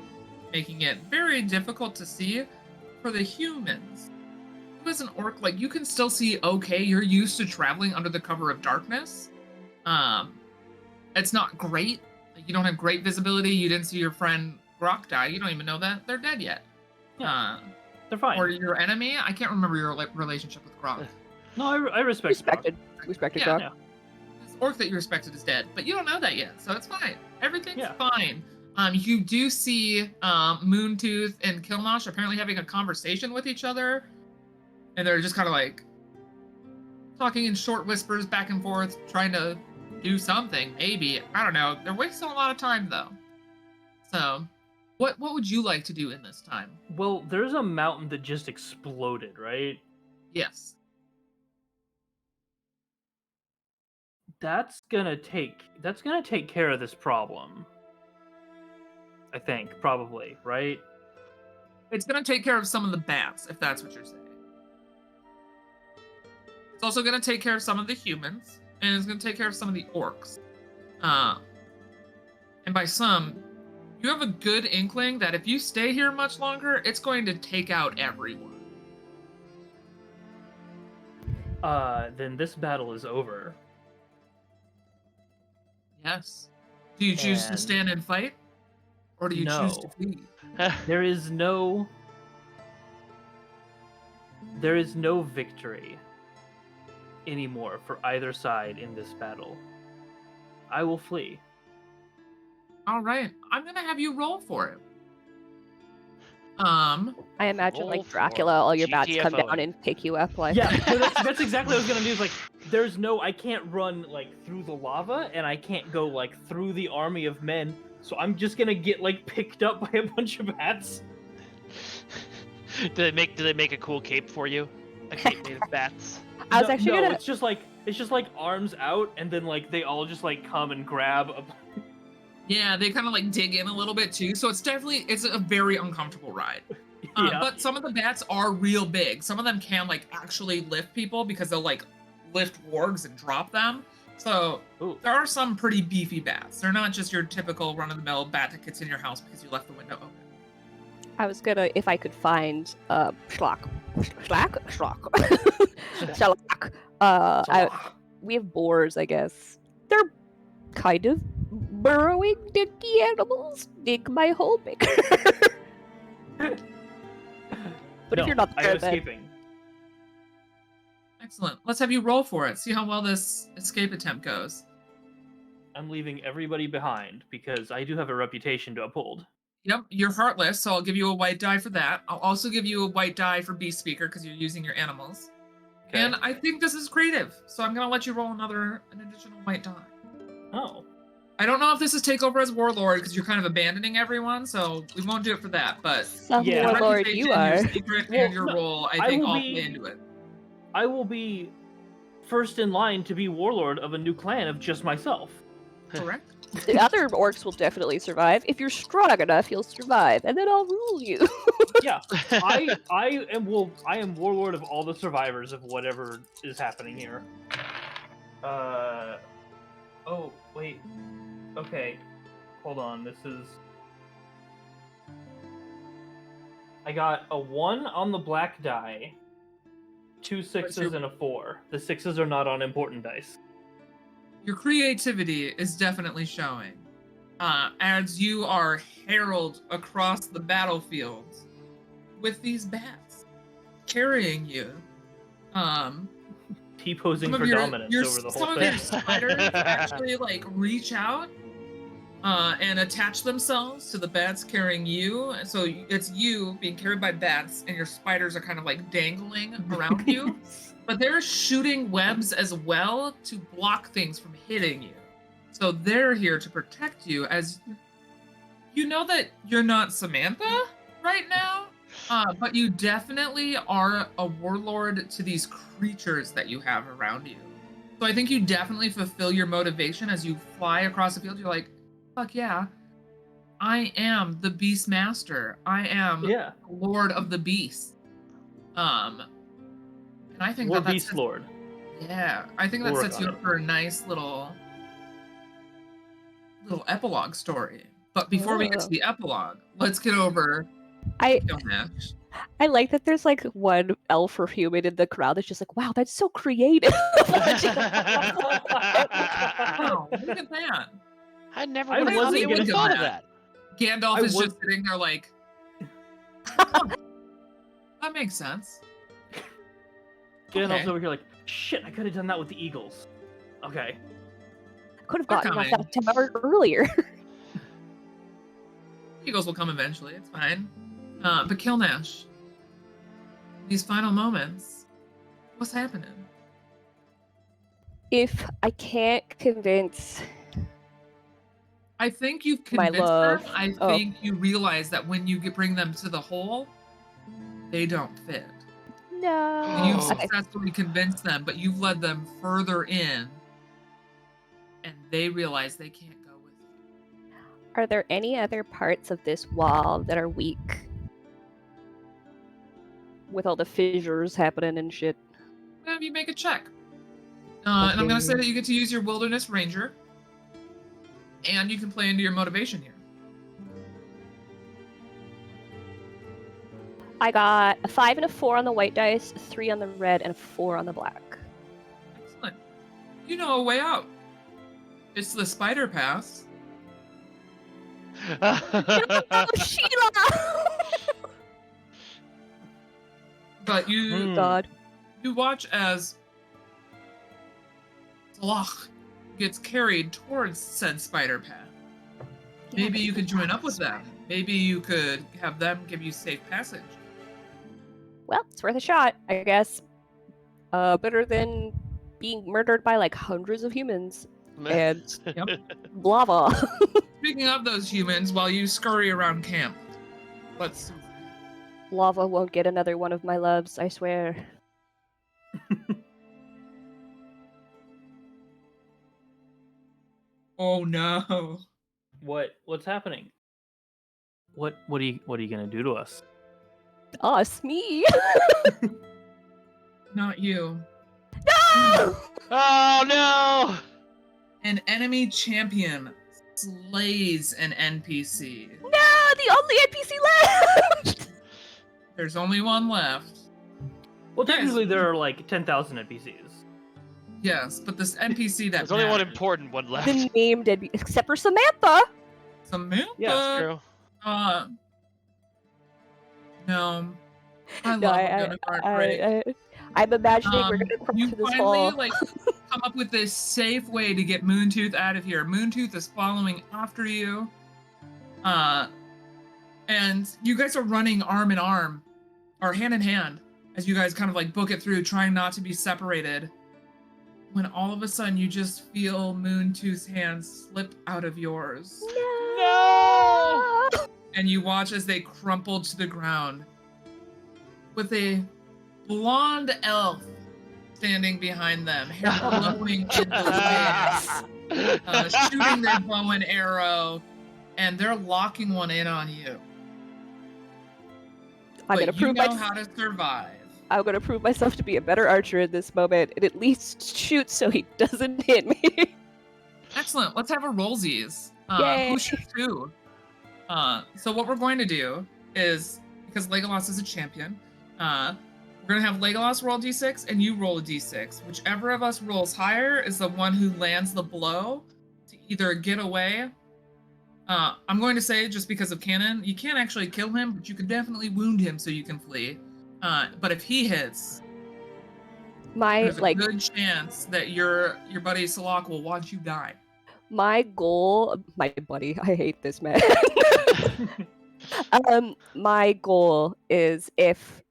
making it very difficult to see for the humans. You as an orc, like, you can still see okay. You're used to traveling under the cover of darkness. It's not great. Like, you don't have great visibility. You didn't see your friend Grok die. You don't even know that they're dead yet. Yeah. They're fine. Or your enemy. I can't remember your relationship with Grok. No, I respect Respected. Respected Yeah. Grok. Yeah. This orc that you respected is dead, but you don't know that yet, so it's fine. Everything's Yeah. fine. You do see Moontooth and Kilnosh apparently having a conversation with each other, and they're just kind of like talking in short whispers back and forth, trying to do something. Maybe, I don't know. They're wasting a lot of time though. So, what would you like to do in this time? Well, there's a mountain that just exploded, right? Yes. That's gonna take care of this problem. I think, probably, right? It's gonna take care of some of the bats, if that's what you're saying. It's also gonna take care of some of the humans, and it's gonna take care of some of the orcs. And by some, you have a good inkling that if you stay here much longer, it's going to take out everyone. Then this battle is over. Yes. Do you choose to And- stand and fight? Or do you choose to No. flee? There is no victory anymore for either side in this battle. I will flee. All right. I'm going to have you roll for it. I imagine Roll like for Dracula, all your bats come GTFO. down and pick you up. Like Yeah, no, that's exactly what I was gonna do. Is like, I can't run like through the lava, and I can't go like through the army of men. So I'm just gonna get like picked up by a bunch of bats. Do they make a cool cape for you? A cape made of bats. I was actually no, gonna. it's just like arms out, and then like they all just like come and grab a. yeah, they kind of like dig in a little bit too. So it's a very uncomfortable ride. Yeah. But some of the bats are real big. Some of them can like actually lift people because they'll like lift wargs and drop them. So Ooh. there are some pretty beefy bats. They're not just your typical run-of-the-mill bat that gets in your house because you left the window open. I was gonna, if I could find Schlock. We have boars, I guess. They're kind of burrowing, dicky animals. Dig my hole bigger. But No, if you're not I there, am then escaping. Excellent. Let's have you roll for it. See how well this escape attempt goes. I'm leaving everybody behind because I do have a reputation to uphold. Yep, you're heartless, so I'll give you a white die for that. I'll also give you a white die for Beast Speaker because you're using your animals. Okay. And I think this is creative, so I'm gonna let you roll an additional white die. Oh. I don't know if this is takeover as warlord because you're kind of abandoning everyone, so we won't do it for that. But some Yeah. your warlord reputation, you are. your secret, Well, and your no, role, I I think will all be- play into it. I will be first in line to be warlord of a new clan of just myself. Correct? The other orcs will definitely survive. If you're strong enough, you'll survive, and then I'll rule you. Yeah, I am warlord of all the survivors of whatever is happening here. Oh wait. Okay. Hold on. This is. I got a 1 on the black die, 2 6s, and a 4. The 6s are not on important dice. Your creativity is definitely showing. As you are heralded across the battlefield with these bats carrying you. T-posing Some for of your, dominance over the some whole of your thing. spiders actually like reach out and attach themselves to the bats carrying you. So it's you being carried by bats, and your spiders are kind of like dangling around you. But they're shooting webs as well to block things from hitting you. So they're here to protect you, as you know that you're not Samantha right now, but you definitely are a warlord to these creatures that you have around you. So I think you definitely fulfill your motivation as you fly across the field. You're like, fuck yeah, I am the Beast Master. I am Lord of the Beast. And I think We're that Beast sets, Lord. yeah, I think that We'll sets work you on up for a nice little epilogue story. But before we get to the epilogue, let's get over Gilgamesh. I like that there's like one elf or human in the crowd that's just like, wow, that's so creative. Wow, look at that. I never I would have wasn't thought, gonna- thought of that. Gandalf I is was- just sitting there like, oh, that makes sense. Gandalf's Okay. over here like, shit, I could have done that with the eagles. Okay. I could have They're gotten off coming. that tower earlier. Eagles will come eventually, it's fine. But Kilnash, these final moments, what's happening? If I can't convince I think you've My convinced love. them. I Oh. think you realize that when you bring them to the hole, they don't fit. no, You've Oh. successfully convinced them, but you've led them further in, and they realize they can't go with you. are there any other parts of this wall that are weak? With all the fissures happening and shit. Have you make a check. And I'm going to say that you get to use your Wilderness Ranger, and you can play into your motivation here. I got a 5 and a 4 on the white dice, a 3 on the red, and a 4 on the black. Excellent. You know a way out. It's the Spider Pass. Oh, Sheila! But you God. you watch as Zlach gets carried towards said spider path. Maybe you could join up with them. Maybe you could have them give you safe passage. Well, it's worth a shot, I guess. Better than being murdered by like hundreds of humans and lava. Speaking of those humans, while you scurry around camp, let's. Lava won't get another one of my loves, I swear. Oh no! What's happening? What are you gonna do to us? Us, me. Not you. No! Oh no! An enemy champion slays an NPC. No, the only NPC left. There's only one left. Well, Yes. technically there are like 10,000 NPCs. Yes, but this NPC that There's only one matters. important one left. The named NPC, except for Samantha. Samantha. Yeah, That's true. No. I No, love a good heartbreak. I'm imagining we're gonna come You to this finally hall. come up with this safe way to get Moontooth out of here. Moontooth is following after you. And you guys are running arm in arm, or hand in hand, as you guys kind of like book it through, trying not to be separated. When all of a sudden you just feel Moontooth's hands slip out of yours. No! And you watch as they crumple to the ground. With a blonde elf standing behind them, hair blowing in the wind, shooting their bow and arrow, and they're locking one in on you. I'm gonna But you prove know how to survive. I'm gonna prove myself to be a better archer in this moment, and at least shoot so he doesn't hit me. Excellent. Let's have a rollsies. Yay. Who shoots who? So what we're going to do is, because Legolas is a champion, we're going to have Legolas roll d6 and you roll a d6. Whichever of us rolls higher is the one who lands the blow to either get away. I'm going to say, just because of canon, you can't actually kill him, but you can definitely wound him so you can flee. But if he hits, there's a good chance that your buddy Salak will watch you die. My goal, my buddy, I hate this man. My goal is if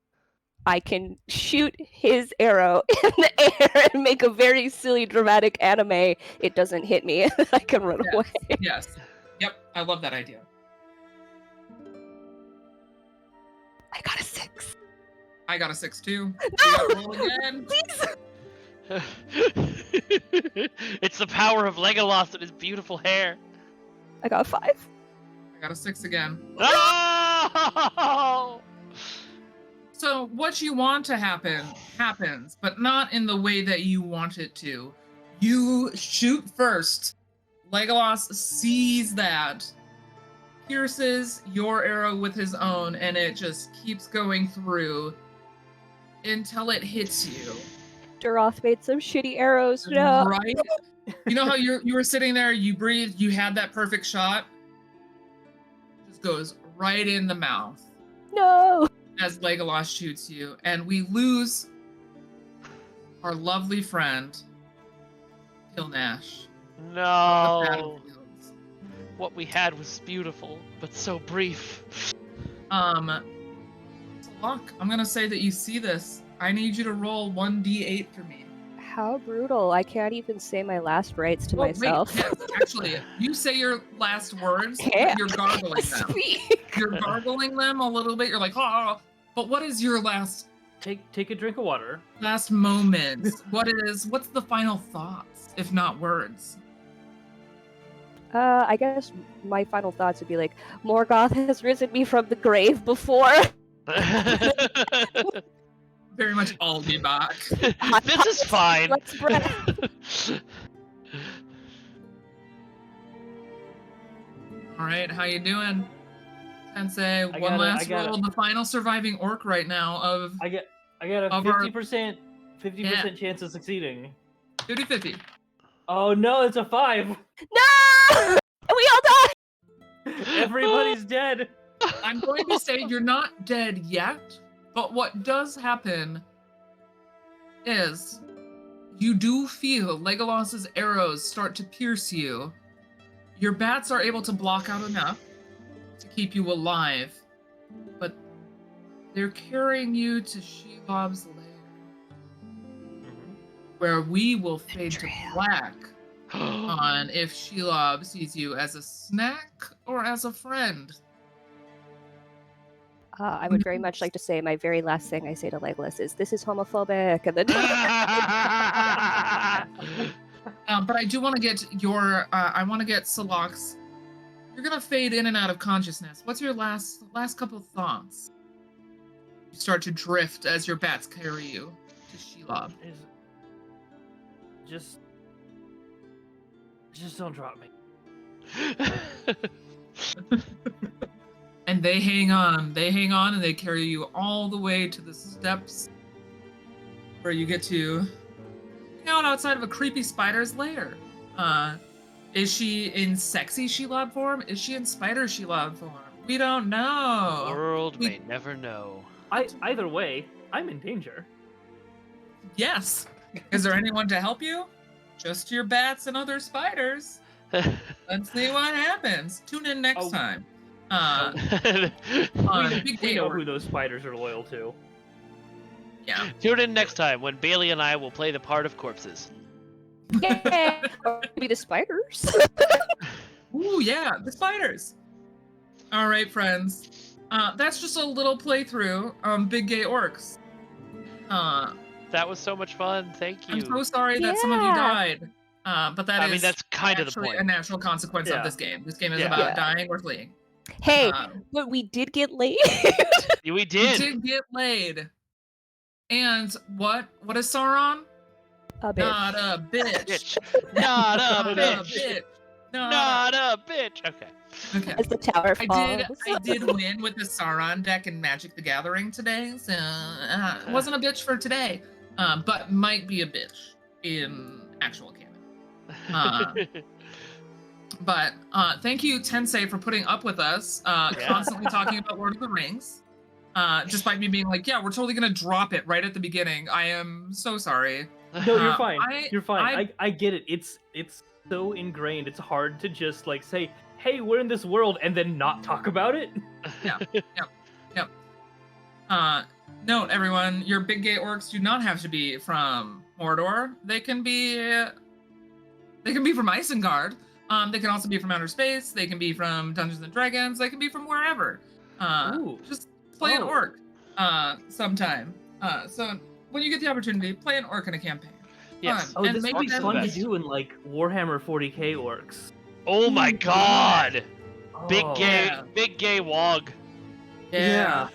I can shoot his arrow in the air and make a very silly, dramatic anime, it doesn't hit me, and I can run away. Yes. Yep. I love that idea. I got a 6. I got a 6 too. No! Roll again. Please! It's the power of Legolas and his beautiful hair. I got a 5. I got a 6 again. No! So what you want to happen happens, but not in the way that you want it to. You shoot first. Legolas sees that, pierces your arrow with his own, and it just keeps going through until it hits you. Duroth made some shitty arrows. No. Right? You know how you were sitting there, you breathed, you had that perfect shot? Just goes right in the mouth No. as Legolas shoots you, and we lose our lovely friend, Kilnash. No. What we had was beautiful, but so brief. Salak, I'm gonna say that you see this. I need you to roll 1d8 for me. How brutal. I can't even say my last rites to Oh, myself. wait, yes, actually, you say your last words, Can't. you're gargling them. Speak. You're gargling them a little bit. You're like, oh, but what is your last Take a drink of water. moment? What's the final thoughts, if not words? I guess my final thoughts would be like, Morgoth has risen me from the grave before. Very much I'll be back. This is fine. Let's breath. All right, how you doing? Sensei, I one got it, last I got roll. it. The final surviving orc right now of I got a Of our- 50% Yeah. chance of succeeding. 50-50. Oh no, it's a 5. No! We all died! Everybody's dead. I'm going to say you're not dead yet, but what does happen is you do feel Legolas's arrows start to pierce you. Your bats are able to block out enough to keep you alive, but they're carrying you to Shelob's lair, where we will fade to black on if Shelob sees you as a snack or as a friend. I would very much like to say my very last thing I say to Legolas is, "This is homophobic," and then But I do want to get I want to get Salak's. You're gonna fade in and out of consciousness. What's your last couple of thoughts? You start to drift as your bats carry you to Shelob. Just don't drop me. And they hang on, and they carry you all the way to the steps where you get to hang out outside of a creepy spider's lair. Is she in sexy Shelob form? Is she in spider Shelob form? We don't know. The world may never know. Either way, I'm in danger. Yes. Is there anyone to help you? Just your bats and other spiders. Let's see what happens. Tune in next time. On Big We Gay know Orcs. who those spiders are loyal to. Yeah. Tune in next time when Bailey and I will play the part of corpses. yeah, or maybe the spiders. Ooh, yeah, the spiders. All right, friends. That's just a little playthrough on Big Gay Orcs. That was so much fun. Thank you. I'm so sorry that some of you Yeah. died. But that is I mean, that's kind of the actually point. a natural consequence of Yeah. this game. This game is Yeah. about Yeah. dying or fleeing. Hey, Um, but we did get laid. We we did. did get laid. And what is Sauron? A bitch. Not a bitch. Bitch. Not a Not a bitch. bitch. Not a bitch. Okay. Okay. As the tower I falls. did win with the Sauron deck in Magic the Gathering today, so it wasn't a bitch for today, but might be a bitch in actual canon. But thank you, Tensei, for putting up with us constantly talking about Lord of the Rings, despite me being like, yeah, we're totally gonna drop it right at the beginning. I am so sorry. No, you're fine. I- You're fine. I- I get it. It's so ingrained. It's hard to just like say, "Hey, we're in this world," and then not talk about it. Note, everyone, your big gay orcs do not have to be from Mordor. They can be from Isengard. They can also be from outer space. They can be from Dungeons and Dragons. They can be from wherever. Ooh. Just play an Oh. orc sometime. So when you get the opportunity, play an orc in a campaign. Yes. Oh, And this make would be orcs are the fun to best. do in like Warhammer 40k orcs. Oh my Ooh, god. Big Oh, gay, yeah. big gay wog. Yeah.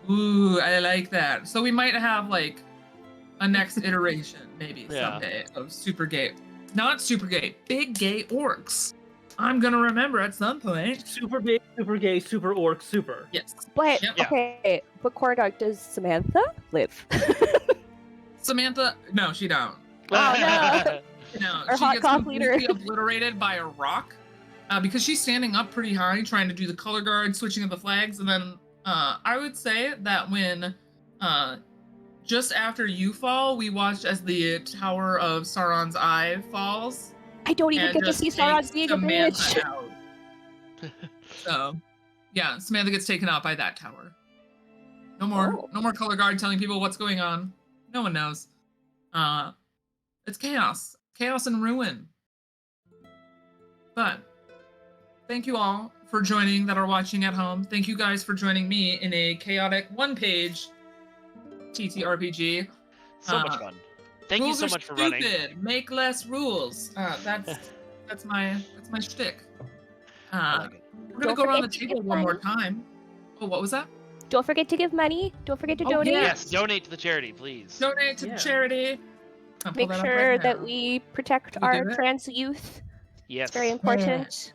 Ooh, I like that. So we might have like a next iteration, maybe Yeah. someday, of super gay. Not super gay, big gay orcs. I'm gonna remember at some point. Super big, super gay, super orc, super. Yes. But Yep. Yeah. okay, but Corndog, does Samantha live? Samantha, no, she don't. Oh, no. No, Our she hot gets cop leader. completely obliterated by a rock because she's standing up pretty high, trying to do the color guard, switching of the flags, and then I would say that when just after you fall, we watched as the Tower of Sauron's Eye falls. I don't even and get to just see Sauron takes being a Samantha bitch. out. So, yeah, Samantha gets taken out by that tower. No more color guard telling people what's going on. No one knows. It's chaos and ruin. But thank you all for joining that are watching at home. Thank you guys for joining me in a chaotic one-page TTRPG. So much fun. Thank you Rules so are much for stupid. running. Make less rules. That's my shtick. I like it. We're gonna Don't go around the forget to table give one more money. time. Oh, what was that? Don't forget to give money. Don't forget to Oh, donate. yeah. Yes, donate to the charity, please. Donate to Yeah. the charity. I'll pull Make that up sure right that now. we protect Can we do our that? trans youth. Yes. It's very important.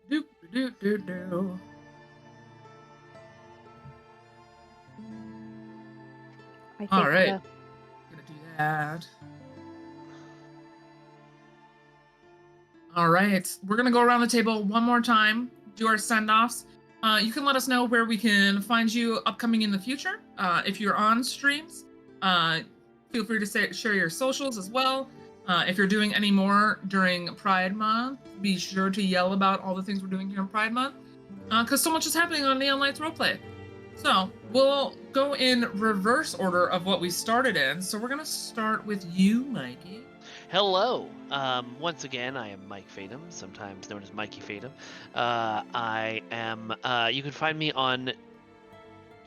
Do, do, do, do. I think, All right. Gonna do that. All right. We're gonna go around the table one more time, do our send-offs. You can let us know where we can find you upcoming in the future. If you're on streams, feel free to share your socials as well. If you're doing any more during Pride Month, be sure to yell about all the things we're doing here in Pride Month, because so much is happening on Neon Lights Roleplay. So we'll go in reverse order of what we started in. So we're gonna start with you, Mikey. Hello. Once again, I am Mike Fatum, sometimes known as Mikey Fatum. I am. You can find me on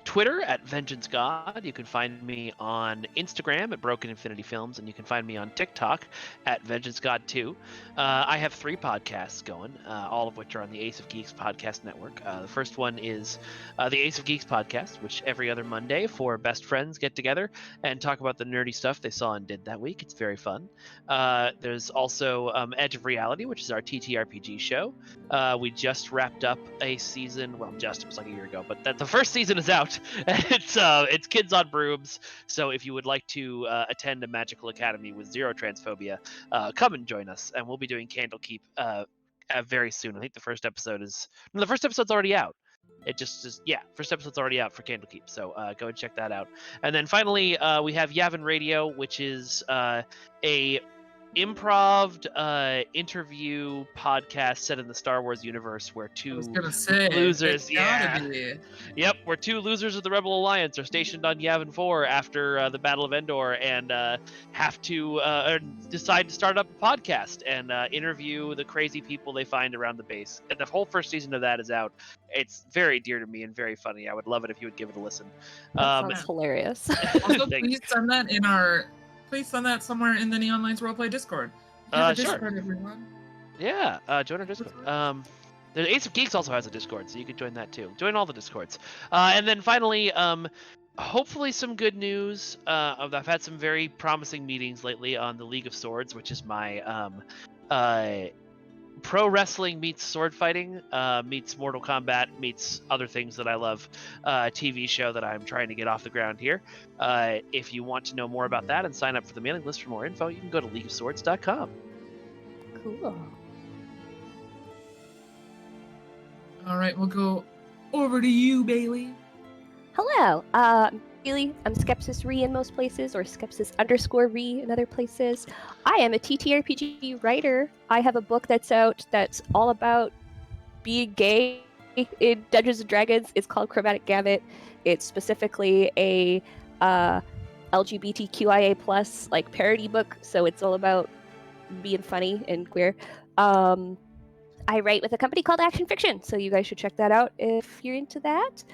Twitter at Vengeance God. You can find me on Instagram at Broken Infinity Films, and you can find me on TikTok at Vengeance God 2. I have 3 podcasts going, all of which are on the Ace of Geeks podcast network. The first one is the Ace of Geeks podcast, which every other Monday 4 best friends get together and talk about the nerdy stuff they saw and did that week. It's very fun. There's also Edge of Reality, which is our TTRPG show. We just wrapped up a season. Well, it was like a year ago, but the first season is out. It's Kids on Brooms. So if you would like to attend a magical academy with zero transphobia, come and join us, and we'll be doing Candlekeep very soon. I think the first episode's already out. First episode's already out for Candlekeep, so go and check that out. And then finally, we have Yavin Radio, which is a improv interview podcast set in the Star Wars universe where I was two gonna say losers, it's gotta yeah. be. Yep, where two losers of the Rebel Alliance are stationed on Yavin 4 after the Battle of Endor and have to decide to start up a podcast and interview the crazy people they find around the base. And the whole first season of that is out. It's very dear to me and very funny. I would love it if you would give it a listen. That sounds hilarious. Also, Thank- please send that in our. Please send that somewhere in the Neon Lights Roleplay Discord. We have a Sure. Discord, everyone. Yeah, join our Discord. The Ace of Geeks also has a Discord, so you could join that too. Join all the Discords. And then finally, hopefully some good news. I've had some very promising meetings lately on the League of Swords, which is my pro wrestling meets sword fighting, meets Mortal Kombat, meets other things that I love, TV show that I'm trying to get off the ground here. If you want to know more about that and sign up for the mailing list for more info, you can go to leagueofswords.com. Cool. All right, we'll go over to you, Bailey. Hello. Bailey, I'm Skepsis Re in most places, or Skepsis_Re in other places. I am a TTRPG writer. I have a book that's out that's all about being gay in Dungeons and Dragons. It's called Chromatic Gamut. It's specifically a LGBTQIA plus like parody book, so it's all about being funny and queer. I write with a company called Action Fiction, so you guys should check that out if you're into that.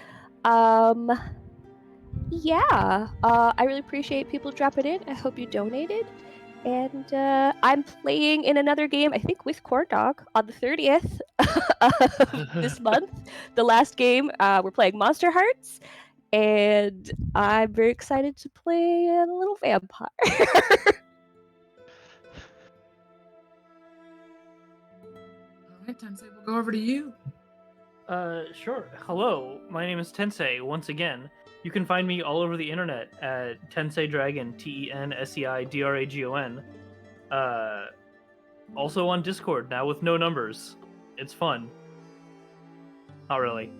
Yeah, I really appreciate people dropping in. I hope you donated. And I'm playing in another game, I think with Corn Dog, on the 30th of this month. The last game, we're playing Monster Hearts, and I'm very excited to play a little vampire. All right, Tensei, we'll go over to you. Sure. Hello, my name is Tensei once again. You can find me all over the internet at Tensei Dragon, TENSEI DRAGON. Also on Discord now with no numbers. It's fun. Not really.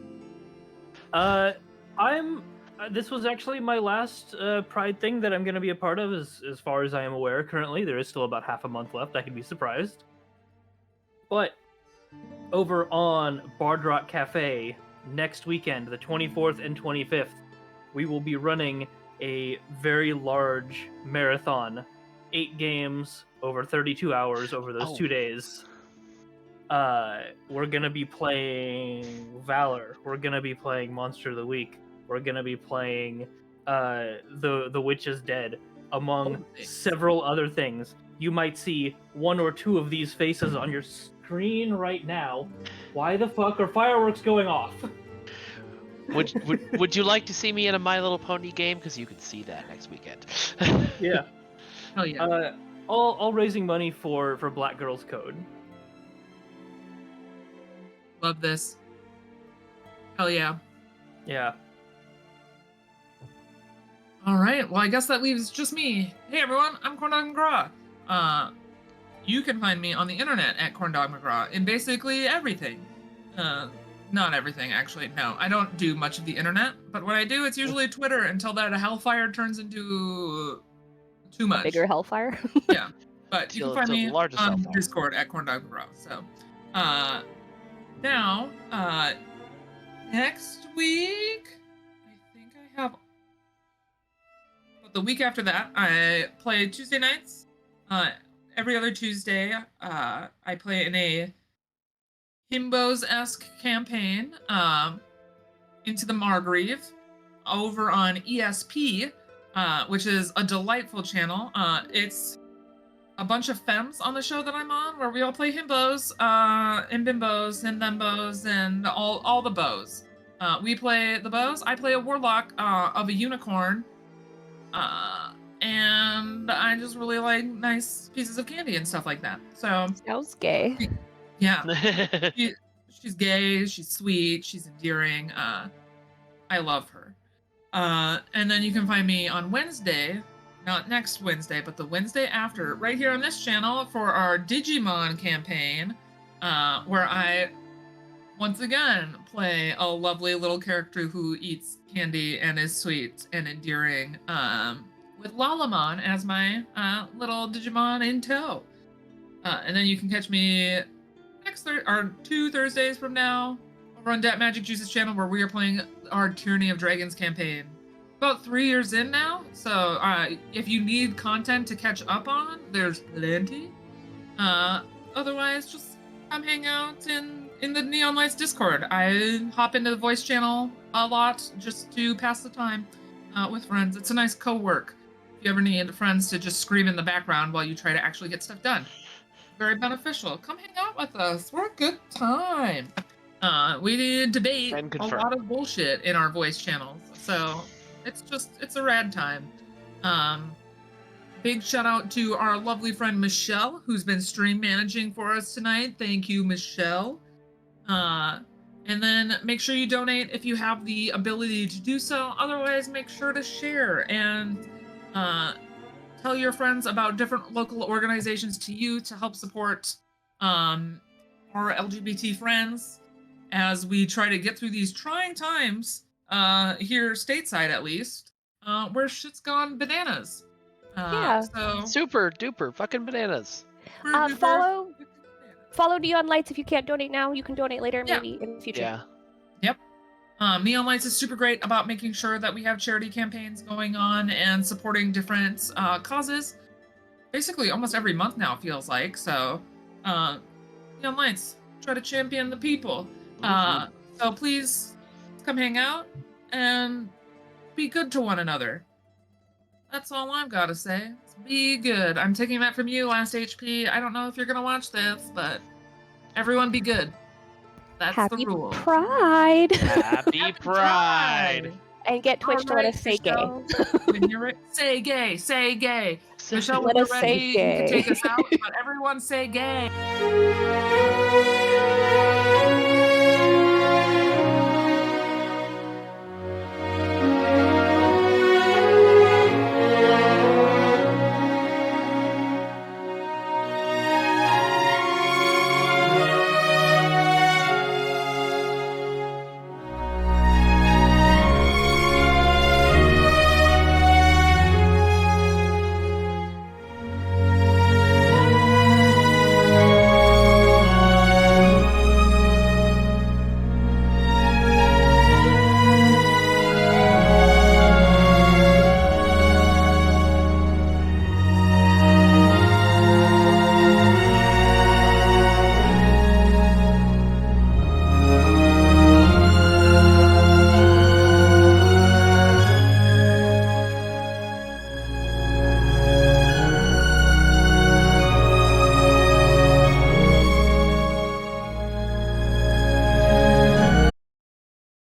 This was actually my last Pride thing that I'm going to be a part of, as far as I am aware. Currently, there is still about half a month left. I can be surprised. But over on Bard Rock Cafe next weekend, the 24th and 25th, we will be running a very large marathon, 8 games over 32 hours over those 2 days. We're gonna be playing Valor. We're gonna be playing Monster of the Week. We're gonna be playing The Witch is Dead, among several other things. You might see 1 or 2 of these faces on your screen right now. Why the fuck are fireworks going off? Would you like to see me in a My Little Pony game? Because you can see that next weekend. Yeah. Hell yeah. All raising money for Black Girls Code. Love this. Hell yeah. Yeah. All right, well, I guess that leaves just me. Hey, everyone, I'm Corndog McGraw. You can find me on the internet at Corndog McGraw in basically everything. Not everything, actually. No, I don't do much of the internet, but when I do, it's usually Twitter until that hellfire turns into too much. Bigger hellfire. Yeah, but you can find me on hellfire. Discord at Corndog McGraw. So, now, next week, I think I have. But the week after that, I play Tuesday nights. Every other Tuesday, I play in a Himbos-esque campaign, Into the Margrave, over on ESP, which is a delightful channel. It's a bunch of femmes on the show that I'm on, where we all play himbos, and bimbos, and thembos, and all the bows. We play the bows. I play a warlock of a unicorn, and I just really like nice pieces of candy and stuff like that. So Sounds gay. yeah. She's gay, she's sweet, she's endearing. I love her. And then you can find me on Wednesday, not next Wednesday, but the Wednesday after, right here on this channel for our Digimon campaign, where I once again play a lovely little character who eats candy and is sweet and endearing, with Lalamon as my little Digimon in tow. And then you can catch me next or 2 Thursdays from now over on Dat Magic Juice's channel, where we are playing our Tyranny of Dragons campaign. About 3 years in now, so if you need content to catch up on, there's plenty. Otherwise, just come hang out in the Neon Lights Discord. I hop into the voice channel a lot just to pass the time with friends. It's a nice co-work. If you ever need friends to just scream in the background while you try to actually get stuff done. Very beneficial. Come hang out with us. We're a good time. We debate a lot of bullshit in our voice channels, so it's a rad time. Big shout out to our lovely friend Michelle, who's been stream managing for us tonight. Thank you, Michelle. And then make sure you donate if you have the ability to do so. Otherwise, make sure to share and tell your friends about different local organizations to you to help support our LGBT friends as we try to get through these trying times here stateside, at least, where shit's gone bananas. So super duper fucking bananas. Follow Neon Lights if you can't donate now. You can donate later, maybe in the future. Yeah. Yep. Neon Lights is super great about making sure that we have charity campaigns going on and supporting different causes. Basically, almost every month now, feels like. So, Neon Lights, try to champion the people. So please come hang out and be good to one another. That's all I've got to say. Be good. I'm taking that from you, Last HP. I don't know if you're going to watch this, but everyone be good. That's Happy the rule. Pride. Happy Pride. And get Twitch to let us say gay. When you're ready, say gay, say gay. Michelle, when Let you're us say ready, you can gay. take us out, but everyone say gay.